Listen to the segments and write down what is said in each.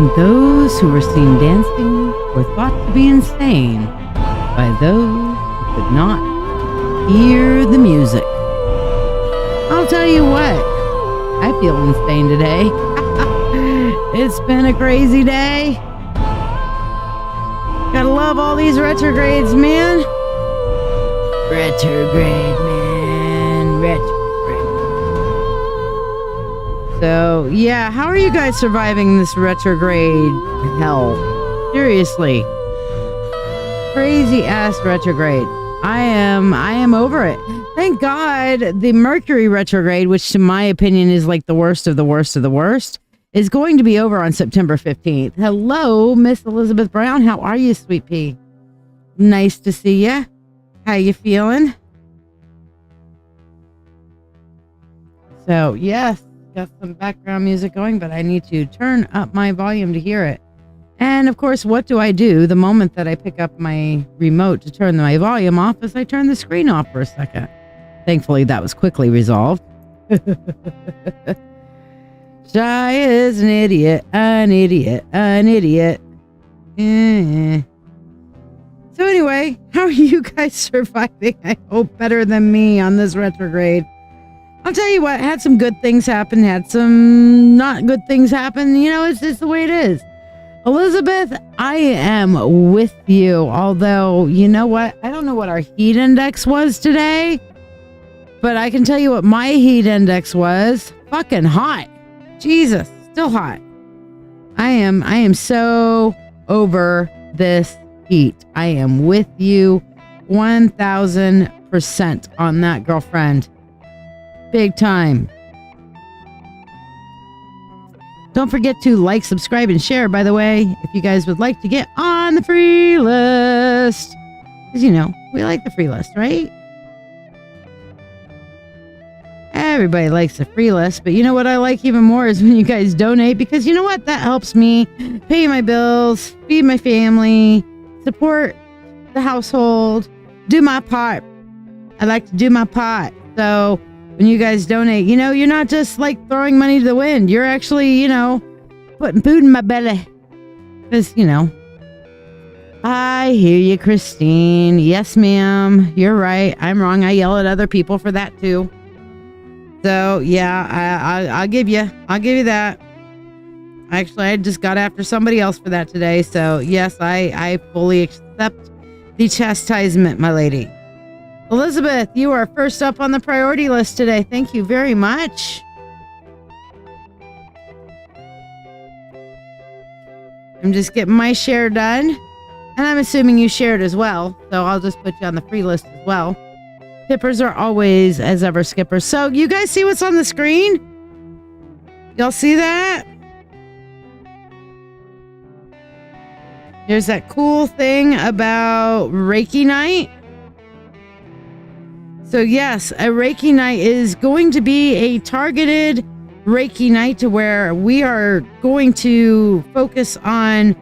and those who were seen dancing were thought to be insane by those who could not hear the music. I'll tell you what, I feel insane today. It's been a crazy day. Gotta love all these retrogrades, man. Retrograde, man. Retrograde. So, yeah, how are you guys surviving this retrograde hell? Seriously. Crazy ass retrograde. I am over it. Thank God the Mercury retrograde, which in my opinion is like the worst of the worst of the worst, is going to be over on September 15th. Hello, Miss Elizabeth Brown. How are you, sweet pea? Nice to see ya. How you feeling? So, yes, got some background music going, but I need to turn up my volume to hear it. And, of course, what do I do the moment that I pick up my remote to turn my volume off is I turn the screen off for a second. Thankfully, that was quickly resolved. Shiya is an idiot, an idiot, an idiot. So anyway, how are you guys surviving? I hope better than me on this retrograde. I'll tell you what, had some good things happen, had some not good things happen. You know, it's the way it is. Elizabeth, I am with you. Although, you know what? I don't know what our heat index was today, but I can tell you what my heat index was. Fucking hot. Jesus, still hot. I am so over this heat. I am with you 1000% on that, girlfriend. Big time. Don't forget to like, subscribe, and share, by the way, if you guys would like to get on the free list. Because, you know, we like the free list, right? Everybody likes the free list, but you know what I like even more is when you guys donate, because you know what? That helps me pay my bills, feed my family, support the household, do my part. I like to do my part. So when you guys donate, you know, you're not just like throwing money to the wind. You're actually, you know, putting food in my belly. Because, you know, I hear you, Christine. Yes, ma'am. You're right. I'm wrong. I yell at other people for that too. So yeah, I'll give you that. Actually, I just got after somebody else for that today. So yes, I fully accept the chastisement, my lady. Elizabeth, you are first up on the priority list today. Thank you very much. I'm just getting my share done. And I'm assuming you shared as well. So I'll just put you on the free list as well. Tippers are always, as ever, skippers. So you guys see what's on the screen? Y'all see that? There's that cool thing about Reiki night. So yes, a Reiki night is going to be a targeted Reiki night to where we are going to focus on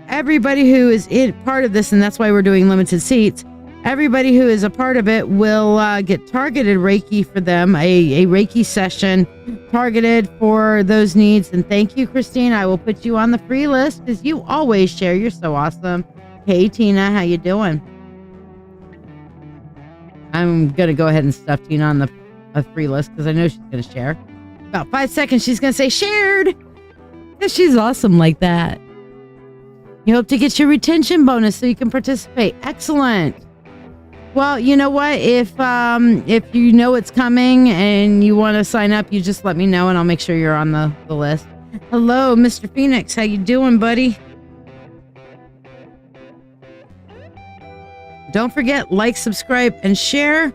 everybody who is part of this, and that's why we're doing limited seats. Everybody who is a part of it will get targeted Reiki for them, a Reiki session targeted for those needs. And thank you, Christine. I will put you on the free list because you always share. You're so awesome. Hey, Tina, how you doing? I'm going to go ahead and stuff Tina on the free list because I know she's going to share. About 5 seconds, she's going to say shared because she's awesome like that. You hope to get your retention bonus so you can participate. Excellent. Well, you know what? If you know it's coming and you want to sign up, you just let me know and I'll make sure you're on the list. Hello, Mr. Phoenix. How you doing, buddy? Don't forget, like, subscribe, and share.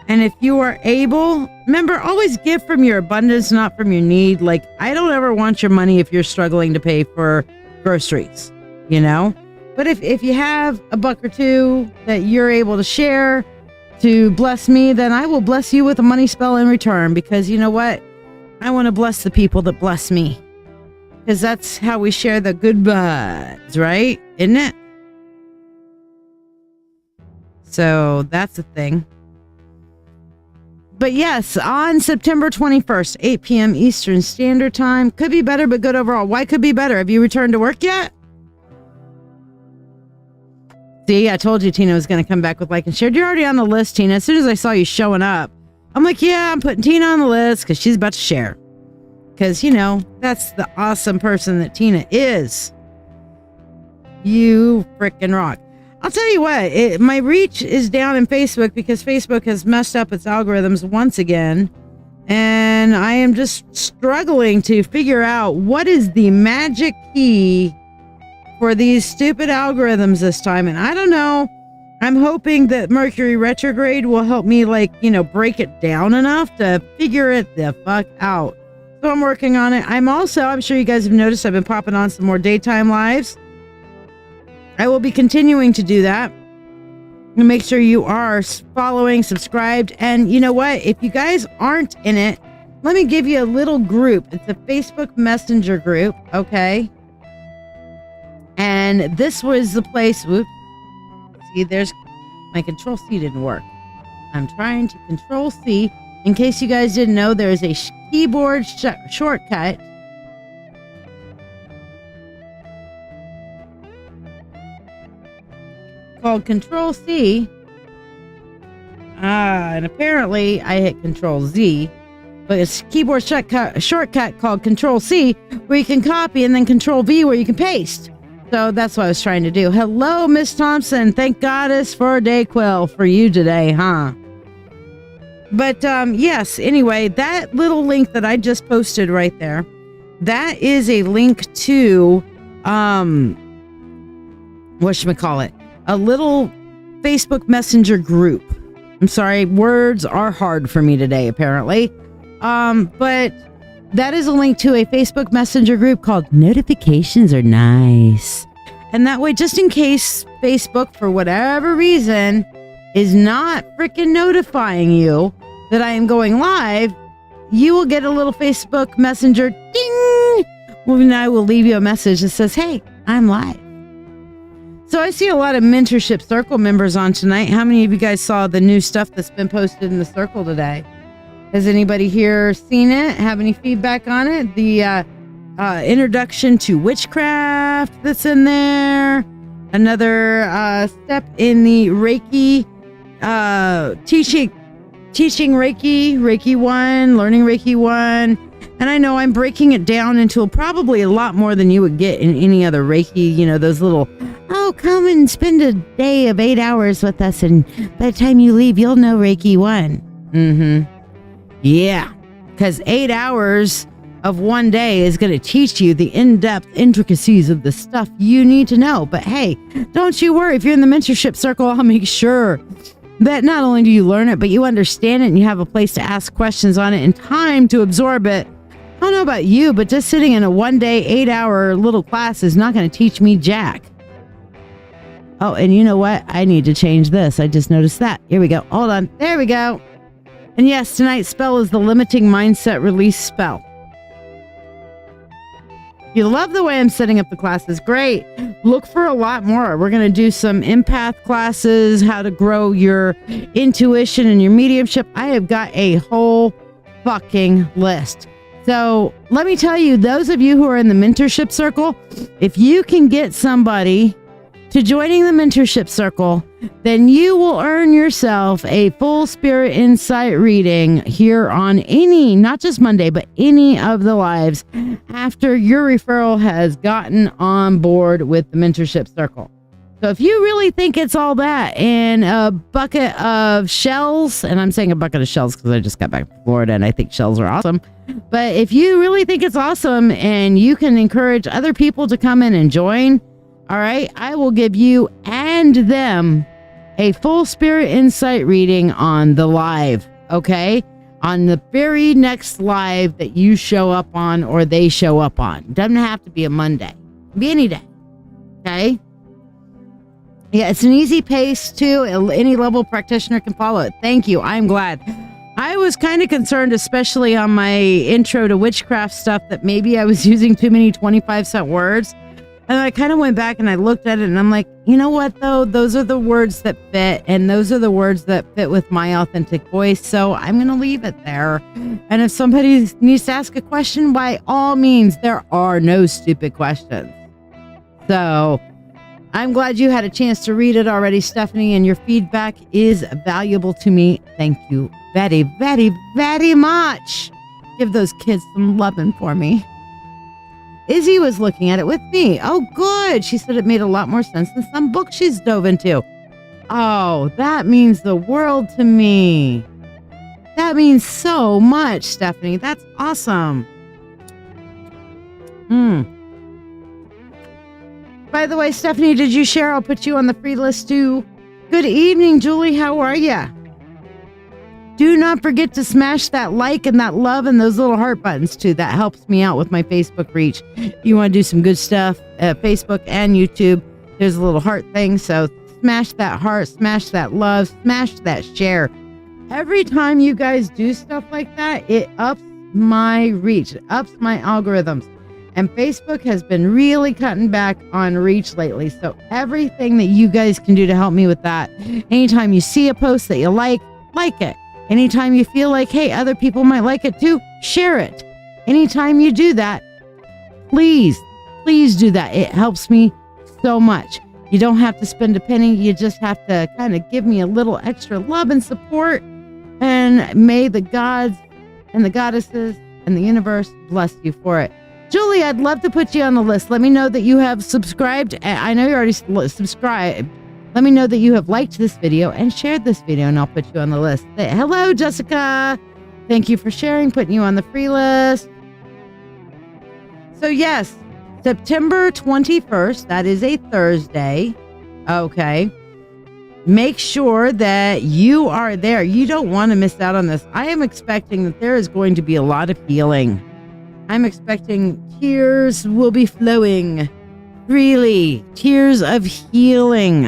And if you are able, remember, always give from your abundance, not from your need. Like, I don't ever want your money if you're struggling to pay for groceries, you know? But if you have a buck or two that you're able to share to bless me, then I will bless you with a money spell in return. Because you know what? I want to bless the people that bless me. Because that's how we share the good vibes, right? Isn't it? So that's the thing. But yes, on September 21st, 8 p.m. Eastern Standard Time. Could be better, but good overall. Why could be better? Have you returned to work yet? See, I told you Tina was going to come back with like and shared. You're already on the list, Tina. As soon as I saw you showing up, I'm like, yeah, I'm putting Tina on the list because she's about to share. Because, you know, that's the awesome person that Tina is. You frickin' rock. I'll tell you what, my reach is down in Facebook because Facebook has messed up its algorithms once again. And I am just struggling to figure out what is the magic key for these stupid algorithms this time. And I don't know. I'm hoping that Mercury retrograde will help me, like, you know, break it down enough to figure it the fuck out. So I'm working on it. I'm sure you guys have noticed, I've been popping on some more daytime lives. I will be continuing to do that. And make sure you are following, subscribed. And you know what? If you guys aren't in it, let me give you a little group. It's a Facebook Messenger group, okay? And this was the place. Whoops. See, there's my Control C didn't work. I'm trying to Control C. In case you guys didn't know, there's a keyboard shortcut called Control C. And apparently I hit Control Z, but it's a keyboard shortcut called Control C where you can copy and then Control V where you can paste. So that's what I was trying to do. Hello, Miss Thompson. Thank Goddess for Dayquil for you today, huh? But yes, anyway, that little link that I just posted right there, that is a link to whatchamacallit, a little Facebook Messenger group. I'm sorry, words are hard for me today, apparently. But that is a link to a Facebook Messenger group called Notifications Are Nice. And that way, just in case Facebook, for whatever reason, is not freaking notifying you that I am going live, you will get a little Facebook Messenger ding. Well, then I will leave you a message that says, hey, I'm live. So I see a lot of Mentorship Circle members on tonight. How many of you guys saw the new stuff that's been posted in the circle today? Has anybody here seen it? Have any feedback on it? The introduction to witchcraft that's in there. Another step in the Reiki, teaching Reiki 1, learning Reiki 1. And I know I'm breaking it down into probably a lot more than you would get in any other Reiki, you know, those little, oh, come and spend a day of 8 hours with us, and by the time you leave, you'll know Reiki 1. Mm-hmm. Yeah, because 8 hours of one day is going to teach you the in-depth intricacies of the stuff you need to know. But hey, don't you worry. If you're in the Mentorship Circle, I'll make sure that not only do you learn it, but you understand it and you have a place to ask questions on it and time to absorb it. I don't know about you, but just sitting in a one-day, 8-hour little class is not going to teach me jack. Oh, and you know what? I need to change this. I just noticed that. Here we go. Hold on. There we go. And yes, tonight's spell is the limiting mindset release spell. You love the way I'm setting up the classes. Great. Look for a lot more. We're going to do some empath classes, how to grow your intuition and your mediumship. I have got a whole fucking list. So let me tell you, those of you who are in the Mentorship Circle, if you can get somebody to joining the Mentorship Circle, then you will earn yourself a full spirit insight reading here on any, not just Monday, but any of the lives after your referral has gotten on board with the Mentorship Circle. So if you really think it's all that and a bucket of shells, and I'm saying a bucket of shells because I just got back from Florida and I think shells are awesome. But if you really think it's awesome and you can encourage other people to come in and join, all right, I will give you and them a full spirit insight reading on the live, okay? On the very next live that you show up on or they show up on. It doesn't have to be a Monday. It can be any day, okay? Yeah, it's an easy pace too. Any level practitioner can follow it. Thank you. I'm glad. I was kind of concerned, especially on my intro to witchcraft stuff, that maybe I was using too many 25-cent words. And I kind of went back and I looked at it and I'm like, you know what, though? Those are the words that fit, and those are the words that fit with my authentic voice. So I'm going to leave it there. And if somebody needs to ask a question, by all means, there are no stupid questions. So I'm glad you had a chance to read it already, Stephanie, and your feedback is valuable to me. Thank you very, very, very much. Give those kids some loving for me. Izzy was looking at it with me. Oh, good. She said it made a lot more sense than some book she's dove into. Oh, that means the world to me. That means so much, Stephanie. That's awesome. By the way, Stephanie, did you share? I'll put you on the free list too. Good evening, Julie. How are you? Do not forget to smash that like and that love and those little heart buttons too. That helps me out with my Facebook reach. You want to do some good stuff at Facebook and YouTube. There's a little heart thing. So smash that heart, smash that love, smash that share. Every time you guys do stuff like that, it ups my reach, it ups my algorithms. And Facebook has been really cutting back on reach lately. So everything that you guys can do to help me with that. Anytime you see a post that you like it. Anytime you feel like, hey, other people might like it too, share it. Anytime you do that, please do that. It helps me so much. You don't have to spend a penny. You just have to kind of give me a little extra love and support. And may the gods and the goddesses and the universe bless you for it. Julie, I'd love to put you on the list. Let me know that you have subscribed. I know you already subscribed. Let me know that you have liked this video and shared this video, and I'll put you on the list. Hello, Jessica. Thank you for sharing, putting you on the free list. So yes, September 21st, that is a Thursday. Okay. Make sure that you are there. You don't want to miss out on this. I am expecting that there is going to be a lot of healing. I'm expecting tears will be flowing freely. Tears of healing.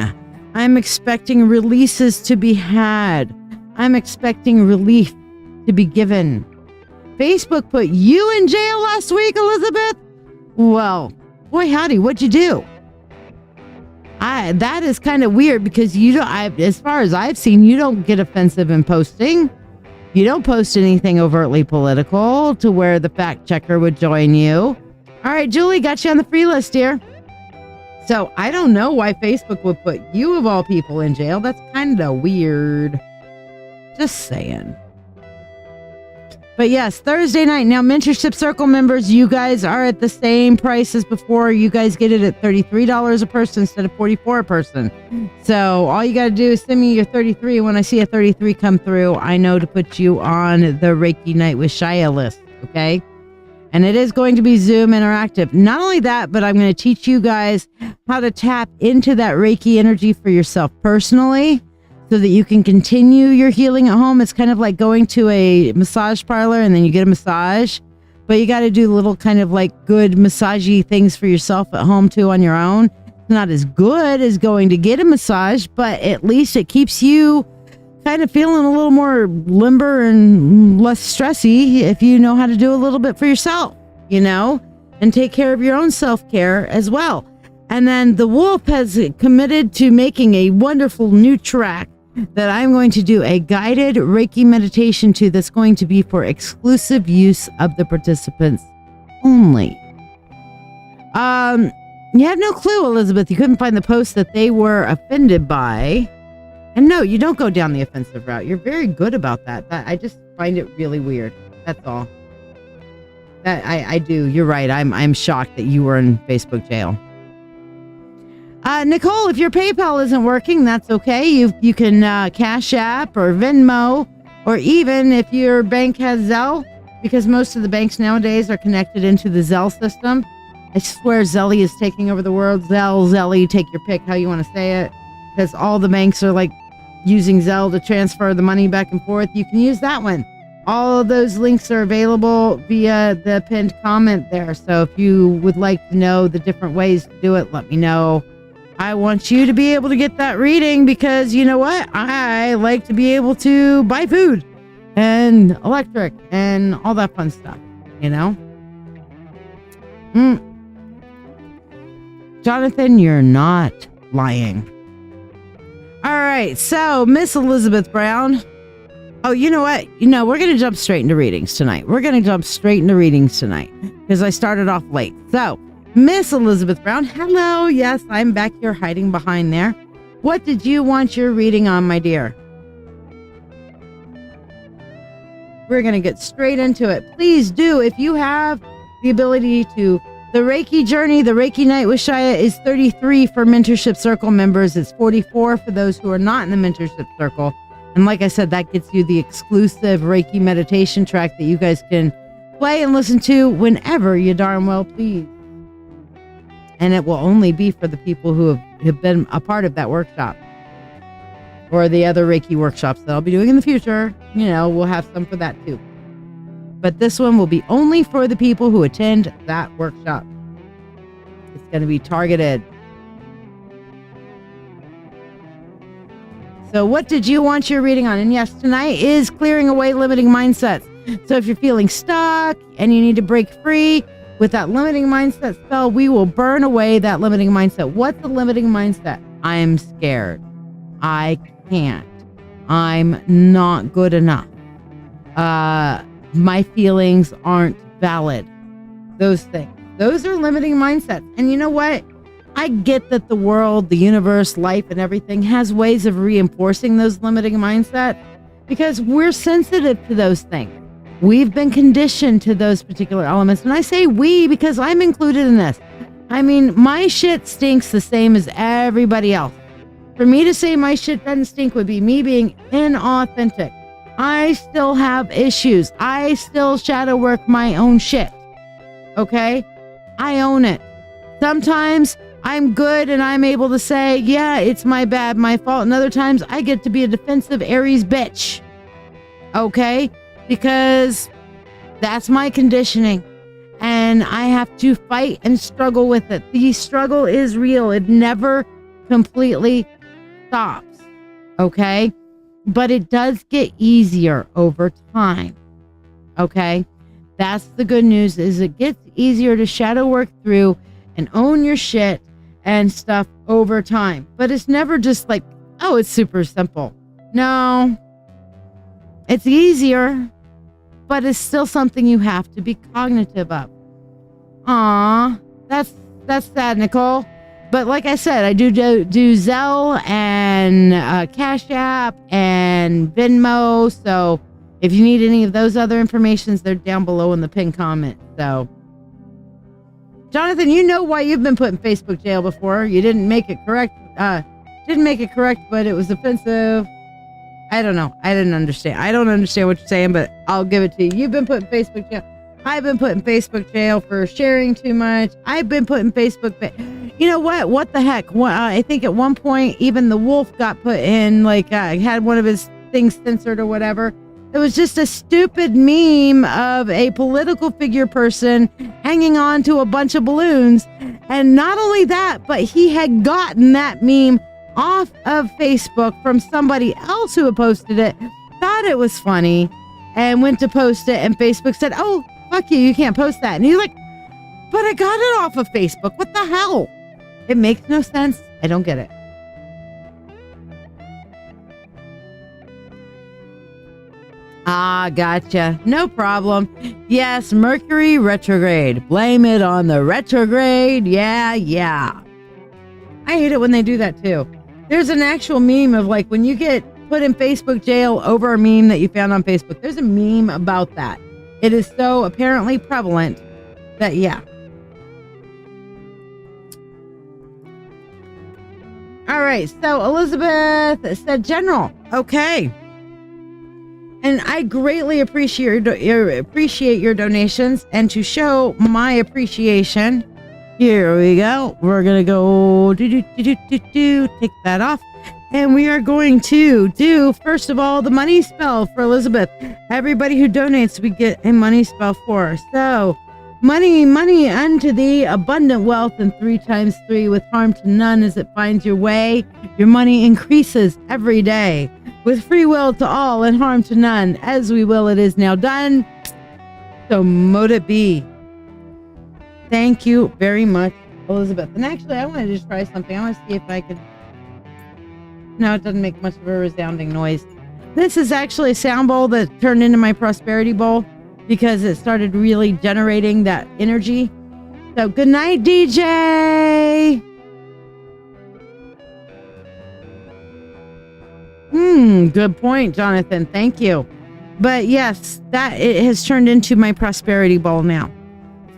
I'm expecting releases to be had. I'm expecting relief to be given. Facebook put you in jail last week, Elizabeth? Well, boy, howdy, what'd you do? That is kind of weird because you don't, as far as I've seen, you don't get offensive in posting. You don't post anything overtly political to where the fact checker would join you. All right, Julie, got you on the free list here. So I don't know why Facebook would put you of all people in jail. That's kind of weird. Just saying. But yes, Thursday night. Now, Mentorship Circle members, you guys are at the same price as before. You guys get it at $33 a person instead of $44 a person. So all you got to do is send me your 33. When I see a 33 come through, I know to put you on the Reiki Night with Shiya list. Okay. And it is going to be Zoom interactive. Not only that, but I'm going to teach you guys how to tap into that Reiki energy for yourself personally so that you can continue your healing at home. It's kind of like going to a massage parlor and then you get a massage, but you got to do little kind of like good massagey things for yourself at home too on your own. It's not as good as going to get a massage, but at least it keeps you kind of feeling a little more limber and less stressy if you know how to do a little bit for yourself, you know, and take care of your own self-care as well. And then the Wolf has committed to making a wonderful new track that I'm going to do a guided Reiki meditation to that's going to be for exclusive use of the participants only. You have no clue, Elizabeth. You couldn't find the post that they were offended by. And no, you don't go down the offensive route. You're very good about that. I just find it really weird. That's all. That I do. You're right. I'm shocked that you were in Facebook jail. Nicole, if your PayPal isn't working, that's okay. You can Cash App or Venmo, or even if your bank has Zelle, because most of the banks nowadays are connected into the Zelle system. I swear Zelle is taking over the world. Zelle, take your pick how you want to say it. Because all the banks are like using Zelle to transfer the money back and forth. You can use that one. All of those links are available via the pinned comment there. So if you would like to know the different ways to do it, let me know. I want you to be able to get that reading because you know what? I like to be able to buy food and electric and all that fun stuff, you know? Jonathan, you're not lying. All right, so Miss Elizabeth Brown. Oh, you know what? We're going to jump straight into readings tonight. Because I started off late. So, Miss Elizabeth Brown, hello. Yes, I'm back here hiding behind there. What did you want your reading on, my dear? We're going to get straight into it. Please do, if you have the ability to. The Reiki journey, the Reiki night with Shiya is 33 for Mentorship Circle members. It's 44 for those who are not in the Mentorship Circle. And like I said, that gets you the exclusive Reiki meditation track that you guys can play and listen to whenever you darn well please. And it will only be for the people who have been a part of that workshop. Or the other Reiki workshops that I'll be doing in the future. We'll have some for that too. But this one will be only for the people who attend that workshop. It's going to be targeted. So what did you want your reading on? And yes, tonight is clearing away limiting mindsets. So if you're feeling stuck and you need to break free with that limiting mindset spell, we will burn away that limiting mindset. What's the limiting mindset? I'm scared. I can't. I'm not good enough. My feelings aren't valid. Those things. Those are limiting mindsets. And you know what? I get that the world, the universe, life, and everything has ways of reinforcing those limiting mindsets because we're sensitive to those things. We've been conditioned to those particular elements. And I say we because I'm included in this. I mean, my shit stinks the same as everybody else. For me to say my shit doesn't stink would be me being inauthentic. I still have issues. I still shadow work my own shit. Okay? I own it. Sometimes I'm good and I'm able to say, yeah, it's my bad, my fault. And other times I get to be a defensive Aries bitch. Okay? Because that's my conditioning. And I have to fight and struggle with it. The struggle is real. It never completely stops. Okay? But it does get easier over time. Okay? That's the good news, is it gets easier to shadow work through and own your shit and stuff over time. But it's never just like, oh, it's super simple. No. It's easier, but it's still something you have to be cognitive of. Aw, that's sad, Nicole. But like I said, I do Zelle and Cash App and Venmo. So if you need any of those other informations, they're down below in the pinned comment. So, Jonathan, you know why you've been put in Facebook jail before. You didn't make it correct. But it was offensive. I don't know. I didn't understand. I don't understand what you're saying, but I'll give it to you. You've been put in Facebook jail. I've been put in Facebook jail for sharing too much. I've been put in Facebook. You know what? What the heck? I think at one point, even the wolf got put in, had one of his things censored or whatever. It was just a stupid meme of a political figure person hanging on to a bunch of balloons. And not only that, but he had gotten that meme off of Facebook from somebody else who had posted it, thought it was funny, and went to post it, and Facebook said, oh, fuck you, you can't post that. And he's like, but I got it off of Facebook. What the hell? It makes no sense. I don't get it. Ah, gotcha. No problem. Yes, Mercury retrograde. Blame it on the retrograde. Yeah. I hate it when they do that too. There's an actual meme of when you get put in Facebook jail over a meme that you found on Facebook. There's a meme about that. It is so apparently prevalent that, yeah. All right. So Elizabeth said general. Okay. And I greatly appreciate your donations. And to show my appreciation, here we go. We're going to go take that off. And we are going to do, first of all, the money spell for Elizabeth. Everybody who donates, we get a money spell for. So, money unto thee, abundant wealth, and 3 times 3 with harm to none as it finds your way. Your money increases every day with free will to all and harm to none. As we will, it is now done. So mote it be. Thank you very much, Elizabeth. And actually, I wanted to try something. I want to see if I could. No, it doesn't make much of a resounding noise. This is actually a sound bowl that turned into my prosperity bowl because it started really generating that energy. So good night, DJ. Good point, Jonathan. Thank you. But yes, that it has turned into my prosperity bowl now.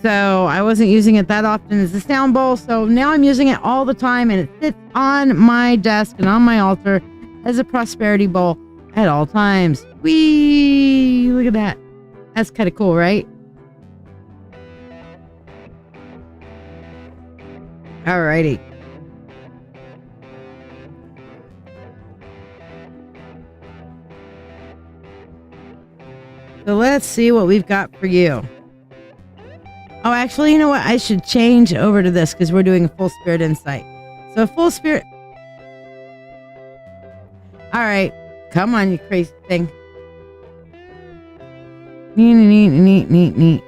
So I wasn't using it that often as a sound bowl. So now I'm using it all the time, and it sits on my desk and on my altar as a prosperity bowl at all times. Whee! Look at that. That's kind of cool, right? Alrighty. So let's see what we've got for you. Oh, actually, you know what? I should change over to this because we're doing a full spirit insight. So full spirit. All right. Come on, you crazy thing. Neat.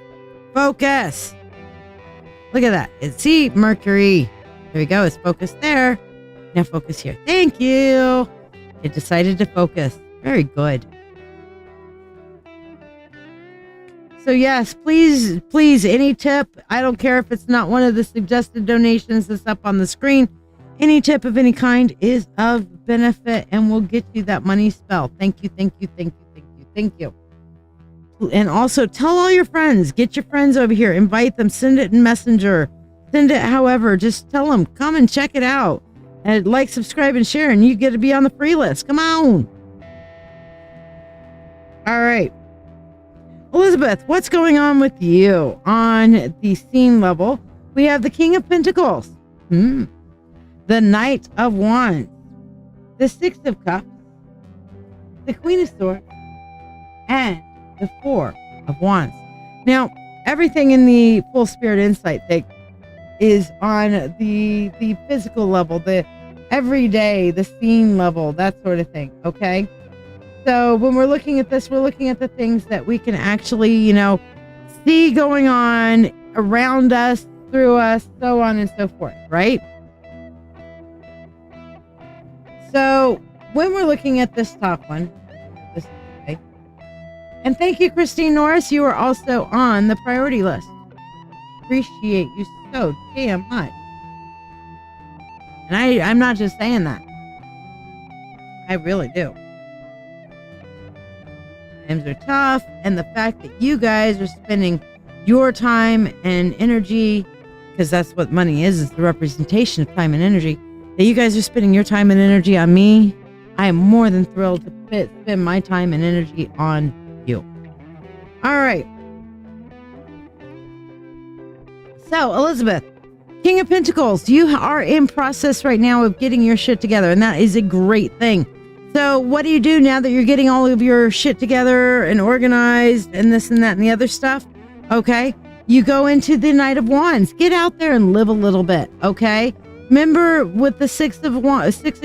Focus. Look at that. See, Mercury. There we go. It's focused there. Now focus here. Thank you. It decided to focus. Very good. So yes, please, any tip, I don't care if it's not one of the suggested donations that's up on the screen, any tip of any kind is of benefit and will get you that money spell. Thank you. And also tell all your friends, get your friends over here, invite them, send it in Messenger, send it however, just tell them, come and check it out. And like, subscribe, and share, and you get to be on the free list. Come on. All right. Elizabeth, what's going on with you on the scene level? We have the King of Pentacles, the Knight of Wands, the Six of Cups, the Queen of Swords, and the Four of Wands. Now, everything in the full spirit insight thing is on the physical level, the everyday, the scene level, that sort of thing, okay? So when we're looking at this, we're looking at the things that we can actually, see going on around us, through us, so on and so forth, right? So when we're looking at this top one, and thank you, Christine Norris, you are also on the priority list. Appreciate you so damn much. And I'm not just saying that. I really do. Times are tough, and the fact that you guys are spending your time and energy, because that's what money is the representation of time and energy, that you guys are spending your time and energy on me, I am more than thrilled to spend my time and energy on you. All right. So, Elizabeth, King of Pentacles, you are in process right now of getting your shit together, and that is a great thing. So what do you do now that you're getting all of your shit together and organized and this and that and the other stuff? Okay. You go into the Knight of Wands. Get out there and live a little bit. Okay. Remember with the Six of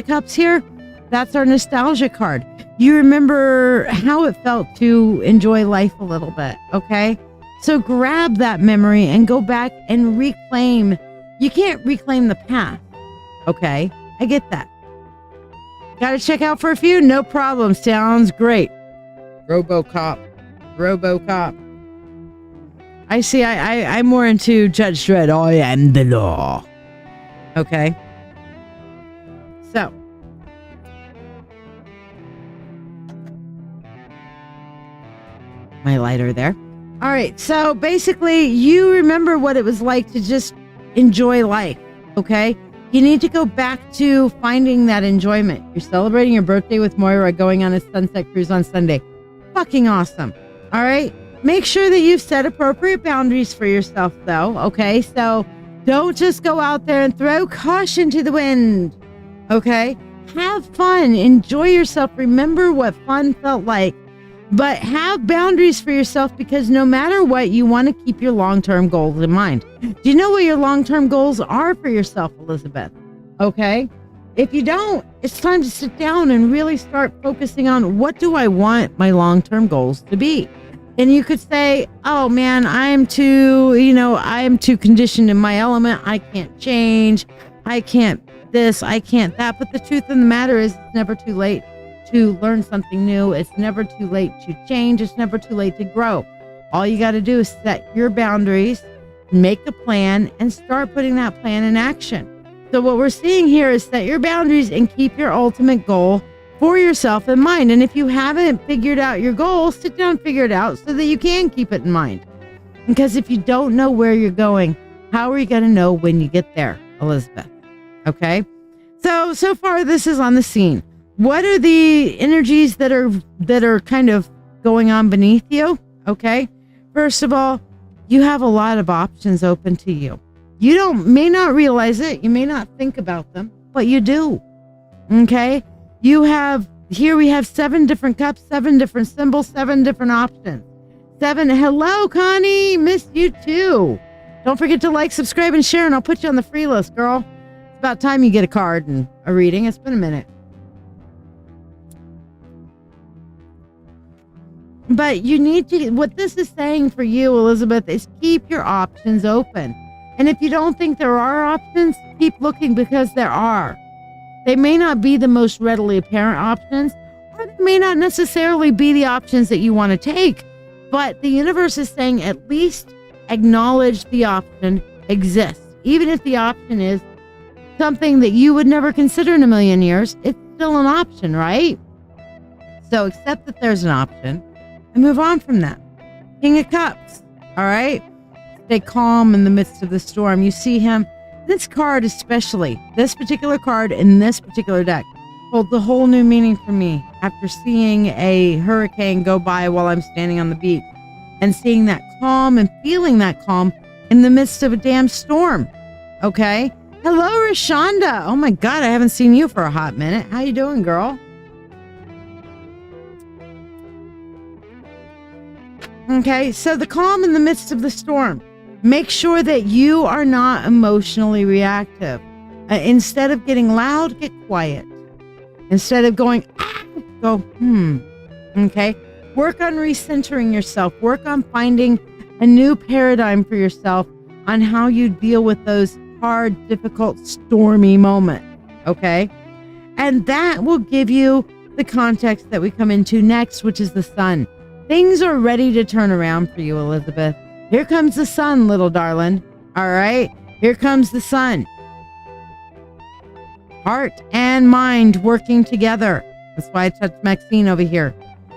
Cups here? That's our nostalgia card. You remember how it felt to enjoy life a little bit. Okay. So grab that memory and go back and reclaim. You can't reclaim the past. Okay. I get that. Got to check out for a few? No problem. Sounds great. RoboCop. I see. I'm more into Judge Dredd. I am the law. Okay. So. My lighter there. All right. So basically, you remember what it was like to just enjoy life. Okay. You need to go back to finding that enjoyment. You're celebrating your birthday with Moira, going on a sunset cruise on Sunday. Fucking awesome. All right. Make sure that you've set appropriate boundaries for yourself, though. Okay. So don't just go out there and throw caution to the wind. Okay. Have fun. Enjoy yourself. Remember what fun felt like. But have boundaries for yourself, because no matter what, you want to keep your long-term goals in mind. Do you know what your long-term goals are for yourself, Elizabeth? Okay? If you don't, it's time to sit down and really start focusing on, what do I want my long-term goals to be? And you could say, oh man, I'm too conditioned in my element. I can't change. I can't this, I can't that. But the truth of the matter is it's never too late to learn something new. It's never too late to change. It's never too late to grow. All you got to do is set your boundaries, make a plan, and start putting that plan in action. So what we're seeing here is set your boundaries and keep your ultimate goal for yourself in mind. And if you haven't figured out your goal, sit down and figure it out so that you can keep it in mind. Because if you don't know where you're going, how are you going to know when you get there, Elizabeth? Okay. So far this is on the scene. What are the energies that are kind of going on beneath you? Okay. First of all, you have a lot of options open to you. You may not realize it. You may not think about them, but you do. Okay. We have 7 different cups, 7 different symbols, 7 different options. 7. Hello, Connie. Missed you too. Don't forget to like, subscribe, and share, and I'll put you on the free list, girl. It's about time you get a card and a reading. It's been a minute. But you need to, what this is saying for you, Elizabeth, is keep your options open. And if you don't think there are options, keep looking, because there are. They may not be the most readily apparent options, or they may not necessarily be the options that you want to take. But the universe is saying at least acknowledge the option exists. Even if the option is something that you would never consider in a million years, it's still an option, right? So accept that there's an option and move on from that. King of Cups, all right? Stay calm in the midst of the storm. You see him. This card especially, this particular card in this particular deck, holds a whole new meaning for me after seeing a hurricane go by while I'm standing on the beach and seeing that calm and feeling that calm in the midst of a damn storm. Okay? Hello, Rashonda. Oh my God, I haven't seen you for a hot minute. How you doing, girl? Okay, so the calm in the midst of the storm. Make sure that you are not emotionally reactive. Instead of getting loud, get quiet. Instead of going, go, Okay? Work on recentering yourself. Work on finding a new paradigm for yourself on how you deal with those hard, difficult, stormy moments. Okay? And that will give you the context that we come into next, which is the sun. Things are ready to turn around for you, Elizabeth. Here comes the sun, little darling. All right? Here comes the sun. Heart and mind working together. That's why I touched Maxine over here.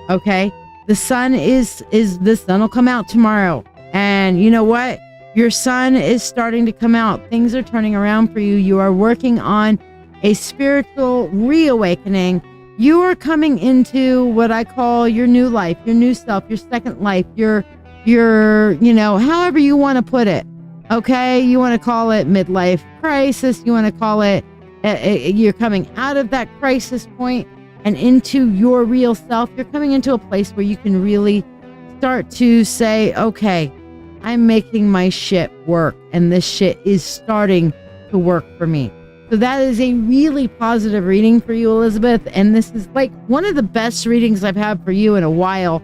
Okay? The sun the sun will come out tomorrow. And you know what? Your sun is starting to come out. Things are turning around for you. You are working on a spiritual reawakening. You are coming into what I call your new life, your new self, your second life, your however you want to put it. Okay? You want to call it midlife crisis. You want to call it, you're coming out of that crisis point and into your real self. You're coming into a place where you can really start to say, okay, I'm making my shit work, and this shit is starting to work for me. So that is a really positive reading for you, Elizabeth. And this is like one of the best readings I've had for you in a while.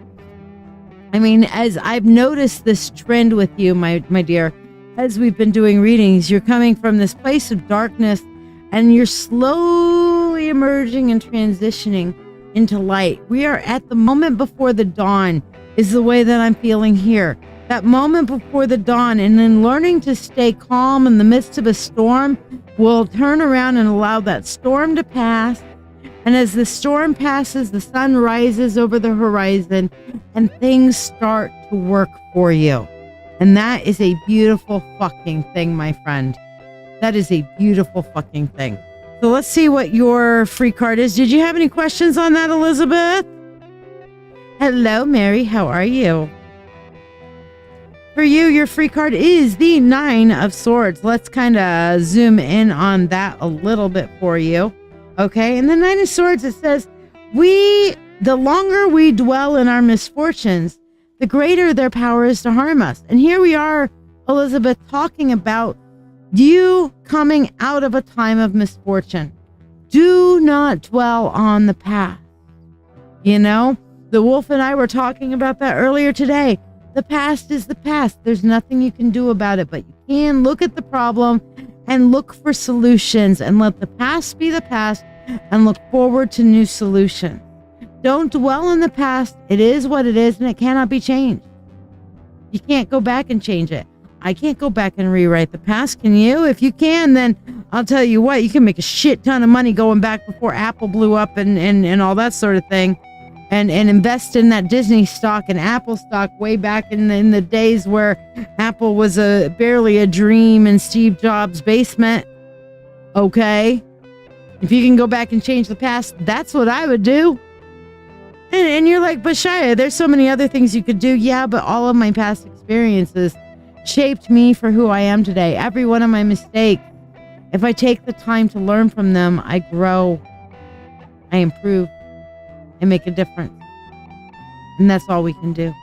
I mean, as I've noticed this trend with you, my dear, as we've been doing readings, you're coming from this place of darkness and you're slowly emerging and transitioning into light. We are at the moment before the dawn is the way that I'm feeling here. That moment before the dawn, and then learning to stay calm in the midst of a storm will turn around and allow that storm to pass. And as the storm passes, the sun rises over the horizon and things start to work for you. And that is a beautiful fucking thing, my friend. That is a beautiful fucking thing. So let's see what your free card is. Did you have any questions on that, Elizabeth? Hello, Mary. How are you? For you, your free card is the 9 of Swords. Let's kind of zoom in on that a little bit for you. Okay, and the 9 of Swords, it says, the longer we dwell in our misfortunes, the greater their power is to harm us. And here we are, Elizabeth, talking about you coming out of a time of misfortune. Do not dwell on the past. The wolf and I were talking about that earlier today. The past is the past. There's nothing you can do about it, but you can look at the problem and look for solutions and let the past be the past and look forward to new solutions. Don't dwell in the past. It is what it is and it cannot be changed. You can't go back and change it. I can't go back and rewrite the past. Can you? If you can, then I'll tell you what, you can make a shit ton of money going back before Apple blew up and all that sort of thing. And invest in that Disney stock and Apple stock way back in the days where Apple was barely a dream in Steve Jobs' basement. Okay? If you can go back and change the past, that's what I would do. And you're like, but Shiya, there's so many other things you could do. Yeah, but all of my past experiences shaped me for who I am today. Every one of my mistakes, if I take the time to learn from them, I grow, I improve, and make a difference. And that's all we can do.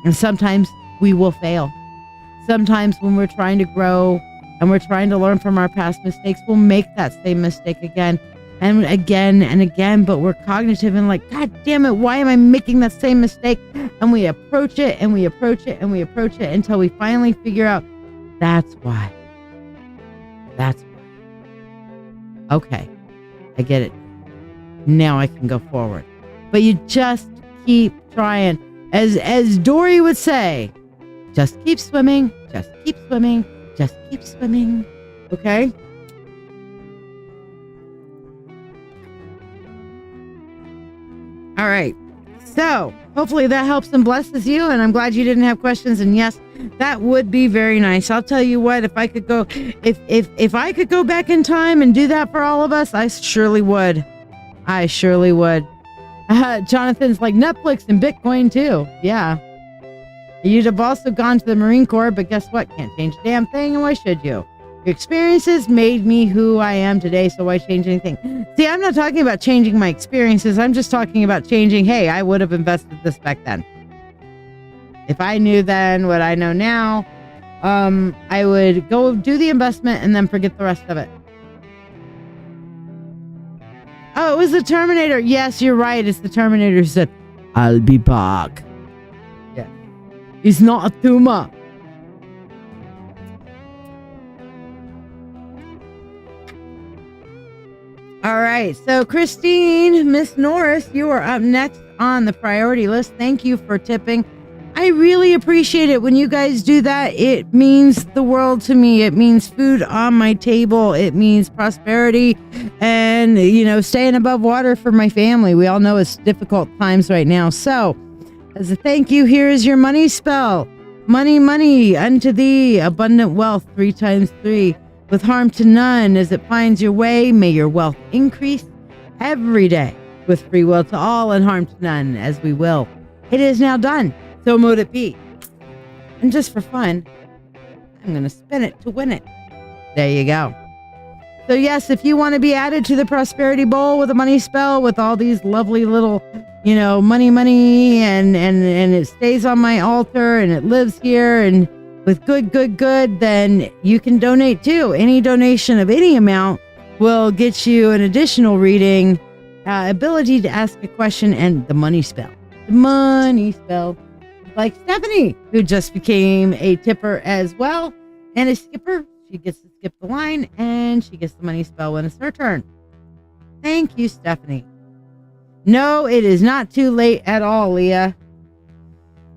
And sometimes we will fail. Sometimes when we're trying to grow and we're trying to learn from our past mistakes, we'll make that same mistake again and again and again, but we're cognitive and like, God damn it, why am I making that same mistake? And we approach it and we approach it and we approach it until we finally figure out that's why. That's why. Okay, I get it. Now I can go forward. But you just keep trying. As Dory would say, just keep swimming, just keep swimming, just keep swimming. Okay? All right. So hopefully that helps and blesses you. And I'm glad you didn't have questions. And yes, that would be very nice. I'll tell you what, if I could go, if I could go back in time and do that for all of us, I surely would. I surely would. Jonathan's like Netflix and Bitcoin too. Yeah. You'd have also gone to the Marine Corps, but guess what? Can't change a damn thing. And why should you? Your experiences made me who I am today, so why change anything? See, I'm not talking about changing my experiences. I'm just talking about changing, hey, I would have invested this back then. If I knew then what I know now, I would go do the investment and then forget the rest of it. Oh, it was the Terminator. Yes, you're right. It's the Terminator who said, I'll be back. Yeah. He's not a tumor. All right. So, Christine, Miss Norris, you are up next on the priority list. Thank you for tipping. I really appreciate it when you guys do that. It means the world to me. It means food on my table. It means prosperity and, staying above water for my family. We all know it's difficult times right now. So, as a thank you, here is your money spell. Money, money, unto thee, abundant wealth, 3 times 3. With harm to none as it finds your way, may your wealth increase every day. With free will to all and harm to none as we will. It is now done. So mote it be. And just for fun, I'm going to spin it to win it. There you go. So yes, if you want to be added to the prosperity bowl with a money spell with all these lovely little, money, and it stays on my altar and it lives here and with good, then you can donate too. Any donation of any amount will get you an additional reading, ability to ask a question, and the money spell. The money spell. Like Stephanie, who just became a tipper as well, and a skipper. She gets to skip the line, and she gets the money spell when it's her turn. Thank you, Stephanie. No, it is not too late at all, Leah.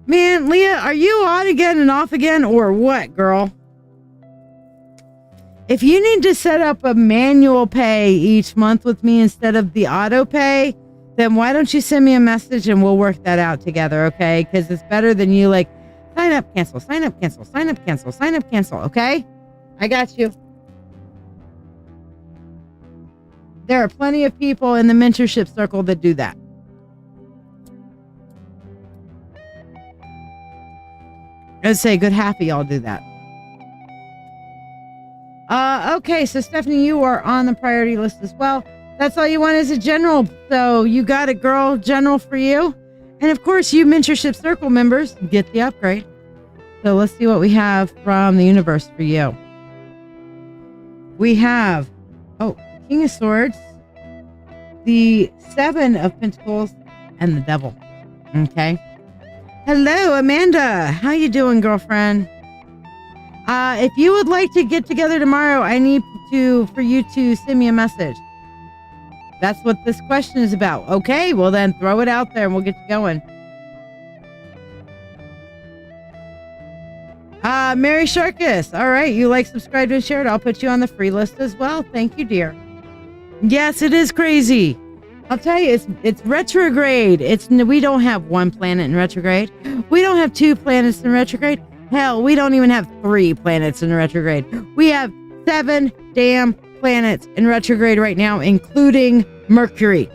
Man, Leah, are you on again and off again, or what, girl? If you need to set up a manual pay each month with me instead of the auto pay, then why don't you send me a message and we'll work that out together, okay? Because it's better than you sign up, cancel, sign up, cancel, sign up, cancel, sign up, cancel, okay? I got you. There are plenty of people in the mentorship circle that do that. I'd say a good half of y'all do that. Okay, so Stephanie, you are on the priority list as well. That's all you want is a general. So you got it, girl. General for you. And of course, you mentorship circle members get the upgrade. So let's see what we have from the universe for you. We have, King of Swords, the 7 of Pentacles, and the devil. Okay. Hello, Amanda. How you doing, girlfriend? If you would like to get together tomorrow, I need for you to send me a message. That's what this question is about. Okay, well then throw it out there and we'll get you going. Mary Sharkus. All right, you like, subscribed, and shared. I'll put you on the free list as well. Thank you, dear. Yes, it is crazy. I'll tell you, it's retrograde. We don't have one planet in retrograde. We don't have two planets in retrograde. Hell, we don't even have 3 planets in retrograde. We have 7 damn planets in retrograde right now, including Mercury.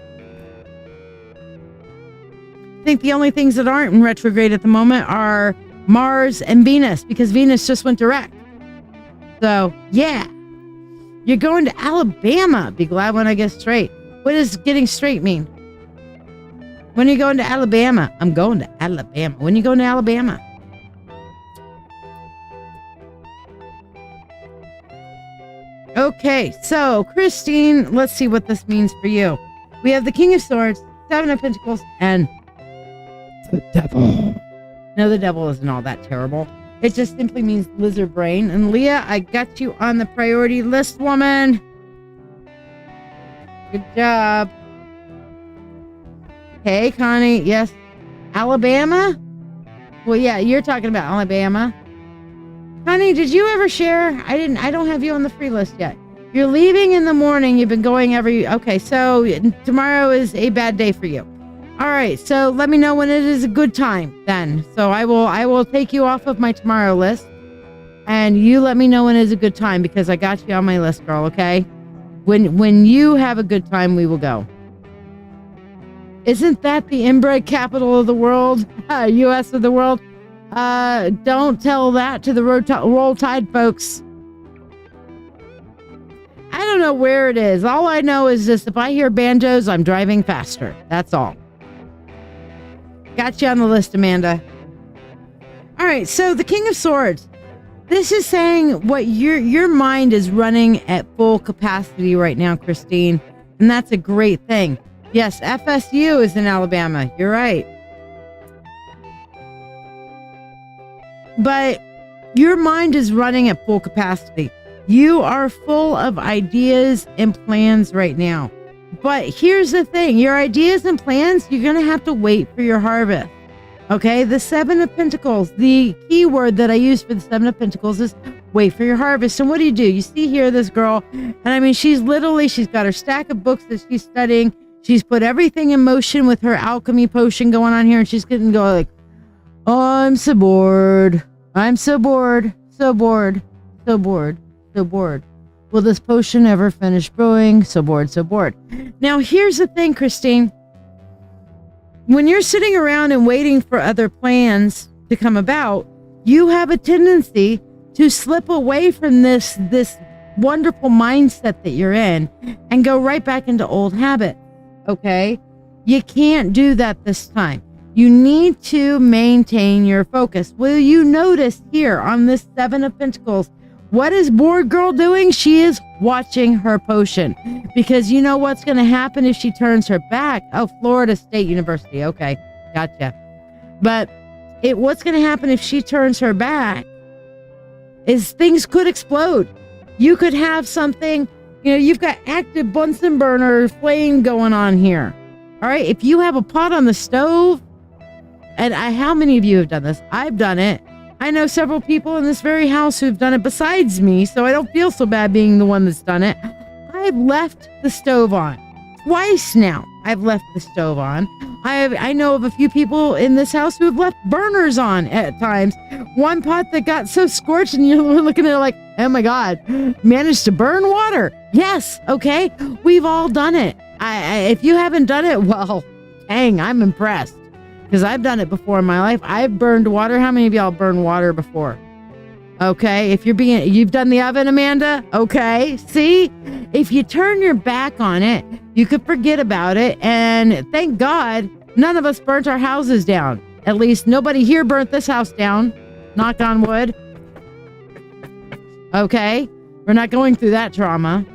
I think the only things that aren't in retrograde at the moment are Mars and Venus, because Venus just went direct. So, yeah. You're going to Alabama. Be glad when I get straight. What does getting straight mean? When are you going to Alabama? I'm going to Alabama. When are you going to Alabama? Okay, so Christine, let's see what this means for you. We have the King of Swords, 7 of Pentacles, and the Devil. No, the Devil isn't all that terrible. It just simply means lizard brain. And Leah, I got you on the priority list, woman. Good job. Hey, Connie. Yes. Alabama? Well, yeah, you're talking about Alabama. Connie, did you ever share? I don't have you on the free list yet. You're leaving in the morning. You've been going okay, so tomorrow is a bad day for you. All right, so let me know when it is a good time then. So I will take you off of my tomorrow list, and you let me know when it is a good time, because I got you on my list, girl, okay? When you have a good time, we will go. Isn't that the inbred capital of the world? U.S. of the world? Don't tell that to the Roll Tide folks. I don't know where it is. All I know is this: if I hear banjos, I'm driving faster. That's all. Got you on the list, Amanda. All right, so the King of Swords. This is saying what your mind is running at full capacity right now, Christine. And that's a great thing. Yes, FSU is in Alabama. You're right. But your mind is running at full capacity. You are full of ideas and plans right now. But here's the thing. Your ideas and plans, you're going to have to wait for your harvest. Okay, the 7 of Pentacles, the key word that I use for the 7 of Pentacles is wait for your harvest. And what do? You see here this girl, and I mean, she's got her stack of books that she's studying. She's put everything in motion with her alchemy potion going on here, and she's going to go like, oh, I'm so bored. I'm so bored, so bored, so bored, so bored. Will this potion ever finish brewing? So bored, so bored. Now, here's the thing, Christine. When you're sitting around and waiting for other plans to come about, you have a tendency to slip away from this wonderful mindset that you're in and go right back into old habits. Okay? You can't do that this time. You need to maintain your focus. Will you notice here on this 7 of Pentacles, what is Bored Girl doing? She is watching her potion, because you know what's going to happen if she turns her back. Oh, Florida State University. Okay, gotcha. But what's going to happen if she turns her back is things could explode. You could have something, you've got active Bunsen burner flame going on here. All right, if you have a pot on the stove, and how many of you have done this? I've done it. I know several people in this very house who've done it besides me, so I don't feel so bad being the one that's done it. I've left the stove on. Twice now, I've left the stove on. I know of a few people in this house who have left burners on at times. One pot that got so scorched, and you're looking at it like, oh my God, managed to burn water. Yes, okay, we've all done it. If you haven't done it, well, dang, I'm impressed. Because I've done it before in my life. I've burned water. How many of y'all burned water before? Okay, you've done the oven, Amanda? Okay, see? If you turn your back on it, you could forget about it. And thank God, none of us burnt our houses down. At least nobody here burnt this house down. Knock on wood. Okay, we're not going through that trauma.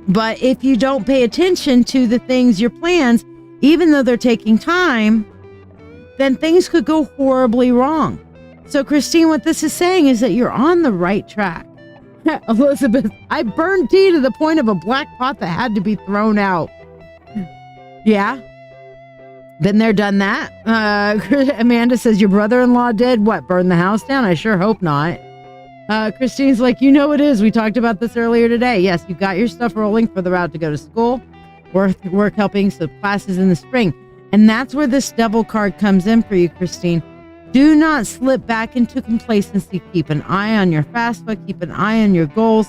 But if you don't pay attention to the things, your plans, even though they're taking time, then things could go horribly wrong. So Christine, what this is saying is that you're on the right track. Elizabeth, I burned tea to the point of a black pot that had to be thrown out. Yeah. Been there, done that. Amanda says, your brother-in-law did what? Burn the house down? I sure hope not. Christine's like, you know it is. We talked about this earlier today. Yes, you've got your stuff rolling for the route to go to school. Work helping some classes in the spring. And that's where this devil card comes in for you, Christine. Do not slip back into complacency. Keep an eye on your FAFSA. Keep an eye on your goals.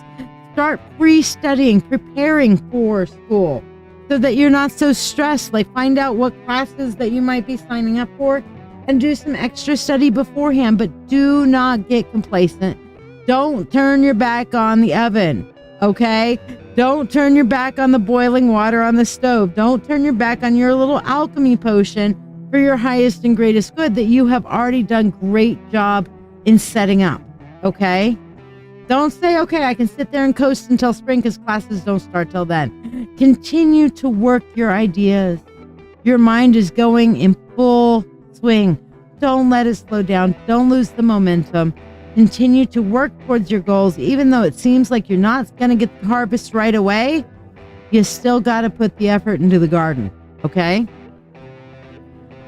Start pre-studying, preparing for school so that you're not so stressed. Like, find out what classes that you might be signing up for and do some extra study beforehand. But do not get complacent. Don't turn your back on the oven, okay? Don't turn your back on the boiling water on the stove. Don't turn your back on your little alchemy potion for your highest and greatest good that you have already done great job in setting up, okay? Don't say, okay, I can sit there and coast until spring because classes don't start till then. Continue to work your ideas. Your mind is going in full swing. Don't let it slow down. Don't lose the momentum. Continue to work towards your goals, even though it seems like you're not going to get the harvest right away. You still got to put the effort into the garden, okay?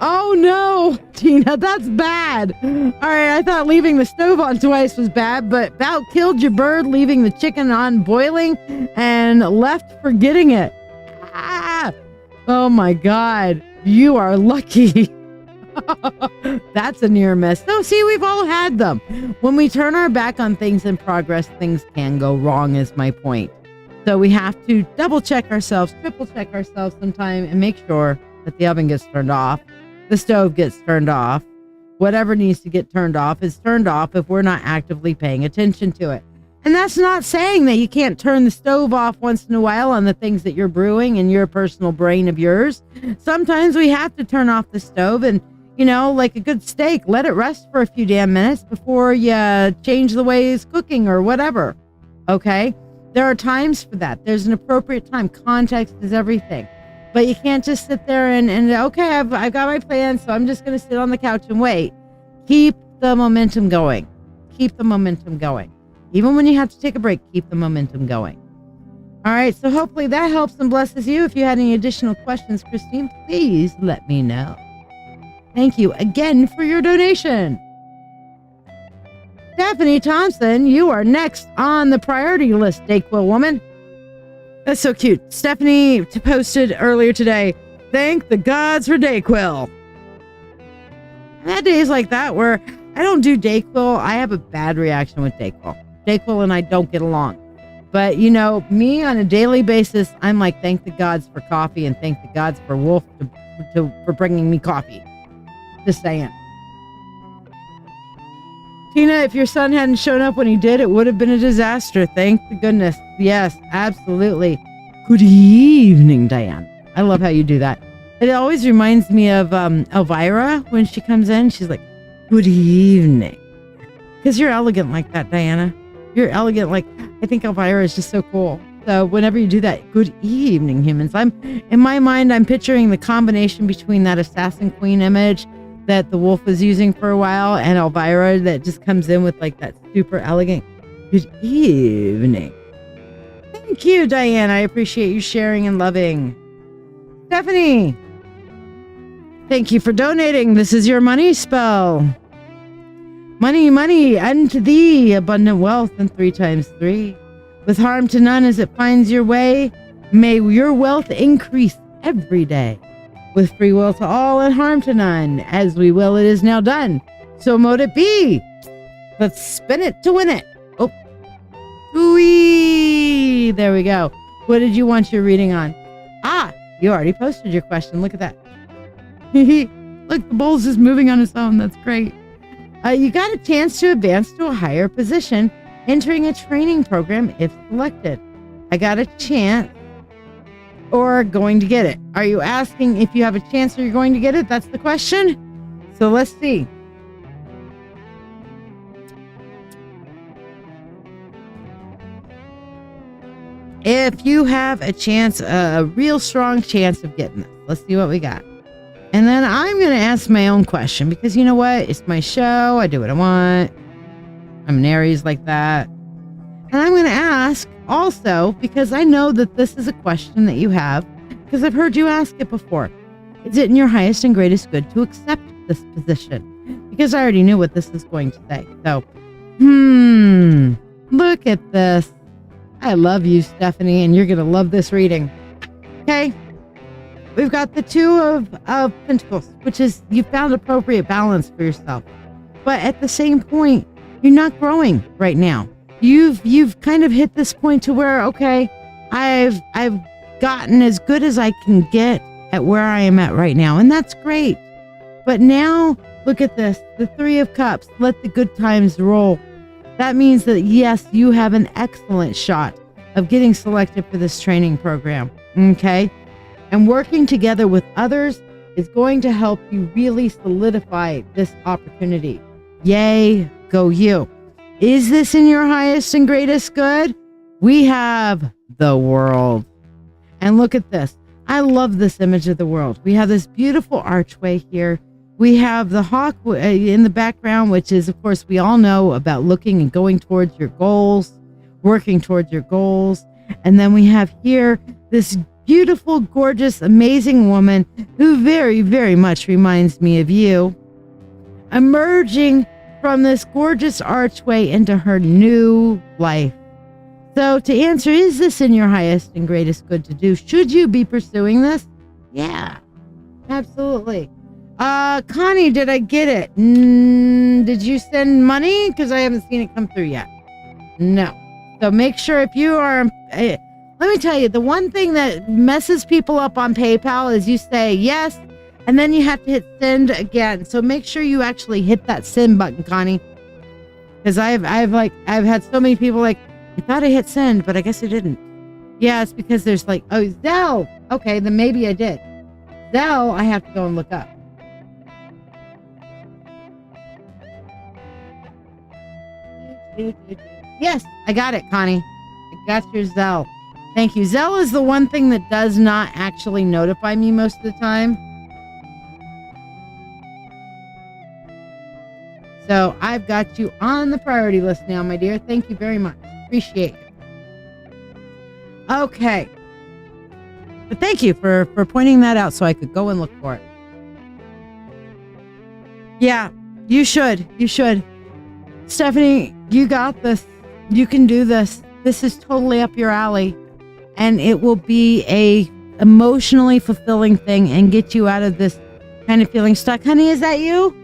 Oh no, Tina, that's bad. All right, I thought leaving the stove on twice was bad, but about killed your bird, leaving the chicken on boiling and left forgetting it. Ah! Oh my God, you are lucky. That's a near miss. No, see, we've all had them. When we turn our back on things in progress, things can go wrong, is my point. So we have to double check ourselves, triple check ourselves sometime and make sure that the oven gets turned off. The stove gets turned off. Whatever needs to get turned off is turned off if we're not actively paying attention to it. And that's not saying that you can't turn the stove off once in a while on the things that you're brewing in your personal brain of yours. Sometimes we have to turn off the stove and, you know, like a good steak, let it rest for a few damn minutes before you change the way it's cooking or whatever. Okay? There are times for that. There's an appropriate time. Context is everything. But you can't just sit there and okay, I've got my plan, so I'm just going to sit on the couch and wait. Keep the momentum going. Keep the momentum going. Even when you have to take a break, keep the momentum going. All right, so hopefully that helps and blesses you. If you had any additional questions, Christine, please let me know. Thank you again for your donation. Stephanie Thompson, you are next on the priority list, Dayquil woman. That's so cute. Stephanie posted earlier today, thank the gods for Dayquil. I had days like that where I don't do Dayquil. I have a bad reaction with Dayquil. Dayquil and I don't get along. But, you know, me on a daily basis, I'm like, thank the gods for coffee and thank the gods for Wolf for bringing me coffee. Just saying. Tina, if your son hadn't shown up when he did, it would have been a disaster. Thank the goodness. Yes, absolutely. Good evening, Diane. I love how you do that. It always reminds me of Elvira when she comes in. She's like, good evening. Because you're elegant like that, Diana. You're elegant. Like, I think Elvira is just so cool. So whenever you do that, good evening, humans. In my mind, I'm picturing the combination between that Assassin Queen image that the wolf was using for a while and Elvira that just comes in with like that super elegant good evening. Thank you, Diane. I appreciate you sharing and loving. Stephanie, thank you for donating. This is your money spell. Money, money, unto thee, abundant wealth, and 3 times 3. With harm to none as it finds your way, may your wealth increase every day. With free will to all and harm to none, as we will it is now done. So mote it be. Let's spin it to win it. Oh, ooh-wee. There we go. What did you want your reading on? Ah, you already posted your question. Look at that. Look, the bowl's just moving on its own. That's great. You got a chance to advance to a higher position, entering a training program if selected. I got a chance. Or going to get it. Are you asking if you have a chance or you're going to get it? That's the question. So let's see. if you have a chance, a real strong chance of getting this. Let's see what we got. And then I'm going to ask my own question because you know what? It's my show. I do what I want. I'm an Aries like that. And I'm going to ask also because I know that this is a question that you have because I've heard you ask it before. Is it in your highest and greatest good to accept this position? Because I already knew what this is going to say. So, look at this. I love you, Stephanie, and you're going to love this reading. Okay. We've got the Two of Pentacles, which is you found appropriate balance for yourself. But at the same point, you're not growing right now. You've kind of hit this point to where, okay, I've gotten as good as I can get at where I am at right now. And that's great. But now look at this, the Three of Cups, let the good times roll. That means that yes, you have an excellent shot of getting selected for this training program. Okay. And working together with others is going to help you really solidify this opportunity. Yay, go you. Is this in your highest and greatest good? We have the world. And look at this. I love this image of the world. We have this beautiful archway here. We have the hawk in the background, which is, of course, we all know about looking and going towards your goals, working towards your goals. And then we have here this beautiful, gorgeous, amazing woman who very, very much reminds me of you, emerging from this gorgeous archway into her new life. So to answer, is this in your highest and greatest good to do? Should you be pursuing this? Yeah, absolutely. Connie, did I get it? Did you send money? Because I haven't seen it come through yet. No. So make sure if you are, let me tell you, the one thing that messes people up on PayPal is you say yes, and then you have to hit send again. So make sure you actually hit that send button, Connie. Because I've had so many people like, I thought I hit send, but I guess I didn't. Yeah, it's because there's like, oh, Zelle. Okay, then maybe I did. Zelle, I have to go and look up. Yes, I got it, Connie. I got your Zelle. Thank you. Zelle is the one thing that does not actually notify me most of the time. So I've got you on the priority list now, my dear. Thank you very much. Appreciate it. Okay. But thank you for pointing that out so I could go and look for it. Yeah, you should. You should. Stephanie, you got this. You can do this. This is totally up your alley. And it will be a emotionally fulfilling thing and get you out of this kind of feeling stuck. Honey, is that you?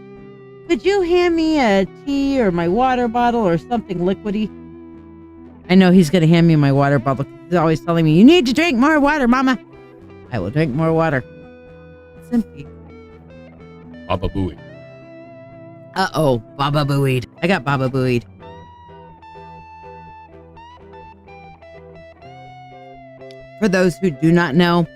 Could you hand me a tea or my water bottle or something liquidy? I know he's going to hand me my water bottle. He's always telling me, you need to drink more water, Mama. I will drink more water. It's empty. Baba Booey. Uh-oh, Baba Booeyed. I got Baba Booeyed. For those who do not know,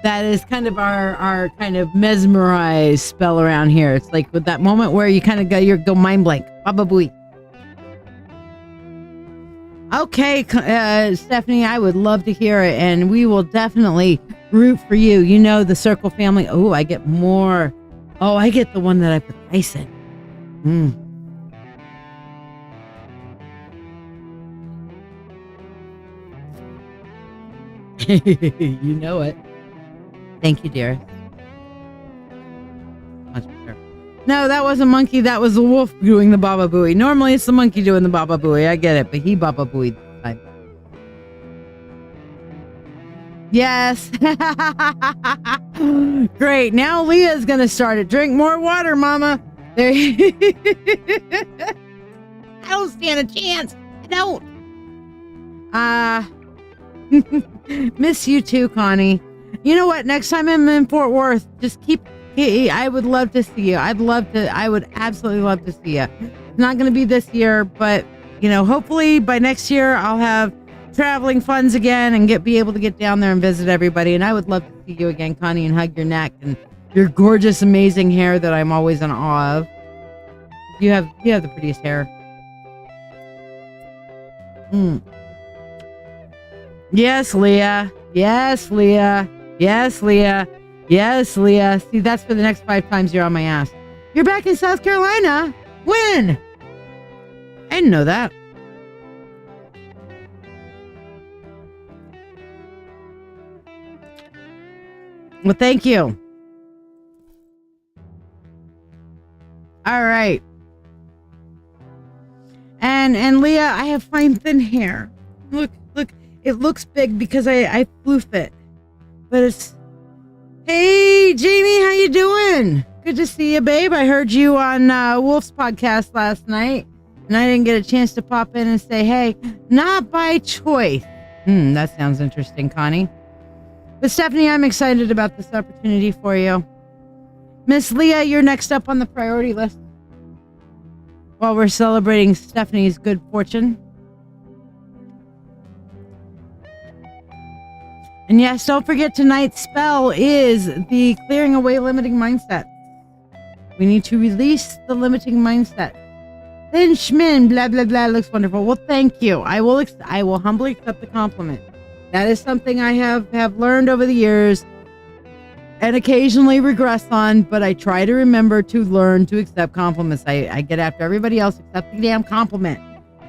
that is kind of our kind of mesmerized spell around here. It's like with that moment where you kind of go mind blank. Baba Booey. Okay, Stephanie, I would love to hear it, and we will definitely root for you. You know, the Circle family. Oh, I get more. Oh, I get the one that I put ice in. You know it. Thank you, dear. Much better. No, that wasn't a monkey. That was a wolf doing the Baba Booey. Normally, it's the monkey doing the Baba Booey. I get it, but he Baba Booeyed this time. Yes. Great. Now Leah's going to start it. Drink more water, Mama. There. I don't stand a chance. I don't. Miss you too, Connie. You know what? Next time I'm in Fort Worth, just I would love to see you. I would absolutely love to see you. It's not going to be this year, but you know, hopefully by next year I'll have traveling funds again and be able to get down there and visit everybody. And I would love to see you again, Connie, and hug your neck and your gorgeous, amazing hair that I'm always in awe of. You have the prettiest hair. Yes, Leah. Yes, Leah. Yes, Leah. Yes, Leah. See, that's for the next 5 times you're on my ass. You're back in South Carolina? When? I didn't know that. Well, thank you. All right. And Leah, I have fine thin hair. Look, it looks big because I floof it. But it's, hey, Jamie, how you doing? Good to see you, babe. I heard you on Wolf's podcast last night, and I didn't get a chance to pop in and say, hey, not by choice. That sounds interesting, Connie. But Stephanie, I'm excited about this opportunity for you. Miss Leah, you're next up on the priority list while we're celebrating Stephanie's good fortune. And yes, don't forget tonight's spell is the clearing away limiting mindset. We need to release the limiting mindset. Then Schmin, blah, blah, blah, looks wonderful. Well, thank you. I will humbly accept the compliment. That is something I have learned over the years and occasionally regress on, but I try to remember to learn to accept compliments. I get after everybody else except the damn compliment.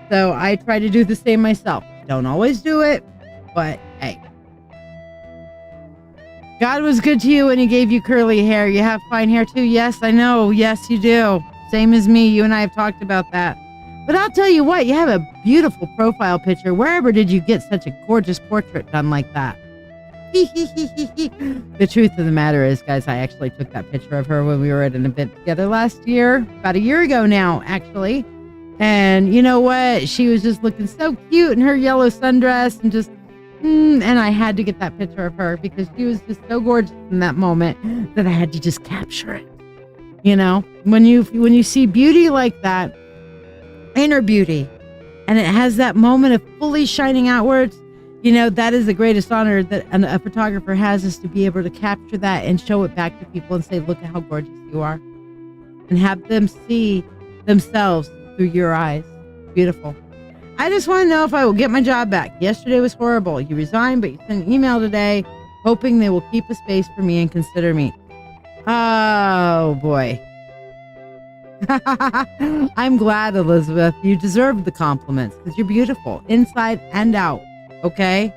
So I try to do the same myself. Don't always do it, but hey. God was good to you when he gave you curly hair. You have fine hair too. Yes, I know. Yes, you do. Same as me. You and I have talked about that. But I'll tell you what, you have a beautiful profile picture. Wherever did you get such a gorgeous portrait done like that? The truth of the matter is, guys, I actually took that picture of her when we were at an event together last year. About a year ago now, actually. And you know what? She was just looking so cute in her yellow sundress and just... and I had to get that picture of her because she was just so gorgeous in that moment that I had to just capture it. You know, when you see beauty like that, inner beauty, and it has that moment of fully shining outwards, you know, that is the greatest honor that a photographer has, is to be able to capture that and show it back to people and say, look at how gorgeous you are, and have them see themselves through your eyes. Beautiful. I just want to know if I will get my job back. Yesterday was horrible. You resigned, but you sent an email today hoping they will keep a space for me and consider me. Oh, boy. I'm glad, Elizabeth. You deserve the compliments because you're beautiful inside and out. Okay?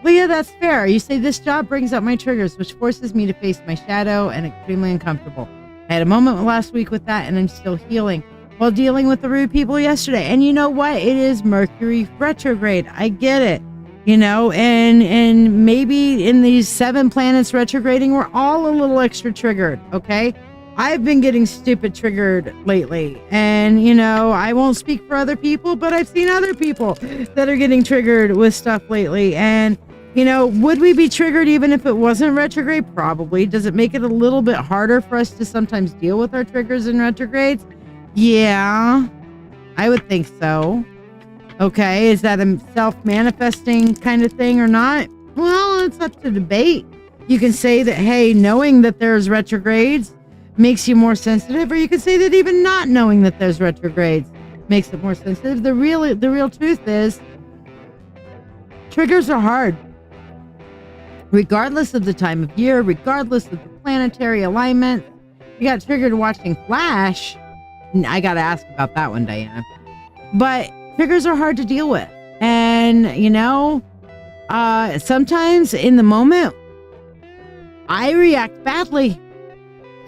Leah, that's fair. You say this job brings up my triggers, which forces me to face my shadow and extremely uncomfortable. I had a moment last week with that, and I'm still healing while dealing with the rude people yesterday. And you know what? It is Mercury retrograde. I get it. You know, and maybe in these 7 planets retrograding, we're all a little extra triggered, okay? I've been getting stupid triggered lately. And, you know, I won't speak for other people, but I've seen other people that are getting triggered with stuff lately. And, you know, would we be triggered even if it wasn't retrograde? Probably. Does it make it a little bit harder for us to sometimes deal with our triggers in retrogrades? Yeah, I would think so. Okay, is that a self-manifesting kind of thing or not? Well, it's up to debate. You can say that, hey, knowing that there's retrogrades makes you more sensitive, or you can say that even not knowing that there's retrogrades makes it more sensitive. The real truth is, triggers are hard. Regardless of the time of year, regardless of the planetary alignment. You got triggered watching Flash. I got to ask about that one, Diana. But triggers are hard to deal with. And, you know, sometimes in the moment, I react badly.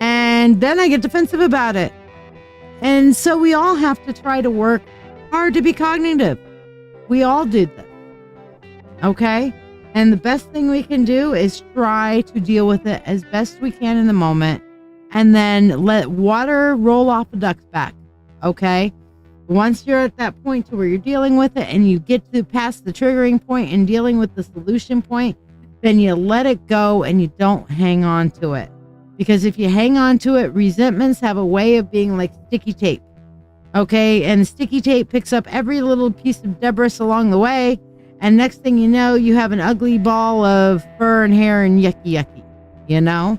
And then I get defensive about it. And so we all have to try to work hard to be cognitive. We all do this. Okay? And the best thing we can do is try to deal with it as best we can in the moment. And then let water roll off a duck's back. Okay? Once you're at that point to where you're dealing with it and you get to past the triggering point and dealing with the solution point, then you let it go and you don't hang on to it. Because if you hang on to it, resentments have a way of being like sticky tape. Okay? And sticky tape picks up every little piece of debris along the way. And next thing you know, you have an ugly ball of fur and hair and yucky, you know?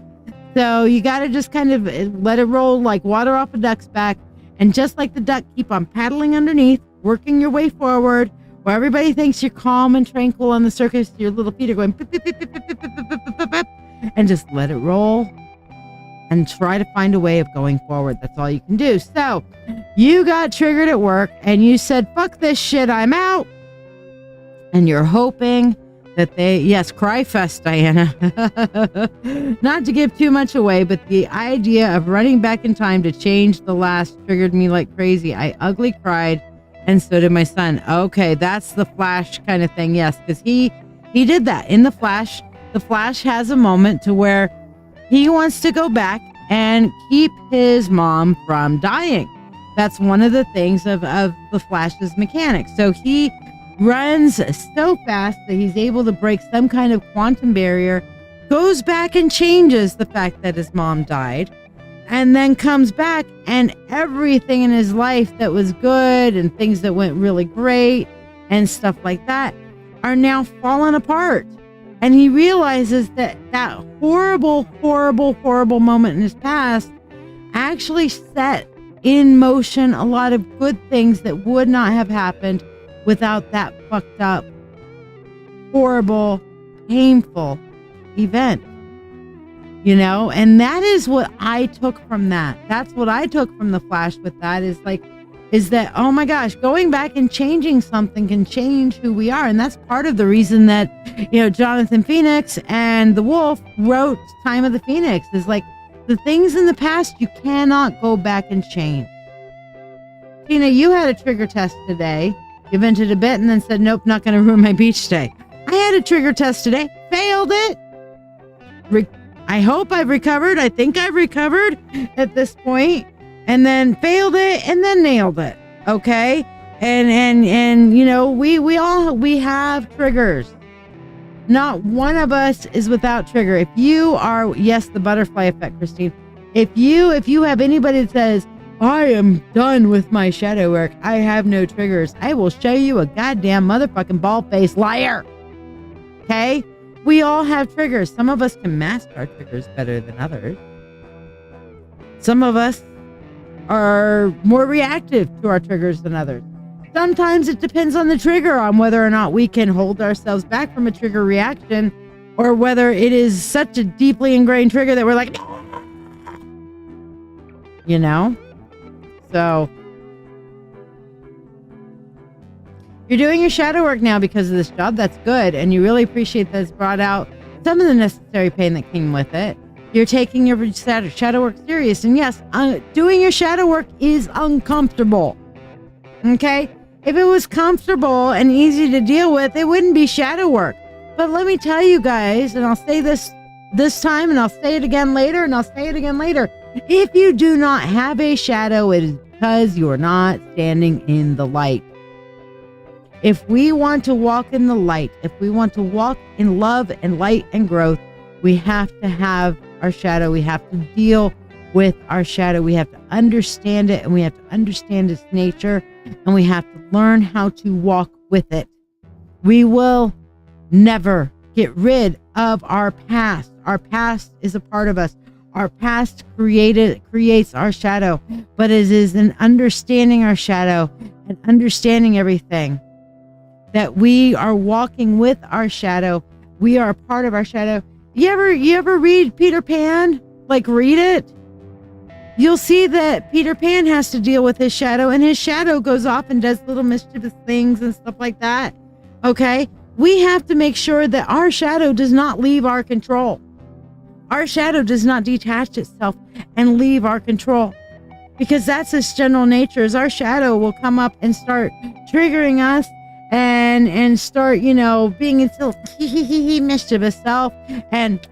So you got to just kind of let it roll like water off a duck's back And just like the duck, keep on paddling underneath, working your way forward, where everybody thinks you're calm and tranquil on the surface. Your little feet are going, pip, pip, pip, pip, pip, pip, pip, pip, pip, pip, and just let it roll and try to find a way of going forward. That's all you can do. So you got triggered at work and you said, fuck this shit, I'm out. And you're hoping that yes, cry fest, Diana. Not to give too much away, but the idea of running back in time to change the last triggered me like crazy. I ugly cried, and so did my son. Okay, that's the Flash kind of thing. Yes, because he did that in the Flash. The Flash has a moment to where he wants to go back and keep his mom from dying. That's one of the things of the Flash's mechanics. So he runs so fast that he's able to break some kind of quantum barrier, goes back and changes the fact that his mom died, and then comes back, and everything in his life that was good and things that went really great and stuff like that are now falling apart. And he realizes that that horrible, horrible, horrible moment in his past actually set in motion a lot of good things that would not have happened without that fucked up, horrible, painful event. You know, and that is what I took from that. That's what I took from the Flash with that is that, oh my gosh, going back and changing something can change who we are. And that's part of the reason that, you know, Jonathan Phoenix and the Wolf wrote Time of the Phoenix, is like the things in the past you cannot go back and change. Tina, you had a trigger test today. You vented a bit and then said, nope, not going to ruin my beach day. I had a trigger test today, failed it. I hope I've recovered. I think I've recovered at this point, and then failed it and then nailed it. Okay. And, you know, we have triggers. Not one of us is without trigger. If you are, yes, the butterfly effect, Christine. If you have anybody that says, I am done with my shadow work, I have no triggers, I will show you a goddamn motherfucking bald-faced liar. Okay? We all have triggers. Some of us can mask our triggers better than others. Some of us are more reactive to our triggers than others. Sometimes it depends on the trigger, on whether or not we can hold ourselves back from a trigger reaction, or whether it is such a deeply ingrained trigger that we're like, you know? So you're doing your shadow work now because of this job. That's good. And you really appreciate that it's brought out some of the necessary pain that came with it. You're taking your shadow work serious. And yes, doing your shadow work is uncomfortable. Okay? If it was comfortable and easy to deal with, it wouldn't be shadow work. But let me tell you guys, and I'll say this time, and I'll say it again later, and I'll say it again later. If you do not have a shadow, it is because you are not standing in the light. If we want to walk in the light, if we want to walk in love and light and growth, we have to have our shadow. We have to deal with our shadow. We have to understand it, and we have to understand its nature, and we have to learn how to walk with it. We will never get rid of our past. Our past is a part of us. Our past creates our shadow, but it is in understanding our shadow and understanding everything that we are walking with our shadow. We are a part of our shadow. You ever read Peter Pan? Like, read it. You'll see that Peter Pan has to deal with his shadow, and his shadow goes off and does little mischievous things and stuff like that. Okay? We have to make sure that our shadow does not leave our control. Our shadow does not detach itself and leave our control, because that's its general nature. Is our shadow will come up and start triggering us and start, you know, being until mischievous self and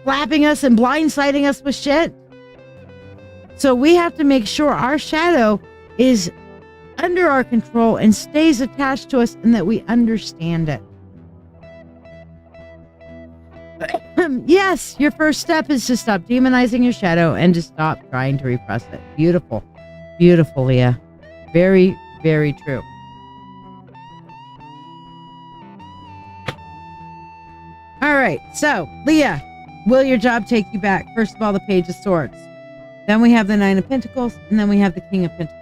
slapping us and blindsiding us with shit. So we have to make sure our shadow is under our control and stays attached to us, and that we understand it. Yes, your first step is to stop demonizing your shadow and to stop trying to repress it. Beautiful. Beautiful, Leah. Very, very true. All right. So, Leah, will your job take you back? First of all, the Page of Swords. Then we have the Nine of Pentacles, and then we have the King of Pentacles.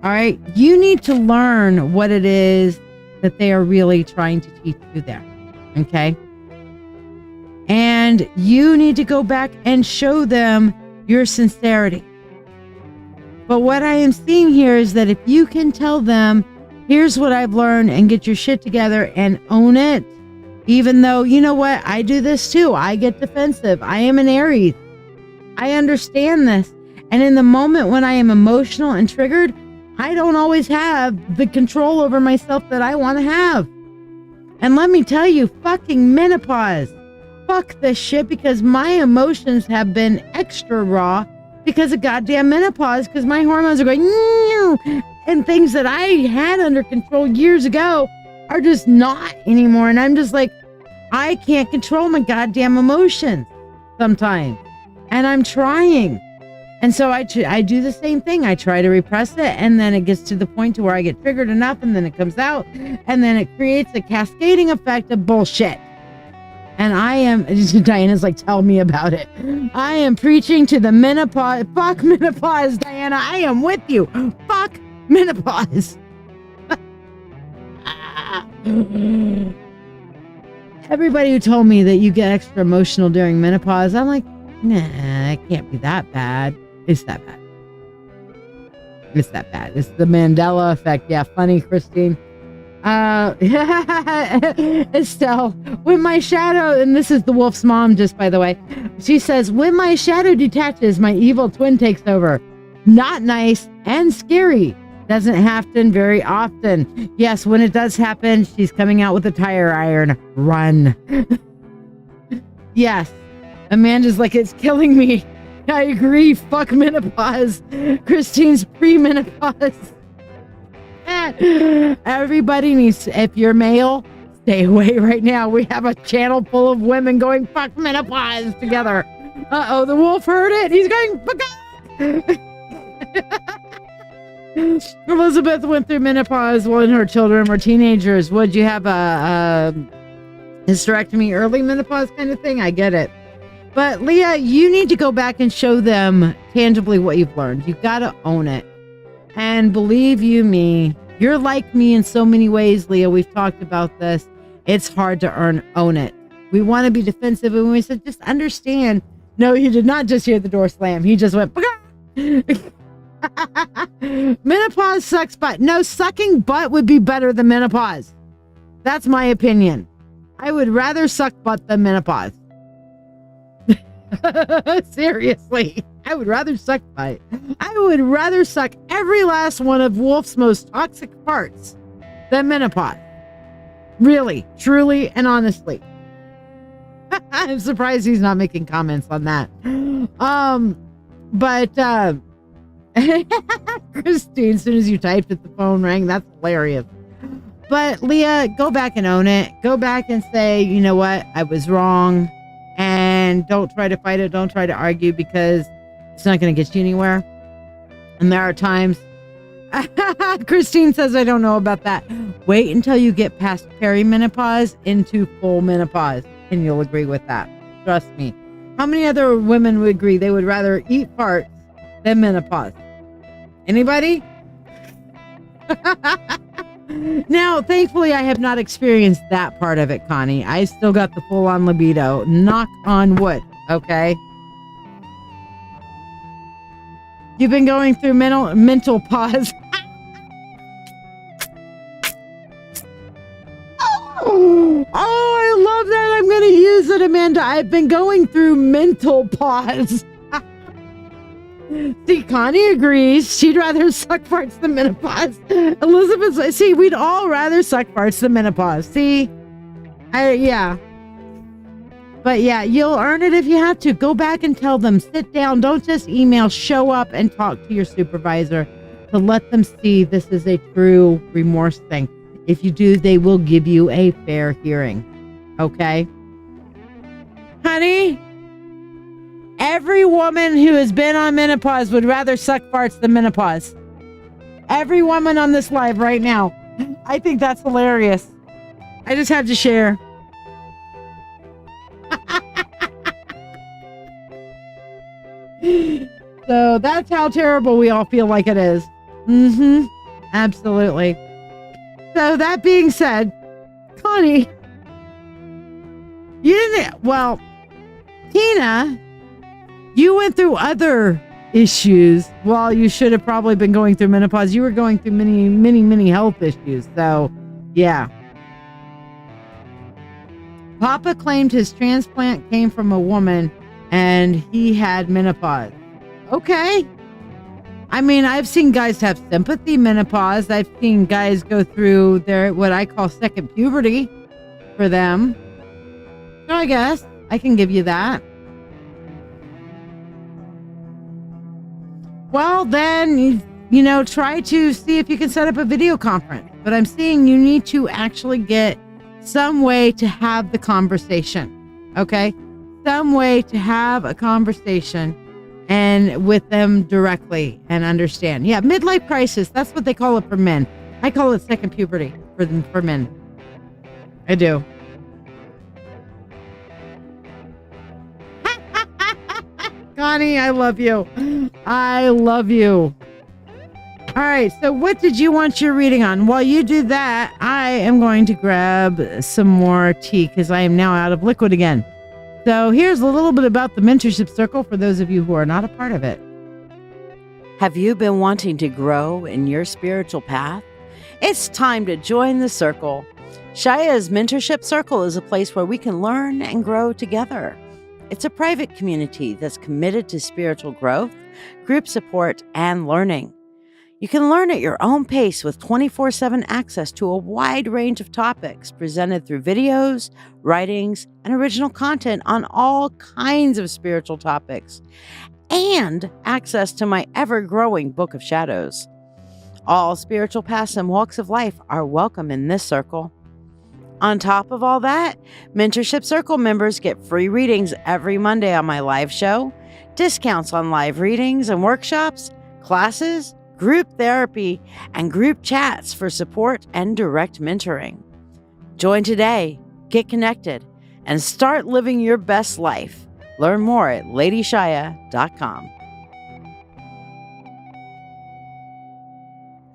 All right. You need to learn what it is that they are really trying to teach you there. Okay. And you need to go back and show them your sincerity. But what I am seeing here is that if you can tell them, here's what I've learned, and get your shit together and own it, even though, you know what, I do this too. I get defensive. I am an Aries. I understand this. And in the moment when I am emotional and triggered, I don't always have the control over myself that I want to have. And let me tell you, fucking menopause. Fuck this shit, because my emotions have been extra raw because of goddamn menopause, because my hormones are going, and things that I had under control years ago are just not anymore. And I'm just like, I can't control my goddamn emotions sometimes. And I'm trying. And so I do the same thing. I try to repress it, and then it gets to the point to where I get triggered enough, and then it comes out, and then it creates a cascading effect of bullshit. And I am, Diana's like, tell me about it. I am preaching to the menopause. Fuck menopause, Diana. I am with you. Fuck menopause. Everybody who told me that you get extra emotional during menopause, I'm like, nah, it can't be that bad. It's that bad. It's that bad. It's the Mandela effect. Yeah, funny, Christine. Estelle, when my shadow, and this is the wolf's mom, just by the way, she says, when my shadow detaches, my evil twin takes over. Not nice and scary. Doesn't happen very often. Yes, when it does happen, she's coming out with a tire iron. Run. Yes. Amanda's like, it's killing me. I agree. Fuck menopause. Christine's pre-menopause. Everybody needs, if you're male, stay away right now. We have a channel full of women going fuck menopause together. Uh-oh, the wolf heard it. He's going fuck. Elizabeth went through menopause when her children were teenagers. Would you have a hysterectomy, early menopause kind of thing? I get it. But Leah, you need to go back and show them tangibly what you've learned. You've got to own it. And believe you me, you're like me in so many ways, Leah. We've talked about this. It's hard to own it. We want to be defensive, and we said, just understand. No, he did not just hear the door slam. He just went, menopause sucks butt. No, sucking butt would be better than menopause. That's my opinion. I would rather suck butt than menopause. Seriously, I would rather suck butt. I would rather suck every last one of Wolf's most toxic parts than menopause. Really, truly, and honestly. I'm surprised he's not making comments on that. But Christine, as soon as you typed it, the phone rang. That's hilarious. But Leah, go back and own it. Go back and say, you know what? I was wrong. And don't try to fight it. Don't try to argue, because it's not going to get you anywhere. And there are times. Christine says, I don't know about that. Wait until you get past perimenopause into full menopause, and you'll agree with that. Trust me. How many other women would agree they would rather eat farts than menopause? Anybody? Now, thankfully, I have not experienced that part of it, Connie. I still got the full-on libido. Knock on wood, okay? You've been going through mental pause. Oh, I love that. I'm going to use it, Amanda. I've been going through mental pause. See, Connie agrees. She'd rather suck farts than menopause. Elizabeth's, see, we'd all rather suck farts than menopause. See? Yeah. But yeah, you'll earn it if you have to. Go back and tell them. Sit down. Don't just email. Show up and talk to your supervisor to let them see this is a true remorse thing. If you do, they will give you a fair hearing. Okay? Honey? Every woman who has been on menopause would rather suck farts than menopause. Every woman on this live right now. I think that's hilarious. I just have to share. So that's how terrible we all feel like it is. Absolutely. So that being said, Connie, Tina, you went through other issues while you should have probably been going through menopause. You were going through many health issues. So, yeah. Papa claimed his transplant came from a woman and he had menopause. Okay. I mean, I've seen guys have sympathy menopause. I've seen guys go through their, what I call second puberty for them. So I guess I can give you that. Well, then, try to see if you can set up a video conference. But I'm seeing you need to actually get some way to have the conversation. Okay? Some way to have a conversation and with them directly and understand. Yeah, midlife crisis. That's what they call it for men. I call it second puberty for men. I do. Connie, I love you. I love you. All right, so what did you want your reading on? While you do that, I am going to grab some more tea because I am now out of liquid again. So here's a little bit about the Mentorship Circle for those of you who are not a part of it. Have you been wanting to grow in your spiritual path? It's time to join the circle. Shiya's Mentorship Circle is a place where we can learn and grow together. It's a private community that's committed to spiritual growth, group support, and learning. You can learn at your own pace with 24/7 access to a wide range of topics presented through videos, writings, and original content on all kinds of spiritual topics, and access to my ever-growing Book of Shadows. All spiritual paths and walks of life are welcome in this circle. On top of all that, Mentorship Circle members get free readings every Monday on my live show, discounts on live readings and workshops, classes, group therapy, and group chats for support and direct mentoring. Join today, get connected, and start living your best life. Learn more at LadyShiya.com.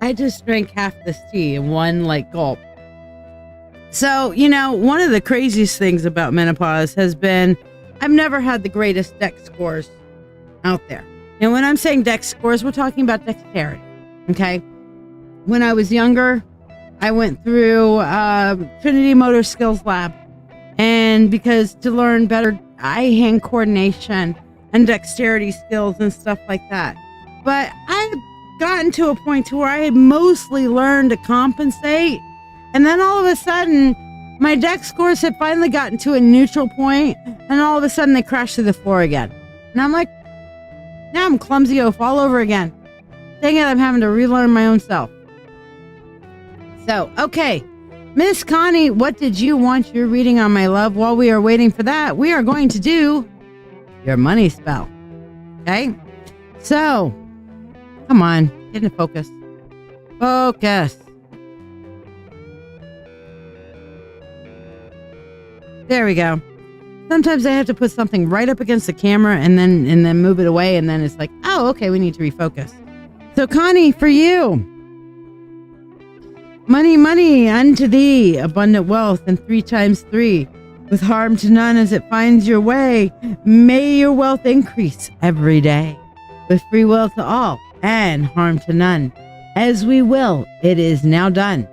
I just drank half this tea in one gulp. So, one of the craziest things about menopause has been I've never had the greatest deck scores out there. And when I'm saying deck scores, we're talking about dexterity. Okay? When I was younger, I went through Trinity Motor Skills Lab. And because to learn better eye-hand coordination and dexterity skills and stuff like that. But I've gotten to a point to where I had mostly learned to compensate. And then all of a sudden, my deck scores had finally gotten to a neutral point, and all of a sudden they crashed to the floor again. And I'm like, now I'm clumsy oaf all over again. Dang it, I'm having to relearn my own self. So, okay. Miss Connie, what did you want your reading on, my love? While we are waiting for that, we are going to do your money spell. Okay? So, come on, get into focus. Focus. There we go. Sometimes I have to put something right up against the camera and then move it away, and then it's like, oh, okay, we need to refocus. So, Connie, for you, money unto thee, abundant wealth, and 3 times 3, with harm to none as it finds your way. May your wealth increase every day, with free will to all and harm to none. As we will, it is now done.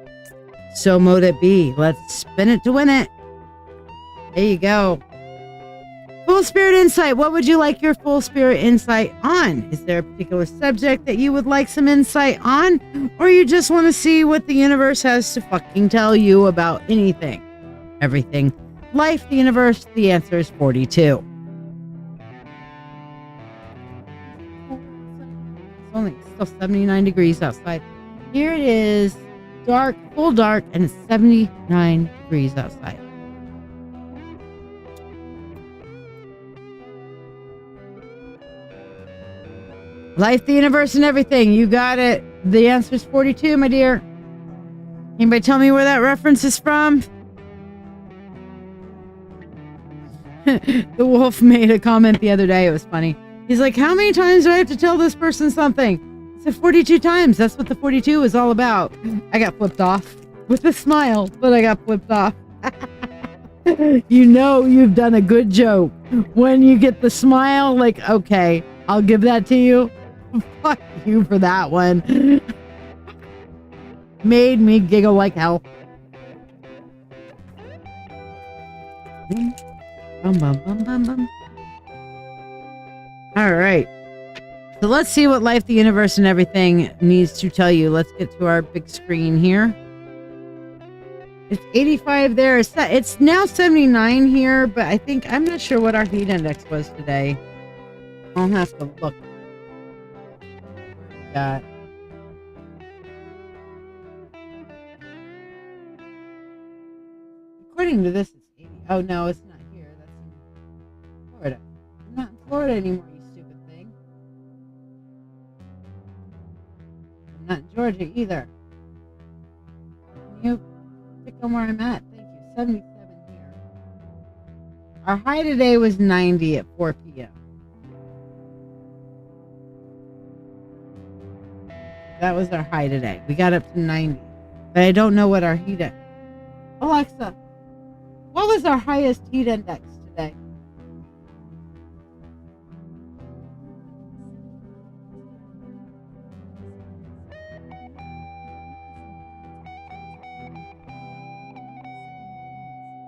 So mote it be. Let's spin it to win it. There you go. Full Spirit Insight. What would you like your Full Spirit Insight on? Is there a particular subject that you would like some insight on? Or you just want to see what the universe has to fucking tell you about anything? Everything. Life, the universe, the answer is 42. It's only still 79 degrees outside. Here it is, dark, full dark, and it's 79 degrees outside. Life, the universe, and everything. You got it. The answer is 42, my dear. Anybody tell me where that reference is from? The wolf made a comment the other day. It was funny. He's like, how many times do I have to tell this person something? I said 42 times. That's what the 42 is all about. I got flipped off with a smile, but I got flipped off. You know you've done a good joke when you get the smile, like, okay, I'll give that to you. Fuck you for that one. Made me giggle like hell. Bum, bum, bum, bum, bum. All right. So let's see what life, the universe, and everything needs to tell you. Let's get to our big screen here. It's 85 there. It's now 79 here, but I'm not sure what our heat index was today. I'll have to look. Got. According to this, it's 80. Oh, no, it's not here. That's in Florida. I'm not in Florida anymore, you stupid thing. I'm not in Georgia either. Can you pick on where I'm at? Thank you. 77 here. Our high today was 90 at 4 p.m. That was our high today. We got up to 90. But I don't know what our heat index. Alexa, what was our highest heat index today?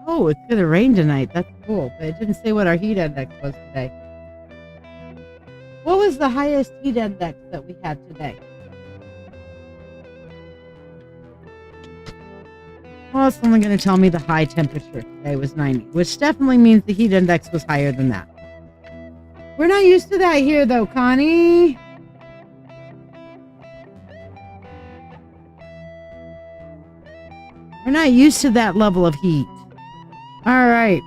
Oh, it's going to rain tonight. That's cool. But it didn't say what our heat index was today. What was the highest heat index that we had today? Well, it's only going to tell me the high temperature today was 90, which definitely means the heat index was higher than that. We're not used to that here, though, Connie. We're not used to that level of heat. All right.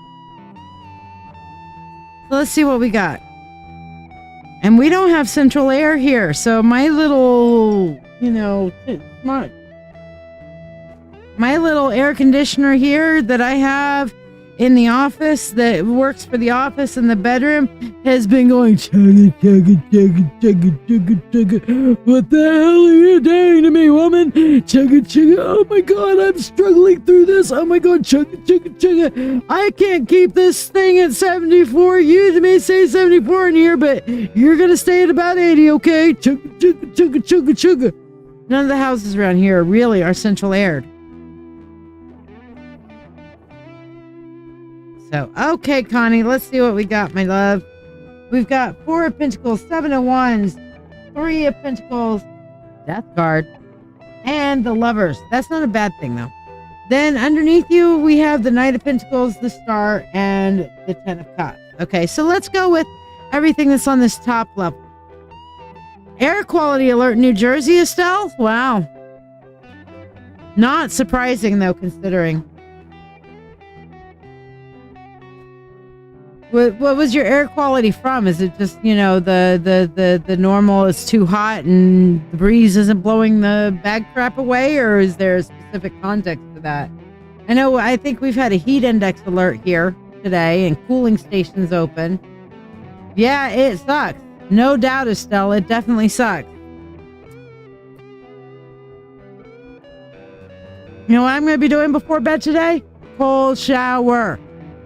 So let's see what we got. And we don't have central air here, so my little, my little air conditioner here that I have in the office that works for the office in the bedroom has been going chugga, chugga, chugga, chugga, chugga, chugga. What the hell are you doing to me, woman? Chugga, chugga. Oh my God, I'm struggling through this. Oh my God, chugga, chugga, chugga. I can't keep this thing at 74. You may say 74 in here, but you're going to stay at about 80, okay? Chugga, chugga, chugga, chugga, chugga. None of the houses around here really are central aired. So, okay, Connie, let's see what we got, my love. We've got 4 of Pentacles, 7 of Wands, 3 of Pentacles, Death card, and the Lovers. That's not a bad thing, though. Then underneath you, we have the Knight of Pentacles, the Star, and the 10 of Cups. Okay, so let's go with everything that's on this top level. Air quality alert, New Jersey, Estelle? Wow. Not surprising, though, considering. What was your air quality from? Is it just, the normal, it's too hot and the breeze isn't blowing the bag crap away, or is there a specific context to that? I think we've had a heat index alert here today and cooling stations open. Yeah, it sucks. No doubt, Estelle, it definitely sucks. You know what I'm going to be doing before bed today? Cold shower.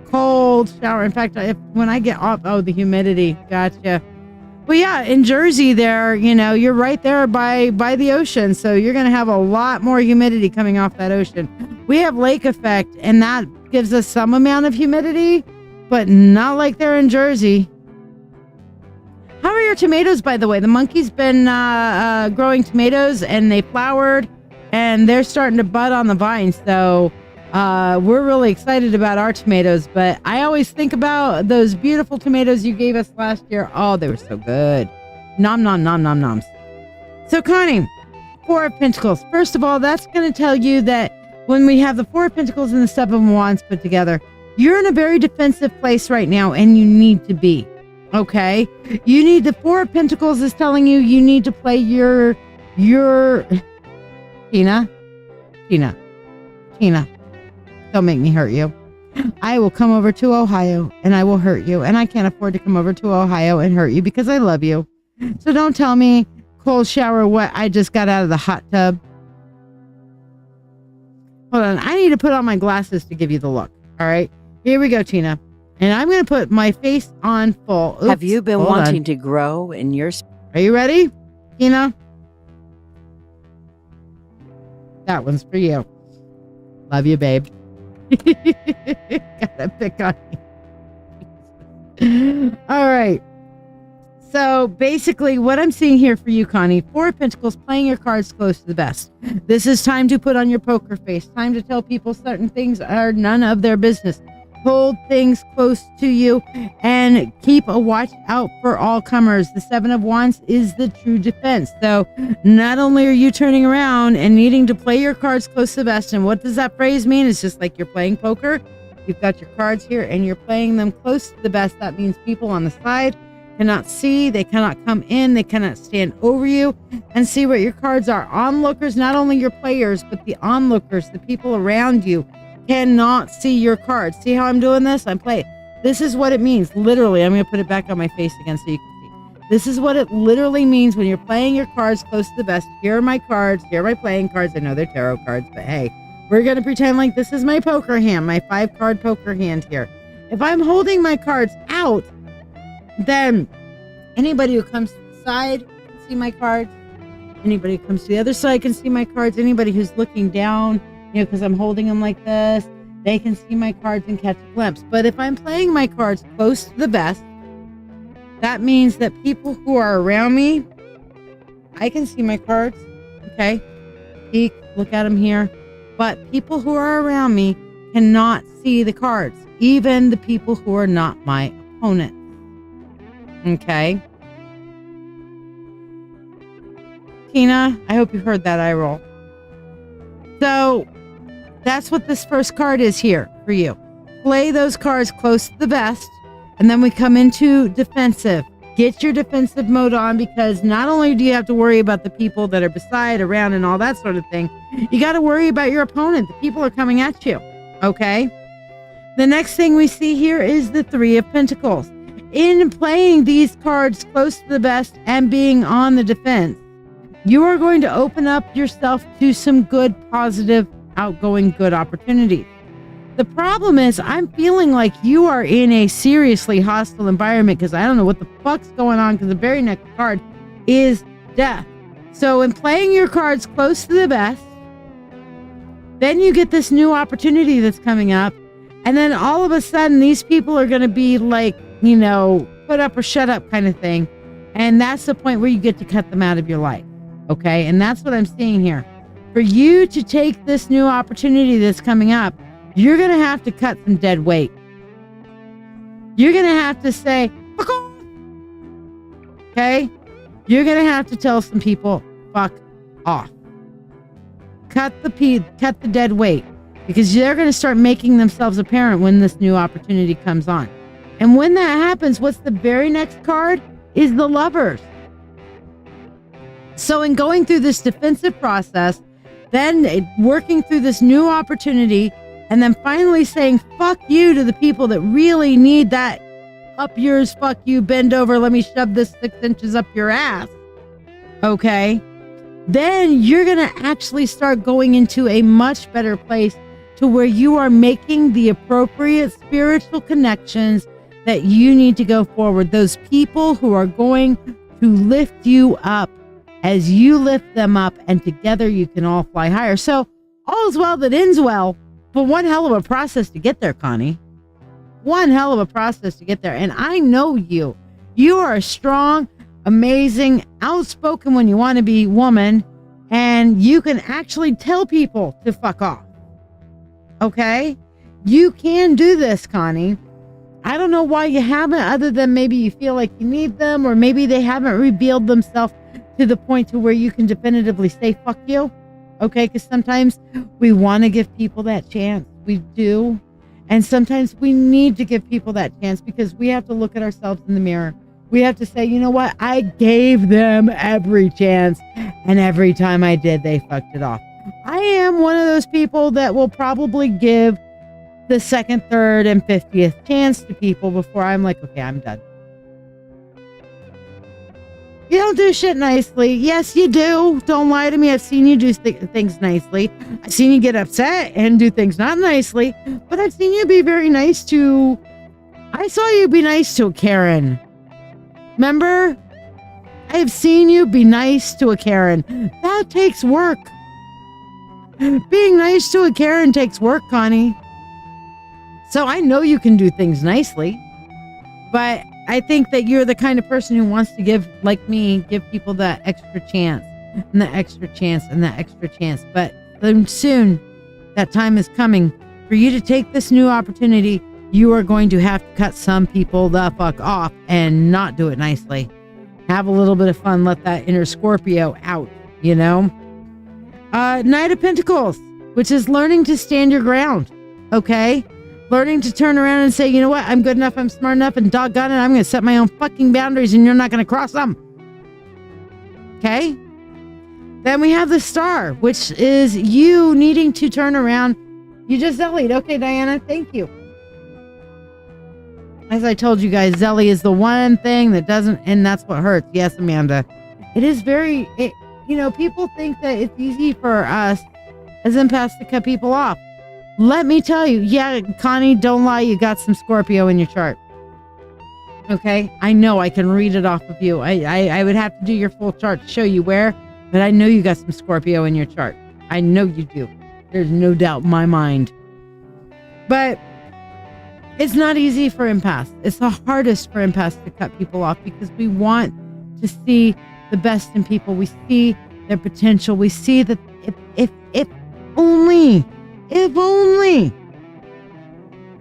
Cold shower. In fact, when I get off, the humidity. Gotcha. Well, yeah, in Jersey there, you're right there by the ocean. So you're going to have a lot more humidity coming off that ocean. We have lake effect, and that gives us some amount of humidity, but not like there in Jersey. How are your tomatoes, by the way? The monkey's been growing tomatoes, and they flowered, and they're starting to bud on the vines. So we're really excited about our tomatoes, but I always think about those beautiful tomatoes you gave us last year. Oh, they were so good. Nom, nom, nom, nom, noms. So, Connie, 4 of Pentacles. First of all, that's going to tell you that when we have the 4 of Pentacles and the 7 of Wands put together, you're in a very defensive place right now, and you need to be. Okay? You need the 4 of Pentacles is telling you need to play your Tina. Don't make me hurt you. I will come over to Ohio and I will hurt you. And I can't afford to come over to Ohio and hurt you because I love you. So don't tell me cold shower what I just got out of the hot tub. Hold on. I need to put on my glasses to give you the look. All right. Here we go, Tina. And I'm going to put my face on full. Oops, Have you been wanting to grow in your... Are you ready, Tina? That one's for you. Love you, babe. Gotta pick on you. All right. So basically what I'm seeing here for you, Connie, Four of Pentacles, playing your cards close to the vest. This is time to put on your poker face. Time to tell people certain things are none of their business. Hold things close to you and keep a watch out for all comers. The Seven of Wands is the true defense. So not only are you turning around and needing to play your cards close to the vest, and what does that phrase mean? It's just like you're playing poker. You've got your cards here and you're playing them close to the vest. That means people on the side cannot see, they cannot come in, they cannot stand over you and see what your cards are. Onlookers, not only your players, but the onlookers, the people around you, cannot see your cards. See how I'm doing this? I'm playing. This is what it means. Literally, I'm going to put it back on my face again so you can see. This is what it literally means when you're playing your cards close to the vest. Here are my cards. Here are my playing cards. I know they're tarot cards, but hey, we're going to pretend like this is my poker hand, my 5-card poker hand here. If I'm holding my cards out, then anybody who comes to the side can see my cards. Anybody who comes to the other side can see my cards. Anybody who's looking down, because I'm holding them like this, they can see my cards and catch a glimpse. But if I'm playing my cards close to the vest, that means that people who are around me, I can see my cards, okay? Peek, look at them here. But people who are around me cannot see the cards, even the people who are not my opponents. Okay. Tina, I hope you heard that eye roll. So that's what this first card is here for you. Play those cards close to the vest, and then we come into defensive. Get your defensive mode on, because not only do you have to worry about the people that are beside, around, and all that sort of thing, you got to worry about your opponent. The people are coming at you. Okay. The next thing we see here is the Three of Pentacles. In playing these cards close to the vest and being on the defense, you are going to open up yourself to some good, positive, outgoing, good opportunities. The problem is I'm feeling like you are in a seriously hostile environment, because I don't know what the fuck's going on, because the very next card is death. So in playing your cards close to the vest, then you get this new opportunity that's coming up. And then all of a sudden, these people are going to be like, put up or shut up kind of thing. And that's the point where you get to cut them out of your life. Okay. And that's what I'm seeing here. For you to take this new opportunity that's coming up, you're going to have to cut some dead weight. You're going to have to say, fuck off. Okay. You're going to have to tell some people, fuck off. Cut the dead weight, because they're going to start making themselves apparent when this new opportunity comes on. And when that happens, what's the very next card is the Lovers. So in going through this defensive process, then working through this new opportunity, and then finally saying fuck you to the people that really need that up yours, fuck you, bend over, let me shove this 6 inches up your ass. Okay. Then you're going to actually start going into a much better place, to where you are making the appropriate spiritual connections that you need to go forward. Those people who are going to lift you up as you lift them up, and together you can all fly higher. So all is well that ends well, but one hell of a process to get there, Connie. One hell of a process to get there. And I know you. You are a strong, amazing, outspoken when you want to be woman, and you can actually tell people to fuck off. Okay? You can do this, Connie. I don't know why you haven't, other than maybe you feel like you need them, or maybe they haven't revealed themselves to the point to where you can definitively say fuck you. Okay? Because sometimes we want to give people that chance. We do. And sometimes we need to give people that chance, because we have to look at ourselves in the mirror. We have to say, you know what? I gave them every chance, and every time I did, they fucked it off. I am one of those people that will probably give the second, third, and 50th chance to people before I'm like, okay, I'm done. You don't do shit nicely. Yes, you do. Don't lie to me. I've seen you do things nicely. I've seen you get upset and do things not nicely. But I've seen you be very nice to... I saw you be nice to a Karen. Remember? I've seen you be nice to a Karen. That takes work. Being nice to a Karen takes work, Connie. So I know you can do things nicely. But I think that you're the kind of person who wants to give, like me, give people that extra chance and that extra chance and that extra chance. But then soon, that time is coming for you to take this new opportunity. You are going to have to cut some people the fuck off and not do it nicely. Have a little bit of fun. Let that inner Scorpio out, you know? Knight of Pentacles, which is learning to stand your ground, okay? Learning to turn around and say, you know what? I'm good enough. I'm smart enough. And doggone it, I'm going to set my own fucking boundaries and you're not going to cross them. Okay? Then we have the Star, which is you needing to turn around. You just zellied. Okay, Diana, thank you. As I told you guys, Zelly is the one thing that doesn't, and that's what hurts. Yes, Amanda. It is very, you know, people think that it's easy for us as empaths to cut people off. Let me tell you, yeah, Connie, don't lie. You got some Scorpio in your chart. Okay? I know I can read it off of you. I would have to do your full chart to show you where, but I know you got some Scorpio in your chart. I know you do. There's no doubt in my mind. But it's not easy for empaths. It's the hardest for empaths to cut people off because we want to see the best in people. We see their potential. We see that if only,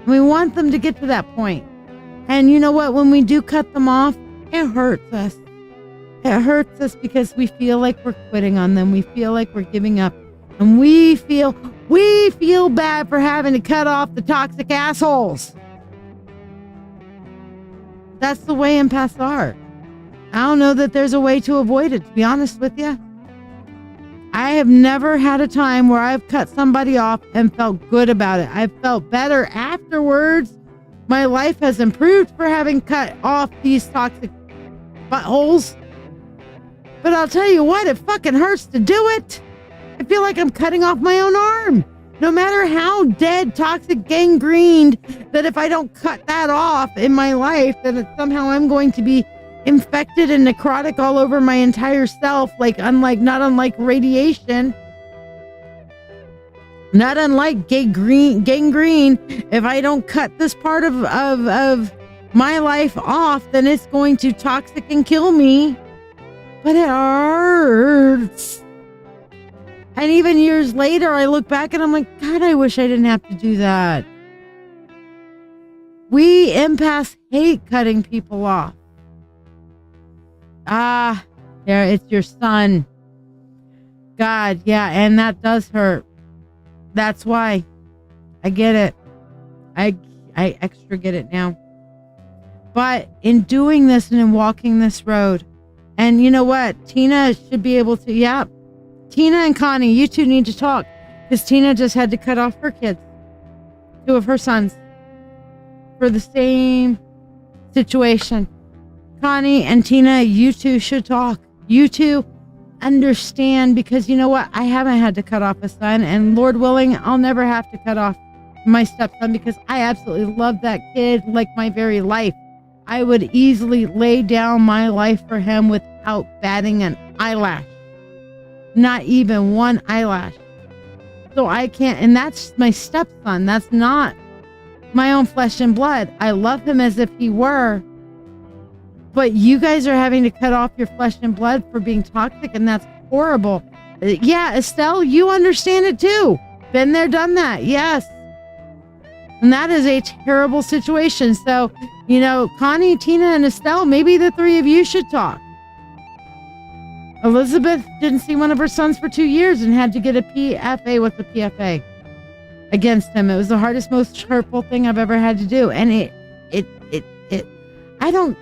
we want them to get to that point. And you know what? When we do cut them off, it hurts us. It hurts us because we feel like we're quitting on them. We feel like we're giving up. And we feel bad for having to cut off the toxic assholes. That's the way empaths are. I don't know that there's a way to avoid it, to be honest with you. I have never had a time where I've cut somebody off and felt good about it. I've felt better afterwards. My life has improved for having cut off these toxic buttholes. But I'll tell you what, it fucking hurts to do it. I feel like I'm cutting off my own arm. No matter how dead, toxic, gangrened, that if I don't cut that off in my life, then somehow I'm going to be infected and necrotic all over my entire self, not unlike radiation. Not unlike gangrene. If I don't cut this part of my life off, then it's going to toxic and kill me. But it hurts. And even years later, I look back and I'm like, God, I wish I didn't have to do that. We empaths hate cutting people off. There, it's your son. God, yeah, and that does hurt. That's why. I get it. I extra get it now. But in doing this and in walking this road, and you know what? Tina should be able to, yeah. Tina and Connie, you two need to talk. Because Tina just had to cut off her kids. 2 of her sons. For the same situation. Connie and Tina, you two should talk. You two understand, because you know what? I haven't had to cut off a son, and Lord willing, I'll never have to cut off my stepson because I absolutely love that kid like my very life. I would easily lay down my life for him without batting an eyelash. Not even one eyelash. So I can't, and that's my stepson. That's not my own flesh and blood. I love him as if he were. But you guys are having to cut off your flesh and blood for being toxic, and that's horrible. Yeah, Estelle, you understand it too. Been there, done that. Yes. And that is a terrible situation. So, you know, Connie, Tina, and Estelle, maybe the 3 of you should talk. Elizabeth didn't see one of her sons for 2 years and had to get a PFA with the PFA against him. It was the hardest, most hurtful thing I've ever had to do. And I don't,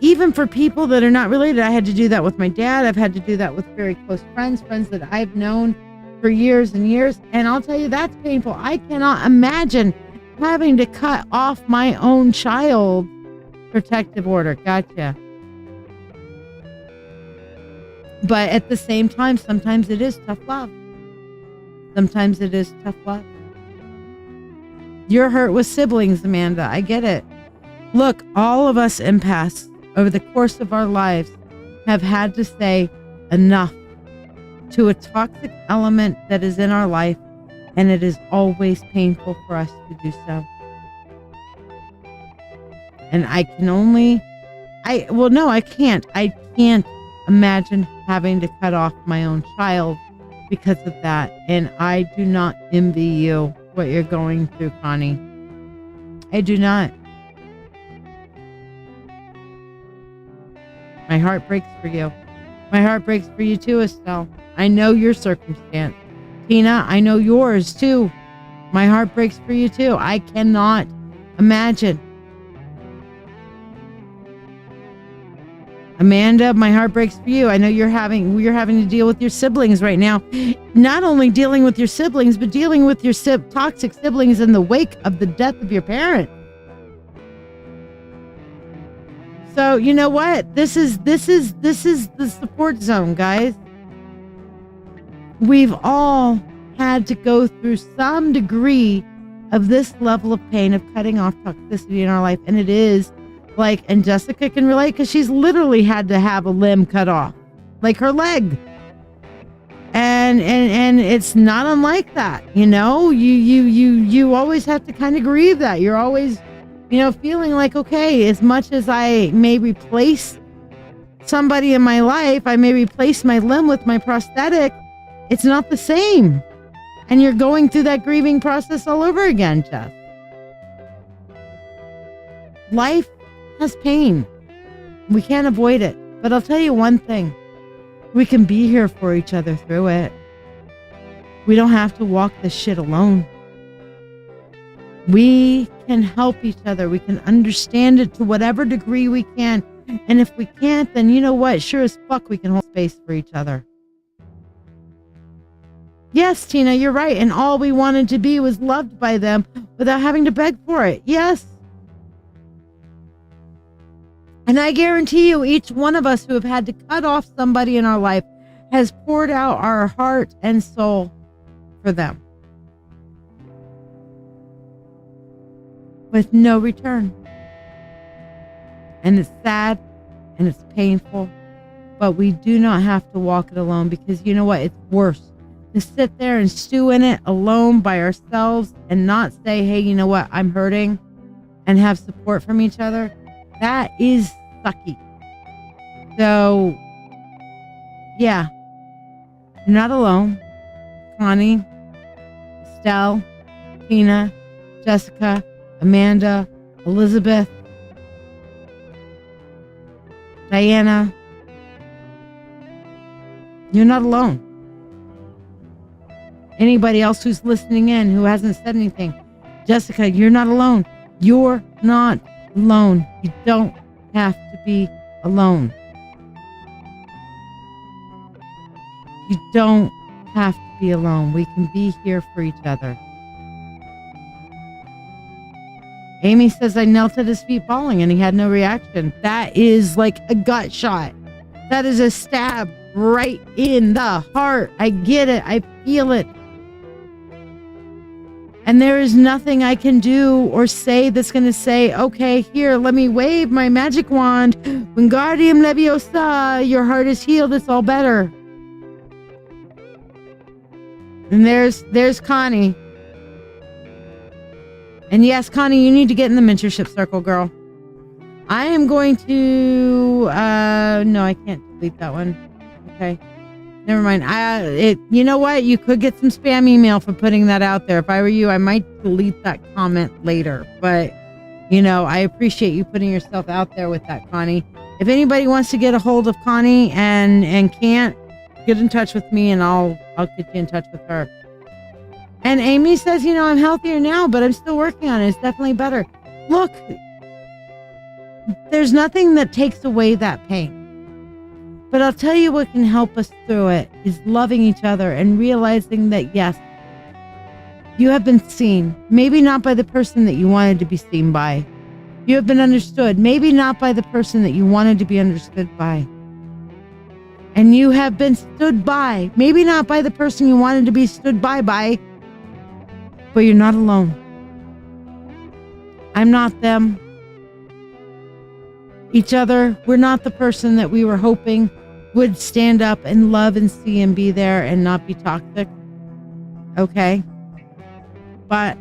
even for people that are not related, I had to do that with my dad. I've had to do that with very close friends that I've known for years and years. And I'll tell you, that's painful. I cannot imagine having to cut off my own child. Protective order. Gotcha. But at the same time, sometimes it is tough love. Sometimes it is tough love. You're hurt with siblings, Amanda. I get it. Look, all of us empaths over the course of our lives have had to say enough to a toxic element that is in our life, and it is always painful for us to do so. And I can't imagine having to cut off my own child because of that. And I do not envy you what you're going through, Connie. I do not. My heart breaks for you. My heart breaks for you too, Estelle. I know your circumstance. Tina, I know yours too. My heart breaks for you too. I cannot imagine. Amanda, my heart breaks for you. I know you're having to deal with your siblings right now. Not only dealing with your siblings, but dealing with your toxic siblings in the wake of the death of your parent. So you know what? This is the support zone, guys. We've all had to go through some degree of this level of pain of cutting off toxicity in our life, and it is like, and Jessica can relate because she's literally had to have a limb cut off, like her leg, and it's not unlike that. You know, you always have to kind of grieve that. You're always, feeling like, okay, as much as I may replace somebody in my life, I may replace my limb with my prosthetic, it's not the same. And you're going through that grieving process all over again, Jess. Life has pain. We can't avoid it. But I'll tell you one thing. We can be here for each other through it. We don't have to walk this shit alone. We can help each other. We can understand it to whatever degree we can. And if we can't, then you know what? Sure as fuck we can hold space for each other. Yes, Tina, you're right. And all we wanted to be was loved by them without having to beg for it. Yes. And I guarantee you, each one of us who have had to cut off somebody in our life has poured out our heart and soul for them with no return. And it's sad and it's painful, but we do not have to walk it alone, because you know what? It's worse to sit there and stew in it alone by ourselves and not say, hey, you know what? I'm hurting, and have support from each other. That is sucky. So, yeah, you're not alone. Connie, Estelle, Tina, Jessica, Amanda, Elizabeth, Diana, you're not alone. Anybody else who's listening in who hasn't said anything, Jessica, you're not alone. You're not alone. You don't have to be alone. You don't have to be alone. We can be here for each other. Amy says, I knelt at his feet bawling and he had no reaction. That is like a gut shot. That is a stab right in the heart. I get it. I feel it. And there is nothing I can do or say that's going to say, okay, here, let me wave my magic wand. Wingardium Leviosa, your heart is healed. It's all better. And there's Connie. And yes, Connie, you need to get in the mentorship circle, girl. I am going to, no, I can't delete that one. Okay. Never mind. You know what? You could get some spam email for putting that out there. If I were you, I might delete that comment later. But, I appreciate you putting yourself out there with that, Connie. If anybody wants to get a hold of Connie and can't, get in touch with me and I'll get you in touch with her. And Amy says, I'm healthier now, but I'm still working on it. It's definitely better. Look, there's nothing that takes away that pain. But I'll tell you what can help us through it is loving each other and realizing that, yes, You have been seen, maybe not by the person that you wanted to be seen by. You have been understood, maybe not by the person that you wanted to be understood by. And you have been stood by, maybe not by the person you wanted to be stood by, but you're not alone. I'm not them. Each other, we're not the person that we were hoping would stand up and love and see and be there and not be toxic. Okay? But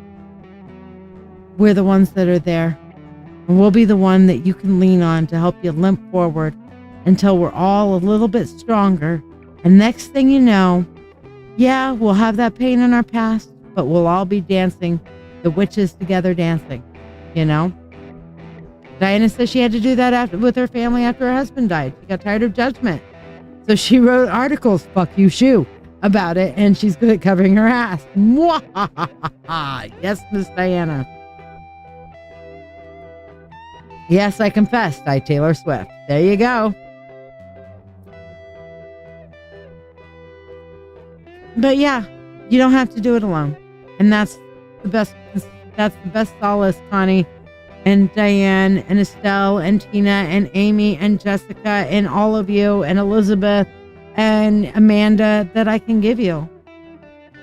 we're the ones that are there. And we'll be the one that you can lean on to help you limp forward until we're all a little bit stronger. And next thing you know, yeah, we'll have that pain in our past, but we'll all be dancing, the witches together dancing, you know? Diana says she had to do that with her family after her husband died. She got tired of judgment. So she wrote articles, fuck you, shoo, about it, and she's good at covering her ass. Yes, Miss Diana. Yes, I confessed. I Taylor Swift. There you go. But yeah, you don't have to do it alone. And that's the best solace, Connie and Diane and Estelle and Tina and Amy and Jessica and all of you and Elizabeth and Amanda that I can give you.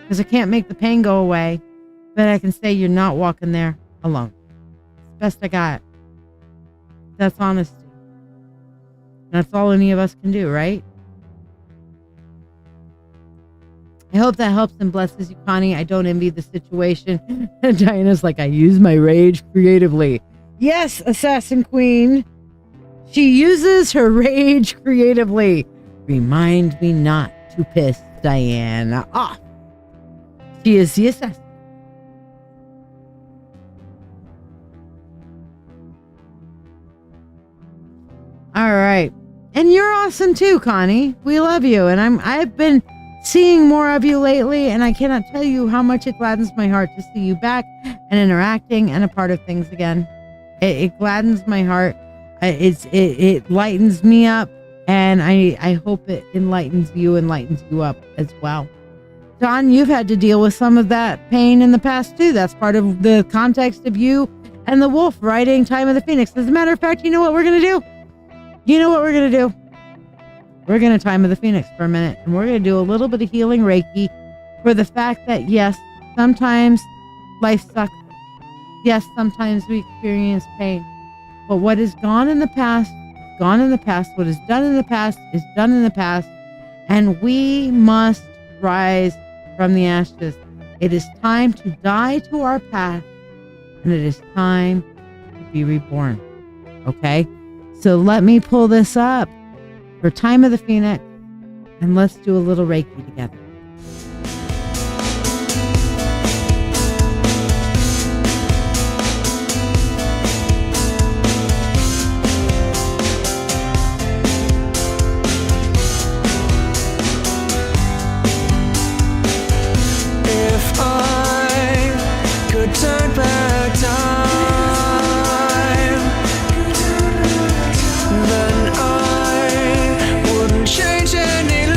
Because I can't make the pain go away, but I can say you're not walking there alone. It's the best I got. That's honesty. That's all any of us can do, right? I hope that helps and blesses you, Connie. I don't envy the situation. Diana's like, I use my rage creatively. Yes, Assassin Queen. She uses her rage creatively. Remind me not to piss Diana off. She is the assassin. All right. And you're awesome too, Connie. We love you. And I've been seeing more of you lately, and I cannot tell you how much it gladdens my heart to see you back and interacting and a part of things again. It gladdens my heart. It lightens me up, and I hope it enlightens you up as well. John, you've had to deal with some of that pain in the past too. That's part of the context of you and the wolf writing Time of the Phoenix. As a matter of fact, you know what we're going to do? You know what we're going to do? We're going to Time of the Phoenix for a minute, and we're going to do a little bit of healing Reiki for the fact that, yes, sometimes life sucks. Yes, sometimes we experience pain. But what is gone in the past, gone in the past. What is done in the past is done in the past. And we must rise from the ashes. It is time to die to our past, and it is time to be reborn. Okay? So let me pull this up for Time of the Phoenix, and let's do a little Reiki together. If I could turn back time, then I wouldn't change any life.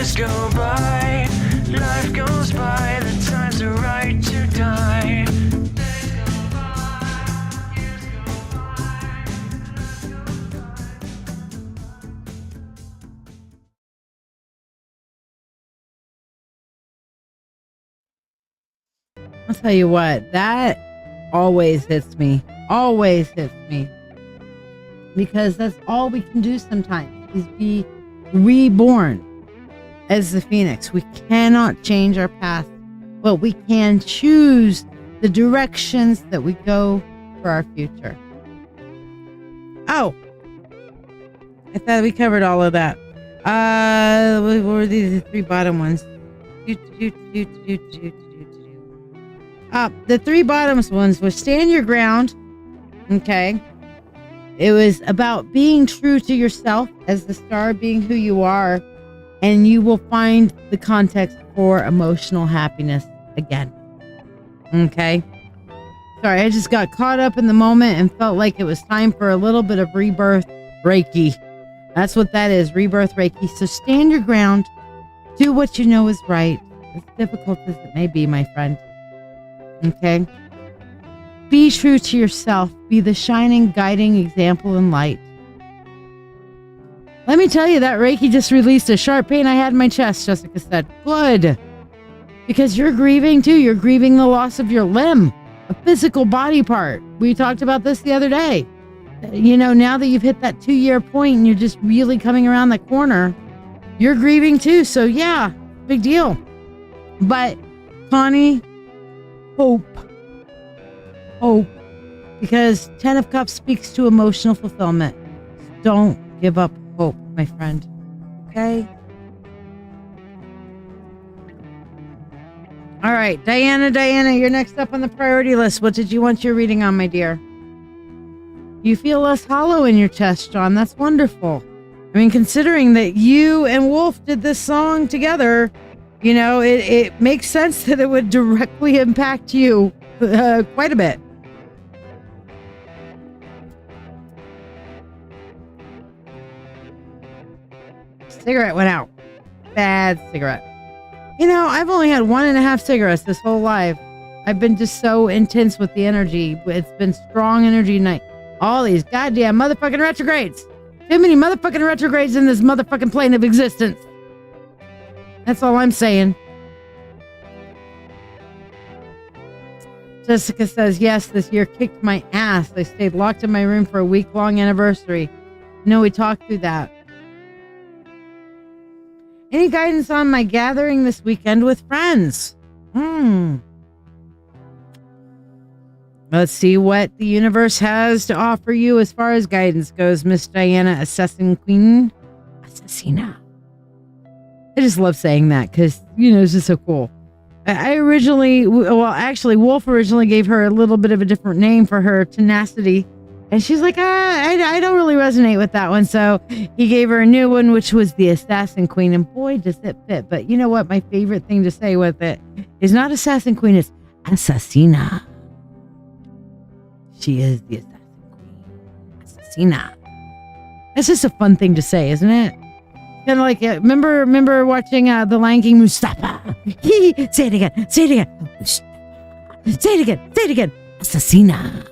Years go by, life goes by, the time's right to die. Days go by, years go by, life goes by. I'll tell you what, that always hits me. Always hits me. Because that's all we can do sometimes is be reborn as the phoenix. We cannot change our path, but we can choose the directions that we go for our future. Oh, I thought we covered all of that. What were these three bottom ones? The three bottoms ones was stand your ground. Okay. It was about being true to yourself as the star, being who you are, and you will find the context for emotional happiness again. Okay. Sorry, I just got caught up in the moment and felt like it was time for a little bit of rebirth Reiki. That's what that is, rebirth Reiki. So stand your ground, do what you know is right, as difficult as it may be, my friend. Okay? Be true to yourself. Be the shining, guiding example and light. Let me tell you, that Reiki just released a sharp pain I had in my chest, Jessica said. Good. Because you're grieving too. You're grieving the loss of your limb, a physical body part. We talked about this the other day. You know, now that you've hit that 2-year point and you're just really coming around the corner, you're grieving too. So yeah, big deal. But Connie, hope. Because 10 of Cups speaks to emotional fulfillment. Don't give up hope, my friend. Okay? All right, Diana, you're next up on the priority list. What did you want your reading on, my dear? You feel less hollow in your chest, John. That's wonderful. I mean, considering that you and Wolf did this song together, you know, it makes sense that it would directly impact you quite a bit. Cigarette went out. Bad cigarette. You know, I've only had 1.5 cigarettes this whole life. I've been just so intense with the energy. It's been strong energy night. All these goddamn motherfucking retrogrades. Too many motherfucking retrogrades in this motherfucking plane of existence. That's all I'm saying. Jessica says, yes, this year kicked my ass. I stayed locked in my room for a week-long anniversary. No, we talked through that. Any guidance on my gathering this weekend with friends? Let's see what the universe has to offer you as far as guidance goes, Miss Diana, Assassin Queen. Assassina. I just love saying that because, you know, it's just so cool. I originally, Wolf originally gave her a little bit of a different name for her tenacity. And she's like, I don't really resonate with that one. So he gave her a new one, which was the Assassin Queen. And boy, does it fit. But you know what? My favorite thing to say with it is not Assassin Queen, it's Assassina. She is the Assassin Queen. Assassina. That's just a fun thing to say, isn't it? Kind of like, remember watching The Lion King, Mustafa? Say it again. Say it again. Say it again. Say it again. Assassina.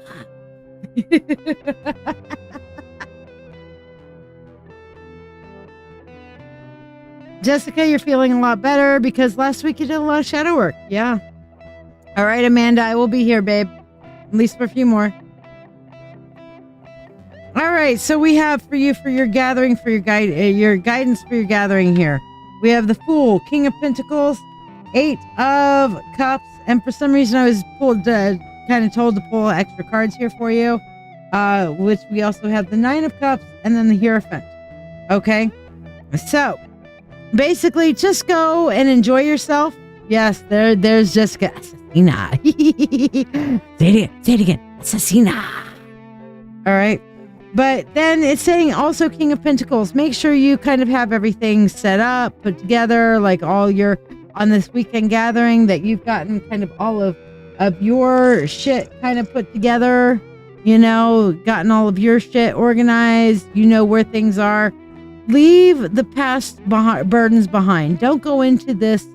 Jessica, you're feeling a lot better because last week you did a lot of shadow work. Yeah. All right, Amanda, I will be here, babe. At least for a few more. All right, so we have for you for your gathering, for your guidance for your gathering here. We have the Fool, King of Pentacles, 8 of Cups, and for some reason I was kind of told to pull extra cards here for you, which we also have the 9 of Cups and then the Hierophant. Okay, so basically just go and enjoy yourself. Yes, there's Jessica. Assassina. Say it again. Assassina. All right. But then it's saying also King of Pentacles. Make sure you kind of have everything set up, put together, like all your, on this weekend gathering, that you've gotten kind of all of your shit kind of put together, you know, gotten all of your shit organized, you know where things are. leave the past burdens behind. Don't go into this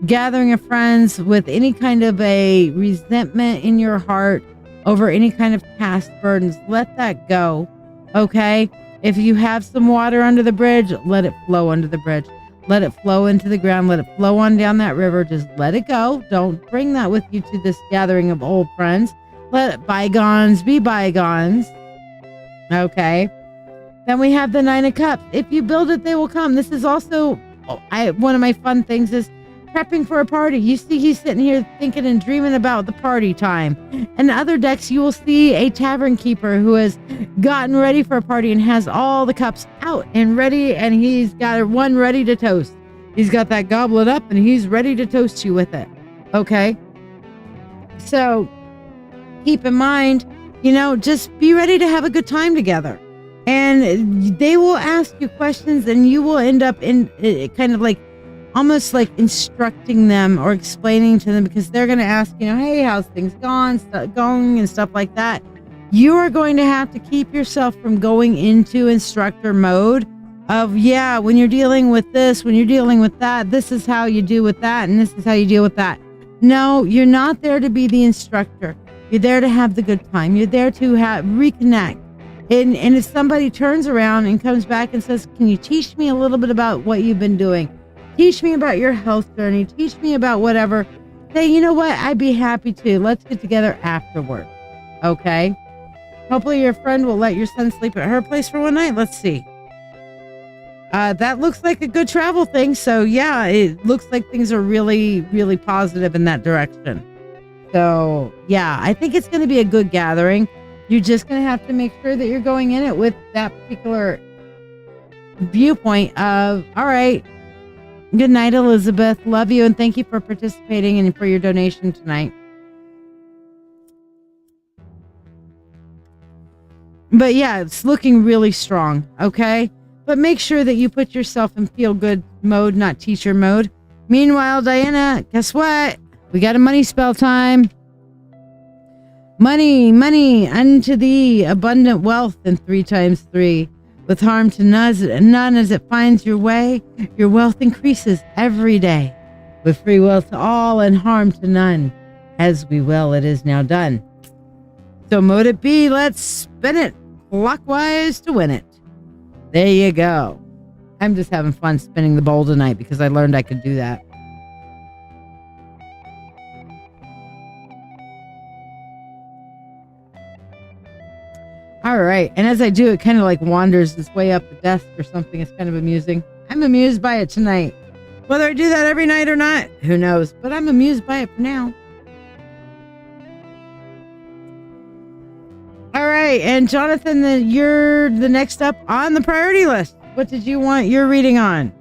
gathering of friends with any kind of a resentment in your heart over any kind of past burdens. Let that go. Okay? If you have some water under the bridge, let it flow under the bridge. Let it flow into the ground. Let it flow on down that river. Just let it go. Don't bring that with you to this gathering of old friends. Let bygones be bygones. Okay? Then we have the Nine of Cups. If you build it, they will come. This is also one of my fun things is prepping for a party. You see he's sitting here thinking and dreaming about the party time. In other decks, you will see a tavern keeper who has gotten ready for a party and has all the cups out and ready, and he's got one ready to toast. He's got that goblet up and he's ready to toast you with it. Okay? So keep in mind, just be ready to have a good time together. And they will ask you questions and you will end up in kind of like almost like instructing them or explaining to them, because they're going to ask, hey, how's things going and stuff like that. You are going to have to keep yourself from going into instructor mode of, when you're dealing with this, when you're dealing with that, this is how you do with that, and this is how you deal with that. No, you're not there to be the instructor. You're there to have the good time. You're there to reconnect. And if somebody turns around and comes back and says, can you teach me a little bit about what you've been doing? Teach me about your health journey. Teach me about whatever. Say, you know what? I'd be happy to. Let's get together afterward. Okay? Hopefully your friend will let your son sleep at her place for one night. Let's see. That looks like a good travel thing. So yeah, it looks like things are really, really positive in that direction. So yeah, I think it's going to be a good gathering. You're just going to have to make sure that you're going in it with that particular viewpoint of, all right, good night, Elizabeth. Love you and thank you for participating and for your donation tonight. But yeah, it's looking really strong, okay? But make sure that you put yourself in feel-good mode, not teacher mode. Meanwhile, Diana, guess what? We got a money spell time. Money, money, unto thee, abundant wealth, and 3 times 3. With harm to none as it finds your way, your wealth increases every day. With free will to all and harm to none. As we will, it is now done. So mote it be, let's spin it clockwise to win it. There you go. I'm just having fun spinning the bowl tonight because I learned I could do that. All right. And as I do, it kind of like wanders its way up the desk or something. It's kind of amusing. I'm amused by it tonight. Whether I do that every night or not, who knows? But I'm amused by it for now. All right. And Jonathan, you're the next up on the priority list. What did you want your reading on?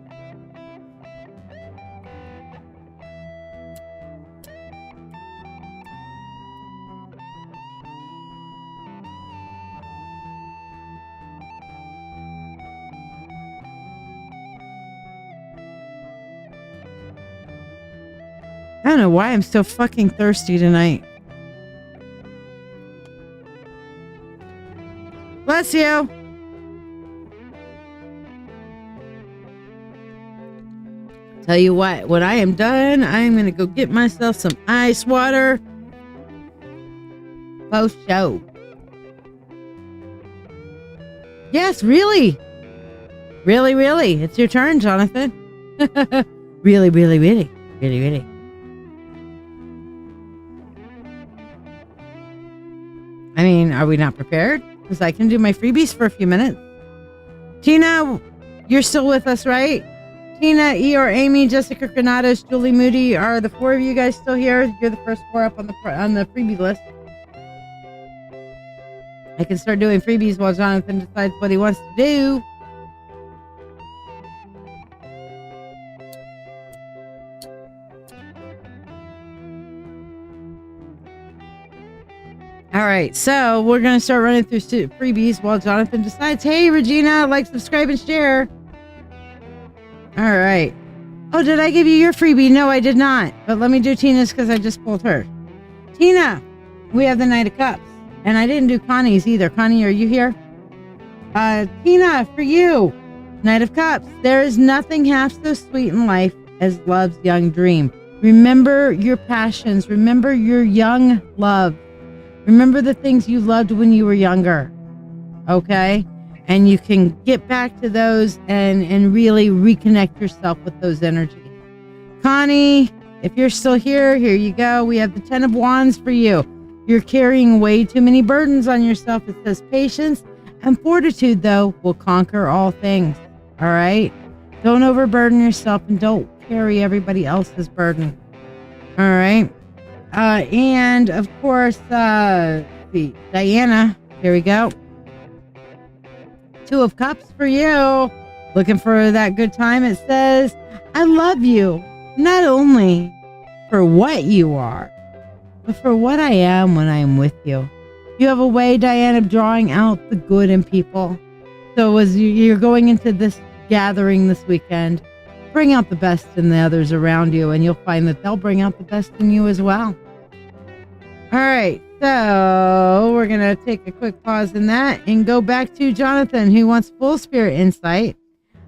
I don't know why I'm so fucking thirsty tonight. Bless you. Tell you what, when I am done, I'm going to go get myself some ice water. Post show. Yes, really. Really, really. It's your turn, Jonathan. Really, really, really. Really, really. I mean, are we not prepared? Because I can do my freebies for a few minutes. Tina, you're still with us, right? Tina, Eeyore, Amy, Jessica Granados, Julie Moody, are the 4 of you guys still here? You're the first 4 up on the freebie list. I can start doing freebies while Jonathan decides what he wants to do. All right, so we're going to start running through freebies while Jonathan decides, hey, Regina, like, subscribe, and share. All right. Oh, did I give you your freebie? No, I did not. But let me do Tina's because I just pulled her. Tina, we have the Knight of Cups. And I didn't do Connie's either. Connie, are you here? Tina, for you, Knight of Cups. There is nothing half so sweet in life as love's young dream. Remember your passions. Remember your young love. Remember the things you loved when you were younger. Okay? And you can get back to those and really reconnect yourself with those energies. Connie, if you're still here you go. We have the 10 of Wands for you. You're carrying way too many burdens on yourself. It says patience and fortitude, though, will conquer all things. All right? Don't overburden yourself and don't carry everybody else's burden. All right? And, of course, Diana, here we go. 2 of Cups for you. Looking for that good time. It says, I love you, not only for what you are, but for what I am when I am with you. You have a way, Diane, of drawing out the good in people. So as you're going into this gathering this weekend, bring out the best in the others around you, and you'll find that they'll bring out the best in you as well. All right, so we're going to take a quick pause in that and go back to Jonathan, who wants full spirit insight.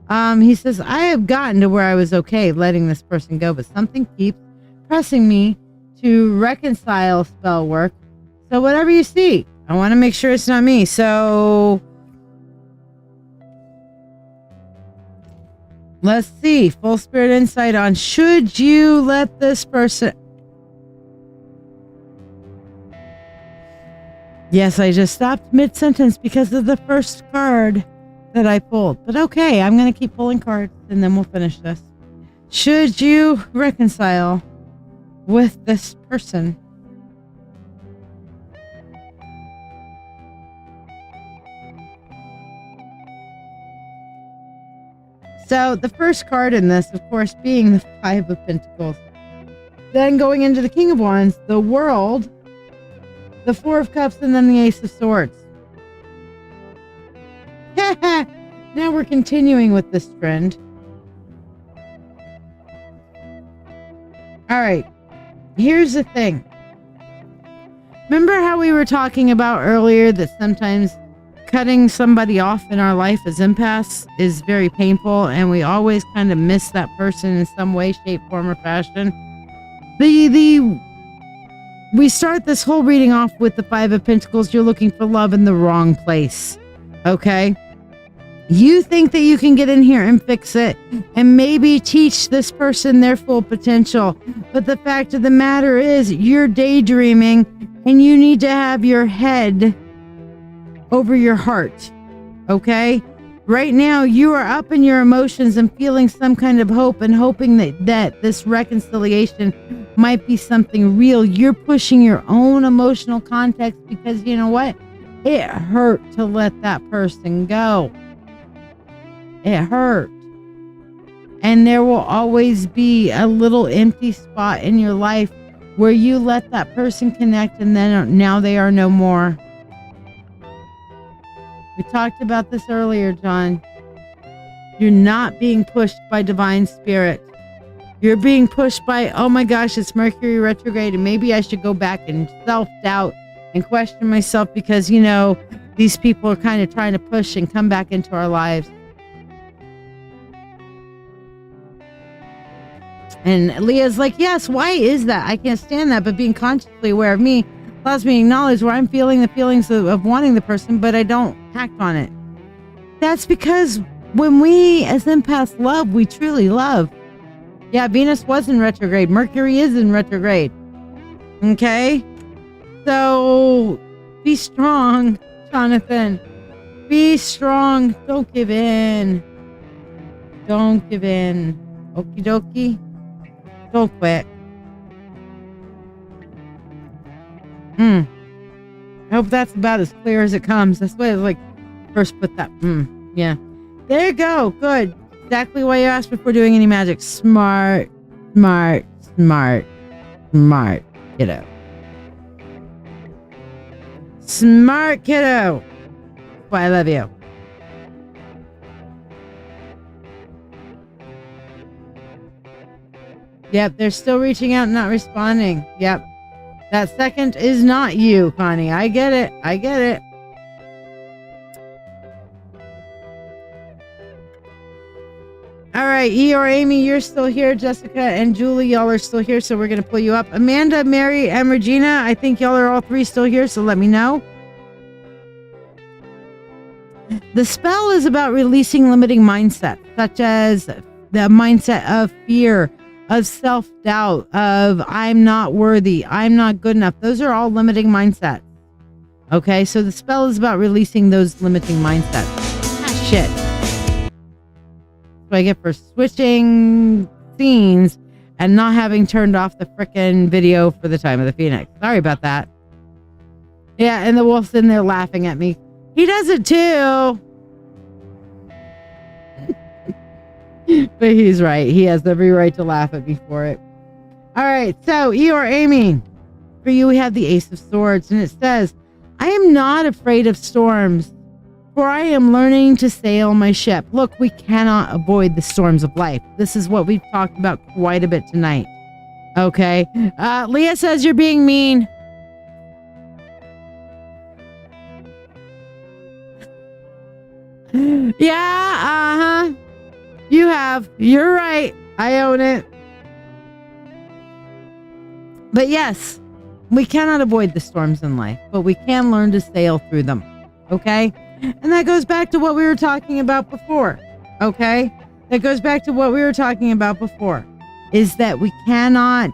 He says, I have gotten to where I was okay letting this person go, but something keeps pressing me to reconcile spell work. So whatever you see, I want to make sure it's not me. So let's see. Full spirit insight on should you let this person... Yes, I just stopped mid-sentence because of the first card that I pulled. But okay, I'm going to keep pulling cards and then we'll finish this. Should you reconcile with this person? So the first card in this, of course, being the 5 of Pentacles. Then going into the King of Wands, the World, the 4 of Cups, and then the Ace of Swords. Now we're continuing with this trend. All right. Here's the thing. Remember how we were talking about earlier that sometimes cutting somebody off in our life as empaths is very painful, and we always kind of miss that person in some way, shape, form, or fashion? We start this whole reading off with the 5 of Pentacles. You're looking for love in the wrong place. Okay? You think that you can get in here and fix it and maybe teach this person their full potential. But the fact of the matter is you're daydreaming and you need to have your head over your heart. Okay? Right now, you are up in your emotions and feeling some kind of hope and hoping that this reconciliation might be something real. You're pushing your own emotional context because you know what? It hurt to let that person go. It hurt. And there will always be a little empty spot in your life where you let that person connect and then now they are no more. We talked about this earlier, John. You're not being pushed by divine spirit. You're being pushed by, oh my gosh, it's Mercury retrograde and maybe I should go back and self-doubt and question myself because, you know, these people are kind of trying to push and come back into our lives. And Leah's like, yes, why is that? I can't stand that, but being consciously aware of me allows me to acknowledge where I'm feeling the feelings of wanting the person, but I don't act on it. That's because when we as empaths love, we truly love. Yeah, Venus was in retrograde. Mercury is in retrograde. Okay? So be strong, Jonathan. Be strong. Don't give in. Don't give in. Okie dokie. Don't quit. I hope that's about as clear as it comes. That's why I like first put that. Yeah. There you go. Good. Exactly why you asked before doing any magic. Smart, smart, smart, smart, kiddo. Smart kiddo. That's why I love you. Yep, they're still reaching out and not responding. Yep. That second is not you, Connie. I get it. I get it. All right, E or Amy, you're still here. Jessica and Julie, y'all are still here, so we're going to pull you up. Amanda, Mary, and Regina, I think y'all are all three still here, so let me know. The spell is about releasing limiting mindsets, such as the mindset of fear, of self-doubt, of I'm not worthy, I'm not good enough. Those are all limiting mindsets. Okay, so the spell is about releasing those limiting mindsets. Ah, shit. What I get for switching scenes and not having turned off the frickin' video for the time of the Phoenix. Sorry about that. Yeah, and the wolf's in there laughing at me. He does it too. But he's right. He has every right to laugh at me for it. All right, so Eeyore Amy, for you we have the Ace of Swords, and it says, I am not afraid of storms, for I am learning to sail my ship. Look, we cannot avoid the storms of life. This is what we've talked about quite a bit tonight. Okay. Leah says you're being mean. Yeah, uh-huh. You have. You're right. I own it. But yes, we cannot avoid the storms in life, but we can learn to sail through them. Okay? And that goes back to what we were talking about before. Okay? That goes back to what we were talking about before. Is that we cannot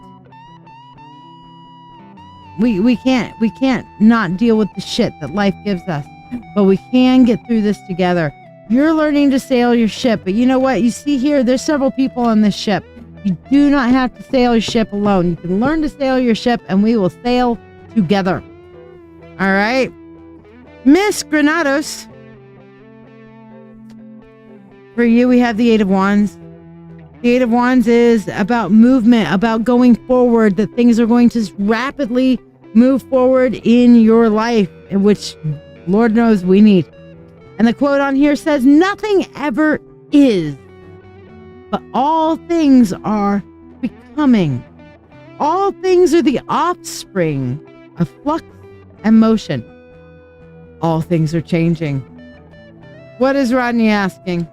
we can't not deal with the shit that life gives us. But we can get through this together. You're learning to sail your ship, but you know what? You see here, there's several people on this ship. You do not have to sail your ship alone. You can learn to sail your ship, and we will sail together. All right? Miss Granados. For you, we have the Eight of Wands. The Eight of Wands is about movement, about going forward, that things are going to rapidly move forward in your life, which Lord knows we need. And the quote on here says, nothing ever is, but all things are becoming. All things are the offspring of flux and motion. All things are changing. What is Rodney asking?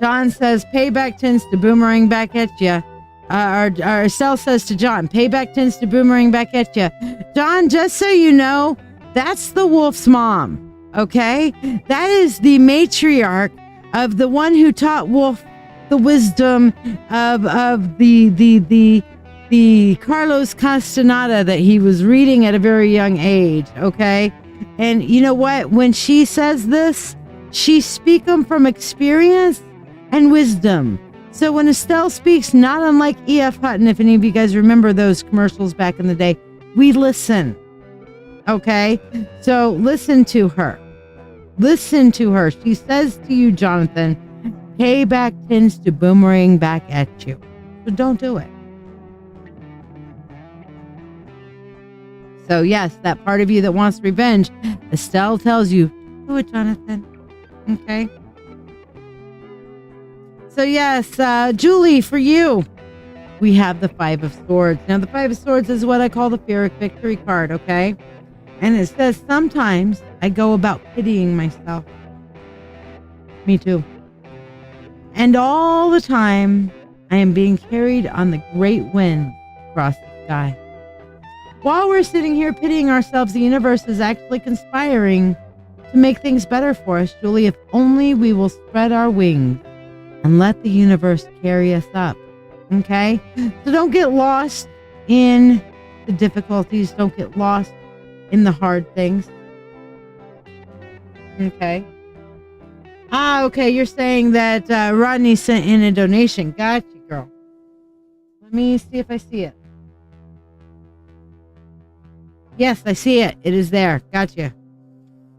John says, payback tends to boomerang back at you. Our Cell says to John, payback tends to boomerang back at you. John, just so you know, that's the wolf's mom. Okay? That is the matriarch of the one who taught Wolf the wisdom of the Carlos Castaneda that he was reading at a very young age. Okay? And you know what? When she says this, she speaks them from experience and wisdom. So when Estelle speaks, not unlike E.F. Hutton, if any of you guys remember those commercials back in the day, we listen. Okay? So listen to her. Listen to her. She says to you, Jonathan, payback tends to boomerang back at you. So don't do it. So yes, that part of you that wants revenge, Estelle tells you, do it, Jonathan. Okay? So yes, Julie, for you, we have the Five of Swords. Now, the Five of Swords is what I call the Pyrrhic Victory card, okay? And it says, sometimes I go about pitying myself. Me too. And all the time, I am being carried on the great wind across the sky. While we're sitting here pitying ourselves, the universe is actually conspiring to make things better for us, Julie, if only we will spread our wings and let the universe carry us up. Okay? So don't get lost in the difficulties. Don't get lost in the hard things. Okay? Okay. You're saying that Rodney sent in a donation. Gotcha, girl. Let me see if I see it. Yes, I see it. It is there. Gotcha.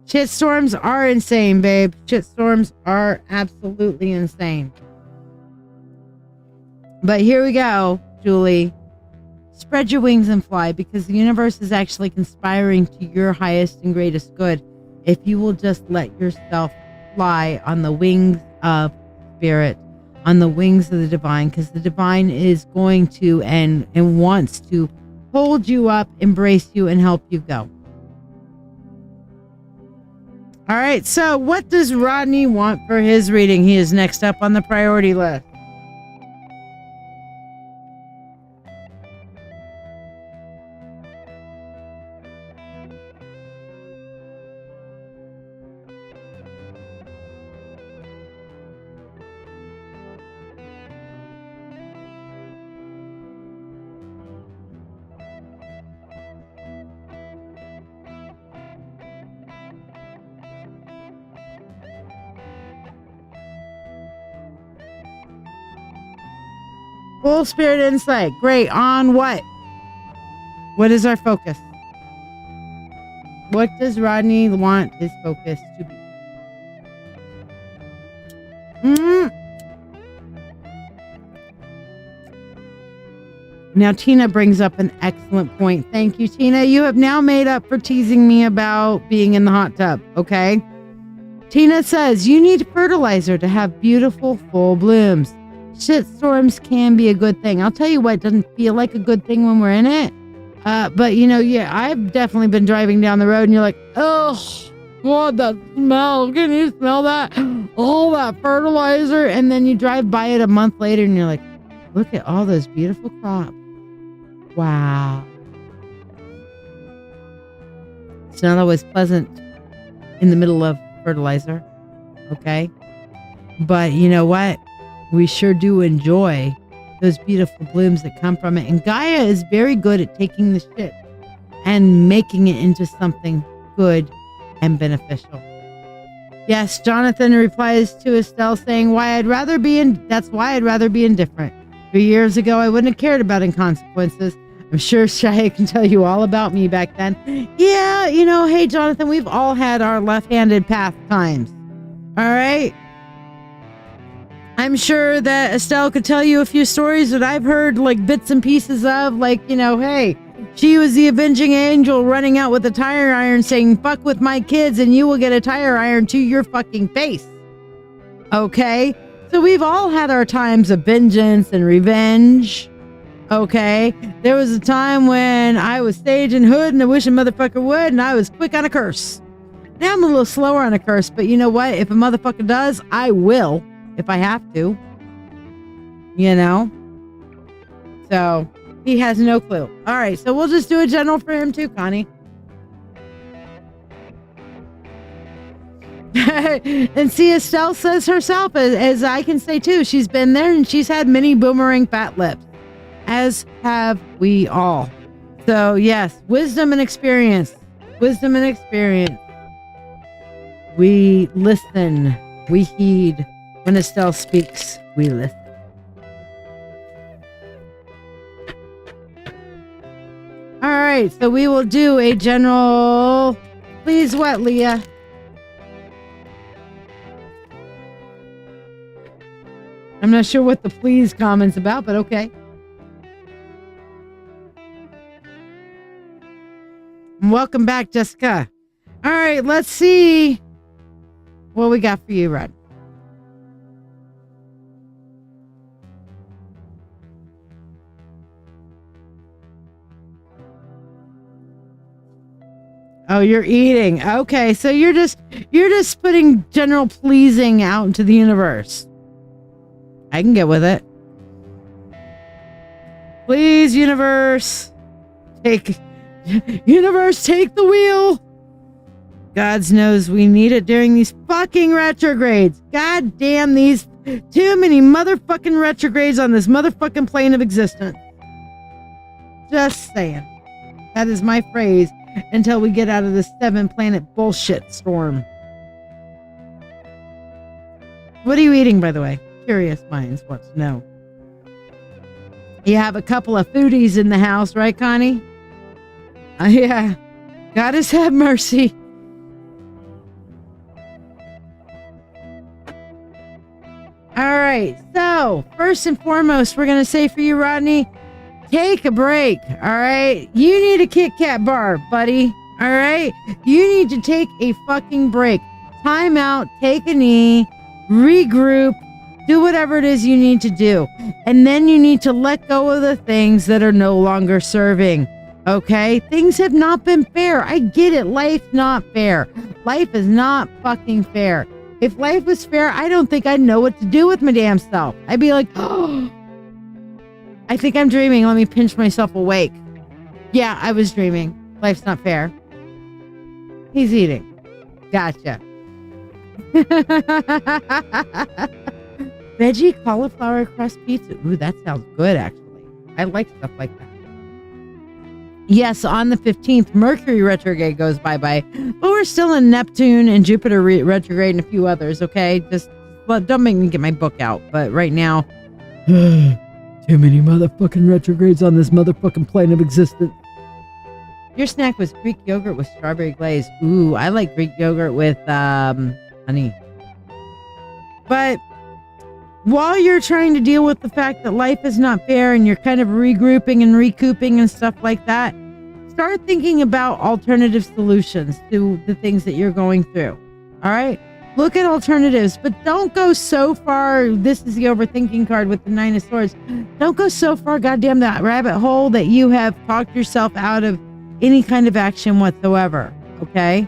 Shitstorms are insane, babe. Shitstorms are absolutely insane. But here we go, Julie. Spread your wings and fly, because the universe is actually conspiring to your highest and greatest good if you will just let yourself fly on the wings of spirit, on the wings of the divine, because the divine is going to and wants to hold you up, embrace you, and help you go. All right, so what does Rodney want for his reading? He is next up on the priority list. Full spirit insight. Great. On what? What is our focus? What does Rodney want his focus to be? Now, Tina brings up an excellent point. Thank you, Tina. You have now made up for teasing me about being in the hot tub, okay? Tina says, you need fertilizer to have beautiful full blooms. Shitstorms can be a good thing. I'll tell you what, it doesn't feel like a good thing when we're in it. But, you know, yeah, I've definitely been driving down the road and you're like, oh, what the smell? Can you smell that? All that fertilizer. And then you drive by it a month later and you're like, look at all those beautiful crops. Wow. It's not always pleasant in the middle of fertilizer. Okay. But you know what? We sure do enjoy those beautiful blooms that come from it. And Gaia is very good at taking the shit and making it into something good and beneficial. Yes, Jonathan replies to Estelle saying, that's why I'd rather be indifferent. 3 years ago, I wouldn't have cared about inconsequences. I'm sure Shiya can tell you all about me back then. Yeah, you know, hey, Jonathan, we've all had our left-handed path times. All right? I'm sure that Estelle could tell you a few stories that I've heard, like, bits and pieces of, like, you know, hey, she was the avenging angel running out with a tire iron saying, fuck with my kids and you will get a tire iron to your fucking face. Okay? So we've all had our times of vengeance and revenge. Okay? There was a time when I was sage and hood and I wish a motherfucker would, and I was quick on a curse. Now I'm a little slower on a curse, but you know what? If a motherfucker does, I will. If I have to, you know? So he has no clue. All right. So we'll just do a general for him too, Connie. And see, Estelle says herself, as I can say too, she's been there and she's had many boomerang fat lips, as have we all. So yes, wisdom and experience. Wisdom and experience. We listen. We heed. When Estelle speaks, we listen. All right, so we will do a general. Please, what, Leah? I'm not sure what the please comment's about, but okay. And welcome back, Jessica. All right, let's see what we got for you, Rod. Oh, you're eating. Okay, so you're just putting general pleasing out into the universe. I can get with it. Please, universe, take the wheel. God knows we need it during these fucking retrogrades. God damn these too many motherfucking retrogrades on this motherfucking plane of existence. Just saying. That is my phrase. Until we get out of this 7-planet bullshit storm. What are you eating, by the way? Curious minds want to know. You have a couple of foodies in the house, right, Connie? Yeah. God has had mercy. All right. So, first and foremost, we're going to say for you, Rodney, take a break, all right? You need a Kit Kat bar, buddy, all right? You need to take a fucking break. Time out, take a knee, regroup, do whatever it is you need to do. And then you need to let go of the things that are no longer serving, okay? Things have not been fair. I get it. Life's not fair. Life is not fucking fair. If life was fair, I don't think I'd know what to do with my damn self. I'd be like, oh, I think I'm dreaming. Let me pinch myself awake. Yeah, I was dreaming. Life's not fair. He's eating. Gotcha. Veggie cauliflower crust pizza. Ooh, that sounds good, actually. I like stuff like that. Yes, on the 15th, Mercury retrograde goes bye-bye, but we're still in Neptune and Jupiter retrograde and a few others, okay? Just don't make me get my book out, but right now, too many motherfucking retrogrades on this motherfucking plane of existence. Your snack was Greek yogurt with strawberry glaze. Ooh, I like Greek yogurt with honey. But while you're trying to deal with the fact that life is not fair and you're kind of regrouping and recouping and stuff like that, start thinking about alternative solutions to the things that you're going through. All right? Look at alternatives, but don't go so far. This is the overthinking card with the 9 of Swords. Don't go so far, goddamn, that rabbit hole that you have talked yourself out of any kind of action whatsoever. Okay?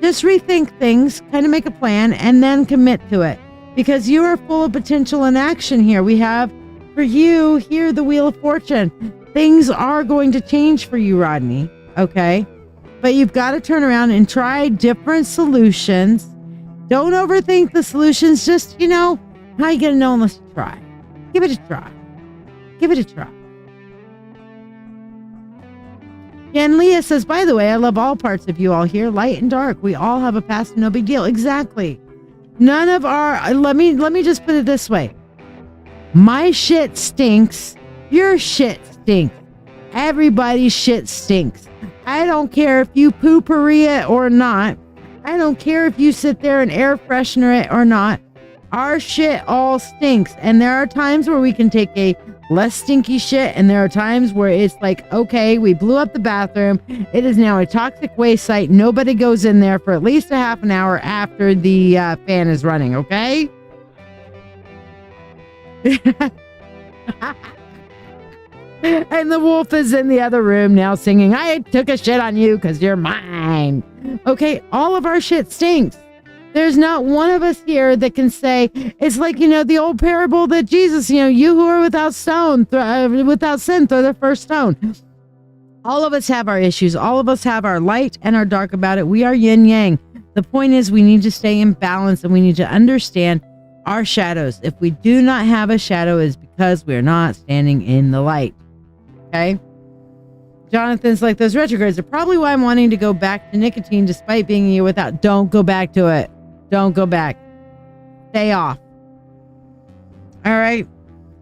Just rethink things, kind of make a plan, and then commit to it. Because you are full of potential and action here. We have, for you, here, the Wheel of Fortune. Things are going to change for you, Rodney. Okay? But you've got to turn around and try different solutions. Don't overthink the solutions. Just, how you going to know unless you try? Give it a try. Give it a try. Yeah, and Leah says, by the way, I love all parts of you all here, light and dark. We all have a past, no big deal. Exactly. None of our, let me just put it this way. My shit stinks. Your shit stinks. Everybody's shit stinks. I don't care if you poo-pourri it or not. I don't care if you sit there and air freshener it or not. Our shit all stinks. And there are times where we can take a less stinky shit, and there are times where it's like, okay, we blew up the bathroom. It is now a toxic waste site. Nobody goes in there for at least a half an hour after the fan is running, okay? And the wolf is in the other room now singing, I took a shit on you because you're mine. Okay, all of our shit stinks. There's not one of us here that can say, it's like, the old parable that Jesus, you who are without sin, throw the first stone. All of us have our issues. All of us have our light and our dark about it. We are yin yang. The point is we need to stay in balance and we need to understand our shadows. If we do not have a shadow, it's because we're not standing in the light. Okay? Jonathan's like, those retrogrades are probably why I'm wanting to go back to nicotine despite being a year without. Don't go back to it. Don't go back. Stay off. All right.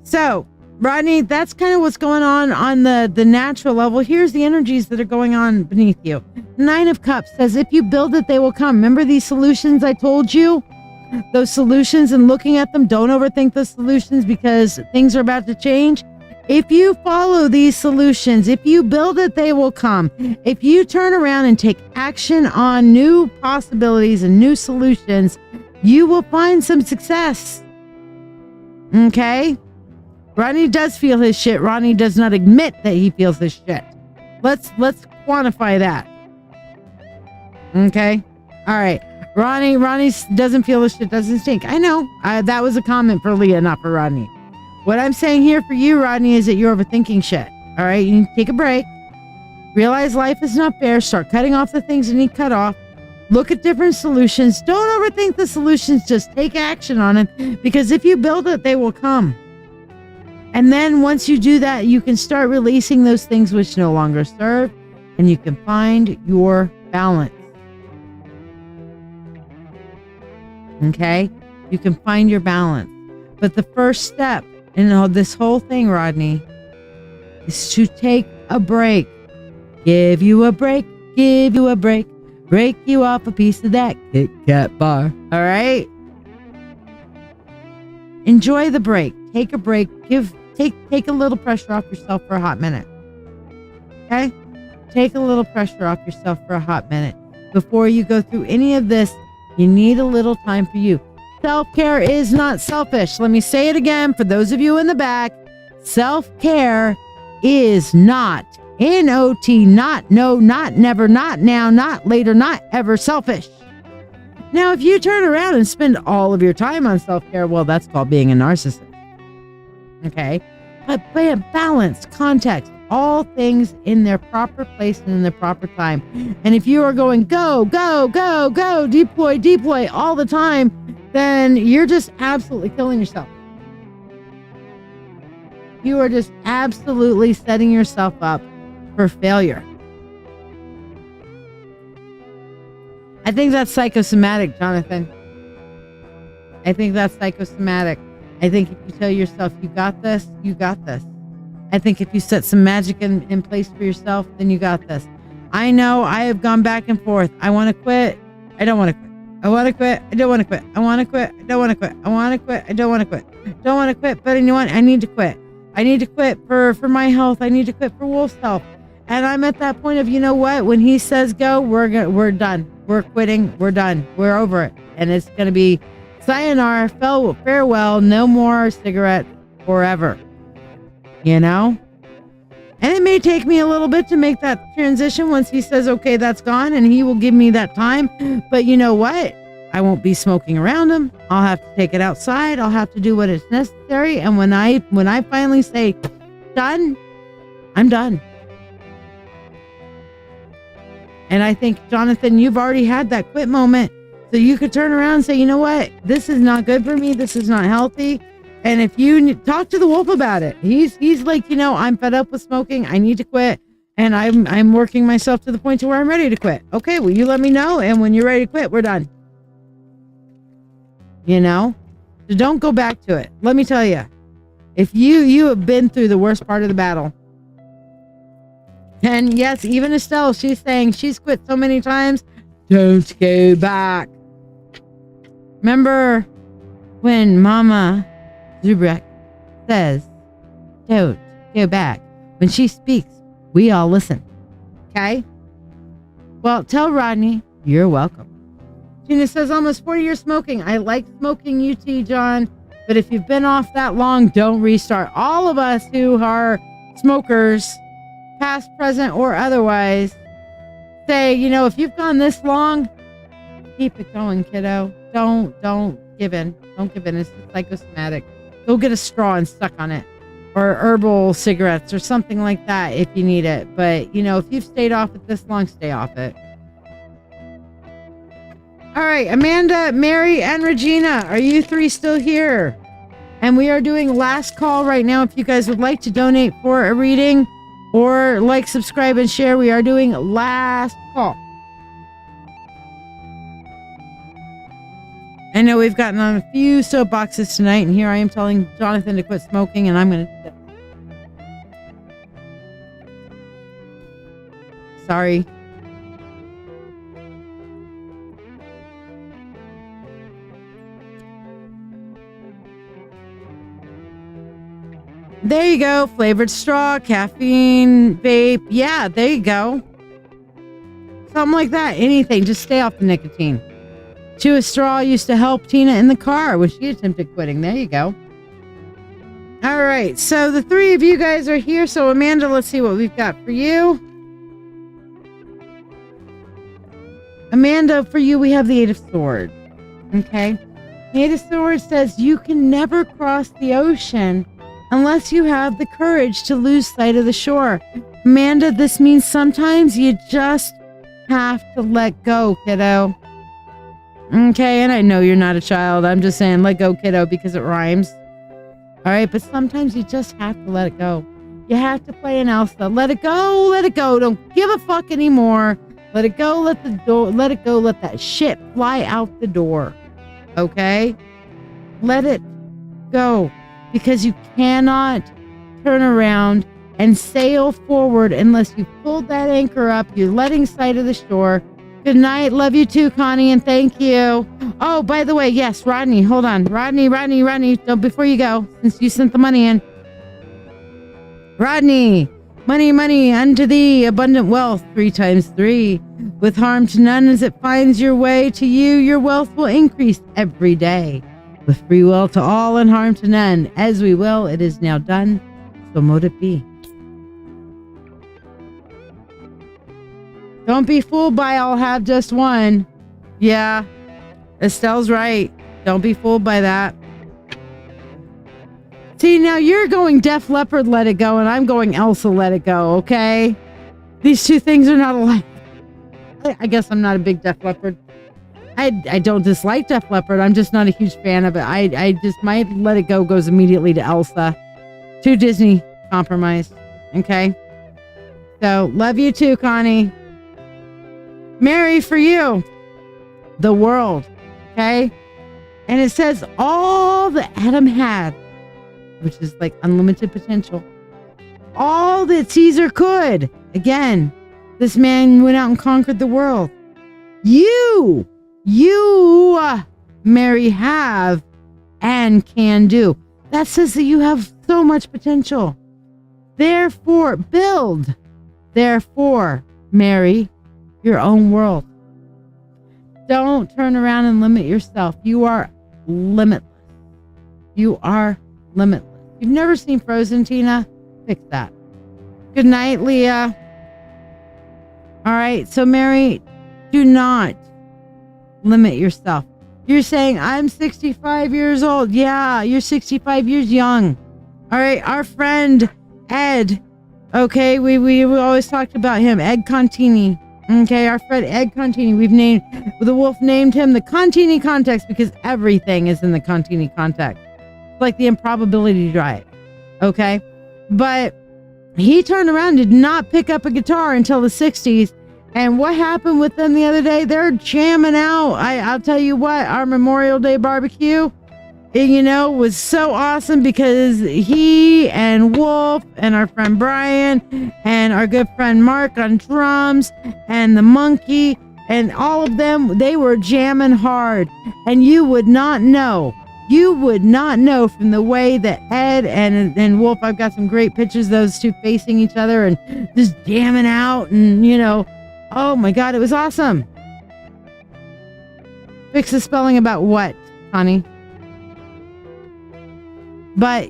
So, Rodney, that's kind of what's going on the natural level. Here's the energies that are going on beneath you. 9 of Cups says, if you build it, they will come. Remember these solutions I told you? Those solutions, and looking at them, don't overthink the solutions because things are about to change. If you follow these solutions, if you build it, they will come. If you turn around and take action on new possibilities and new solutions, you will find some success. Okay? Ronnie does feel his shit. Ronnie does not admit that he feels his shit. Let's quantify that. Okay? All right. Ronnie doesn't feel his shit doesn't stink. I know. That was a comment for Leah, not for Rodney. What I'm saying here for you, Rodney, is that you're overthinking shit. All right? You need to take a break. Realize life is not fair. Start cutting off the things that need cut off. Look at different solutions. Don't overthink the solutions. Just take action on it. Because if you build it, they will come. And then once you do that, you can start releasing those things which no longer serve. And you can find your balance. Okay? You can find your balance. But the first step in this whole thing, Rodney, is to take a break. Give you a break. Give you a break. Break you off a piece of that Kit Kat bar. All right? Enjoy the break. Take a break. Take a little pressure off yourself for a hot minute. Okay? Take a little pressure off yourself for a hot minute. Before you go through any of this, you need a little time for you. Self-care is not selfish. Let me say it again for those of you in the back. Self-care is not, N-O-T, not no, not never, not now, not later, not ever selfish. Now, if you turn around and spend all of your time on self-care, well, that's called being a narcissist. Okay? But balance, context, all things in their proper place and in their proper time. And if you are going go, go, go, go, deploy all the time, then you're just absolutely killing yourself. You are just absolutely setting yourself up for failure. I think that's psychosomatic, Jonathan. I think that's psychosomatic. I think if you tell yourself, you got this, you got this. I think if you set some magic in place for yourself, then you got this. I know I have gone back and forth. I want to quit. I don't want to quit. I want to quit. I don't want to quit. I want to quit. I don't want to quit. I want to quit. I don't want to quit. Don't want to quit. But you know what? I need to quit. I need to quit for my health. I need to quit for Wolf's health. And I'm at that point of, you know what? When he says go, we're done. We're quitting. We're done. We're over it. And it's going to be sayonara, farewell, no more cigarettes forever. You know? And it may take me a little bit to make that transition once he says, okay, that's gone, and he will give me that time. But you know what? I won't be smoking around him. I'll have to take it outside. I'll have to do what is necessary. And when I finally say done, I'm done. And I think, Jonathan, you've already had that quit moment. So you could turn around and say, you know what? This is not good for me. This is not healthy. And if you talk to the wolf about it, he's like, you know, I'm fed up with smoking. I need to quit. And I'm working myself to the point to where I'm ready to quit. Okay, well, you let me know. And when you're ready to quit, we're done. You know? So don't go back to it. Let me tell you, if you have been through the worst part of the battle. And yes, even Estelle, she's saying she's quit so many times. Don't go back. Remember when Mama Zubrak says, don't go back. When she speaks, we all listen. Okay? Well, tell Rodney, you're welcome. Gina says, almost 40 years smoking. I like smoking UT, John. But if you've been off that long, don't restart. All of us who are smokers, past, present, or otherwise, say, you know, if you've gone this long, keep it going, kiddo. Don't give in. Don't give in. It's psychosomatic. Go get a straw and suck on it, or herbal cigarettes or something like that if you need it. But, you know, if you've stayed off it this long, stay off it. All right, Amanda, Mary, and Regina, are you three still here? And we are doing last call right now. If you guys would like to donate for a reading or like, subscribe, and share, we are doing last call. I know we've gotten on a few soapboxes tonight, and here I am telling Jonathan to quit smoking, and I'm going to... Sorry. There you go. Flavored straw, caffeine, vape. Yeah, there you go. Something like that. Anything. Just stay off the nicotine. Chew a straw used to help Tina in the car when she attempted quitting. There you go. All right. So the three of you guys are here. So Amanda, let's see what we've got for you. Amanda, for you, we have the Eight of Swords. Okay. The Eight of Swords says you can never cross the ocean unless you have the courage to lose sight of the shore. Amanda, this means sometimes you just have to let go, kiddo. Okay, and I know you're not a child. I'm just saying let go, kiddo, because it rhymes. All right, but sometimes you just have to let it go. You have to play an Elsa. Let it go, let it go. Don't give a fuck anymore. Let it go, let it go, let that shit fly out the door. Okay? Let it go. Because you cannot turn around and sail forward unless you pulled that anchor up. You're letting sight of the shore. Good night. Love you too, Connie, and thank you. Oh, by the way, yes, Rodney, hold on. Rodney, don't, before you go, since you sent the money in. Rodney, money unto thee, abundant wealth, 3 times 3. With harm to none as it finds your way to you, your wealth will increase every day. With free will to all and harm to none, as we will, it is now done, so mote it be. Don't be fooled by I'll have just one. Yeah, Estelle's right. Don't be fooled by that. See, now you're going Def Leppard, Let It Go, and I'm going Elsa, Let It Go, okay? These two things are not alike. I guess I'm not a big Def Leppard. I don't dislike Def Leppard. I'm just not a huge fan of it. I just, my Let It Go goes immediately to Elsa. Too Disney compromised, okay? So, love you too, Connie. Mary, for you, the world, okay? And it says all that Adam had, which is like unlimited potential. All that Caesar could. Again, this man went out and conquered the world. You, Mary, have and can do. That says that you have so much potential. Therefore, build. Therefore, Mary, your own world. Don't turn around and limit yourself. You are limitless. You are limitless. You've never seen Frozen, Tina? Fix that. Good night, Leah. All right, so Mary, do not limit yourself. You're saying, I'm 65 years old. Yeah, you're 65 years young. All right, our friend Ed, okay, we always talked about him, Ed Contini. Okay, our friend Ed Contini, the wolf named him the Contini context because everything is in the Contini context. Like the improbability drive. Okay, but he turned around, did not pick up a guitar until the 60s. And what happened with them the other day? They're jamming out. I'll tell you what, our Memorial Day barbecue, was so awesome because he and Wolf and our friend Brian and our good friend Mark on drums and the monkey and all of them, they were jamming hard. And you would not know from the way that Ed and Wolf, I've got some great pictures of those two facing each other and just jamming out and, oh my God, it was awesome. Fix the spelling about what, honey? But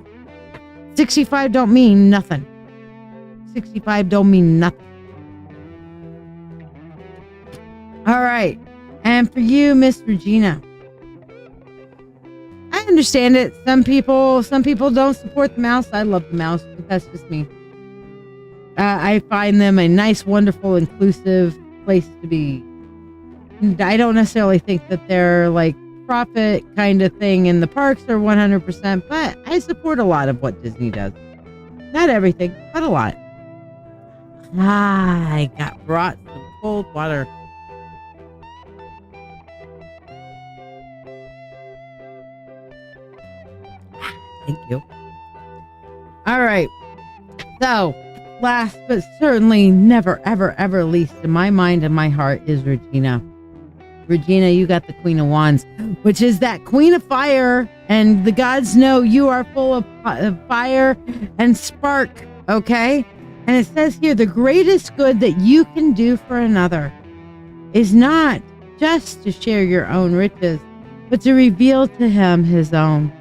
65 don't mean nothing. 65 don't mean nothing. All right. And for you, Miss Regina, I understand it. Some people don't support the mouse. I love the mouse, but that's just me. I find them a nice, wonderful, inclusive place to be. I don't necessarily think that they're like profit kind of thing in the parks are 100%, but I support a lot of what Disney does. Not everything, but a lot. I got brought some cold water. Thank you. All right. So, last but certainly never, ever, ever least in my mind and my heart is Regina. Regina, you got the Queen of Wands, which is that Queen of Fire, and the gods know you are full of fire and spark, okay? And it says here, the greatest good that you can do for another is not just to share your own riches, but to reveal to him his own.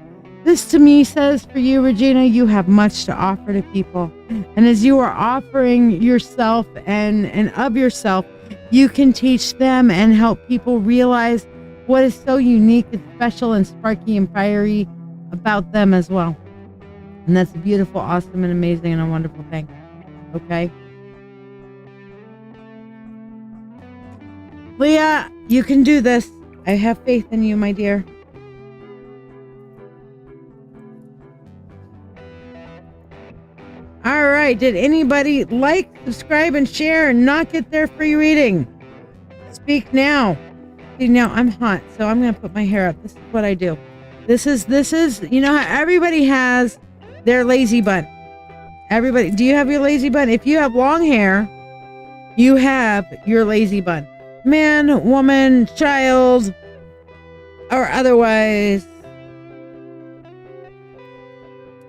This to me says for you, Regina, you have much to offer to people. And as you are offering yourself and of yourself, you can teach them and help people realize what is so unique and special and sparky and fiery about them as well. And that's a beautiful, awesome, and amazing and a wonderful thing. Okay? Leah, you can do this. I have faith in you, my dear. All right. Did anybody like, subscribe, and share and not get their free reading? Speak now. See, now I'm hot, so I'm going to put my hair up. This is what I do. This is, how everybody has their lazy bun. Everybody, do you have your lazy bun? If you have long hair, you have your lazy bun. Man, woman, child, or otherwise.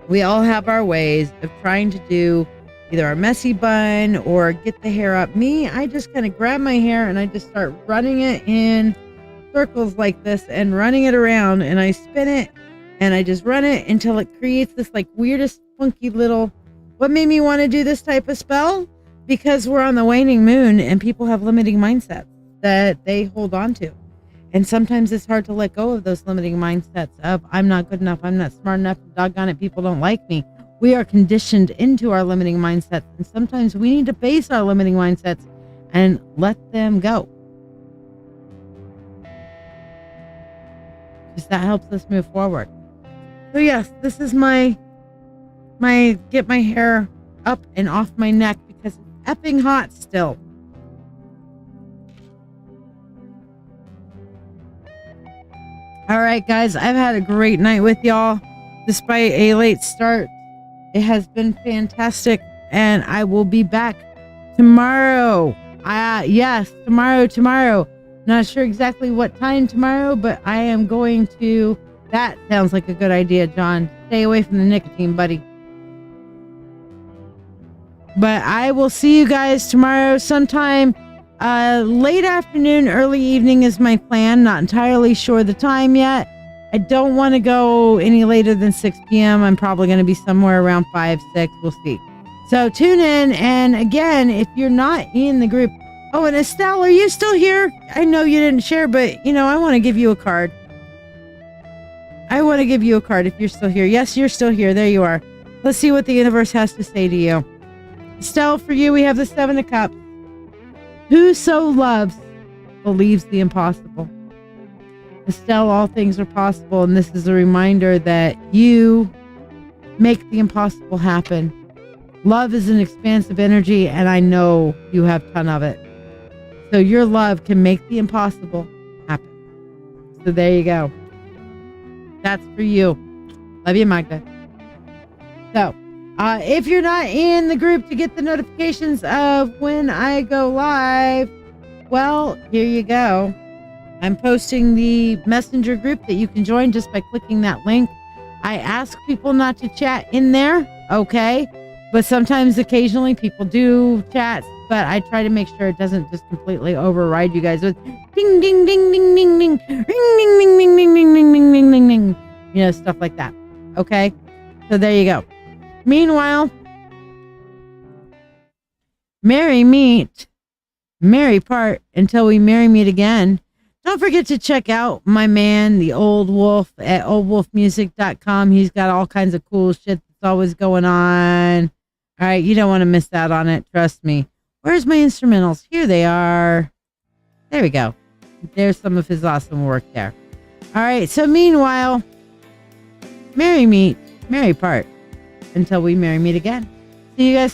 We all have our ways of trying to do either our messy bun or get the hair up. Me, I just kind of grab my hair and I just start running it in circles like this and running it around, and I spin it and I just run it until it creates this like weirdest funky little. What made me want to do this type of spell? Because we're on the waning moon and people have limiting mindsets that they hold on to. And sometimes it's hard to let go of those limiting mindsets of I'm not good enough, I'm not smart enough, doggone it, people don't like me. We are conditioned into our limiting mindsets. And sometimes we need to face our limiting mindsets and let them go. Because that helps us move forward. So yes, this is my get my hair up and off my neck because it's effing hot still. All right, guys, I've had a great night with y'all. Despite a late start, it has been fantastic, and I will be back tomorrow. Yes, tomorrow. Not sure exactly what time tomorrow, but I am going to. That sounds like a good idea, John. Stay away from the nicotine, buddy. But I will see you guys tomorrow sometime. Late afternoon, early evening is my plan. Not entirely sure the time yet. I don't want to go any later than 6 p.m. I'm probably going to be somewhere around 5, 6. We'll see. So tune in. And again, if you're not in the group. Oh, and Estelle, are you still here? I know you didn't share, but I want to give you a card. I want to give you a card if you're still here. Yes, you're still here. There you are. Let's see what the universe has to say to you. Estelle, for you, we have the 7 of Cups. Whoso loves believes the impossible. Estelle, all things are possible, and this is a reminder that you make the impossible happen. Love is an expansive energy, and I know you have a ton of it. So your love can make the impossible happen. So there you go. That's for you. Love you, Magda. So, if you're not in the group to get the notifications of when I go live, well, here you go. I'm posting the messenger group that you can join just by clicking that link. I ask people not to chat in there, okay? But sometimes, occasionally, people do chat, but I try to make sure it doesn't just completely override you guys with ding, ding, ding, ding, ding, ding, ring, ding, ding, ding, ding, ding, ding, ding, ding, ding, ding, stuff like that, okay? So there you go. Meanwhile, merry meet, merry part until we merry meet again. Don't forget to check out my man, the Old Wolf, at oldwolfmusic.com. He's got all kinds of cool shit that's always going on. All right, you don't want to miss out on it. Trust me. Where's my instrumentals? Here they are. There we go. There's some of his awesome work there. All right, so meanwhile, merry meet, merry part until we merry meet again. See you guys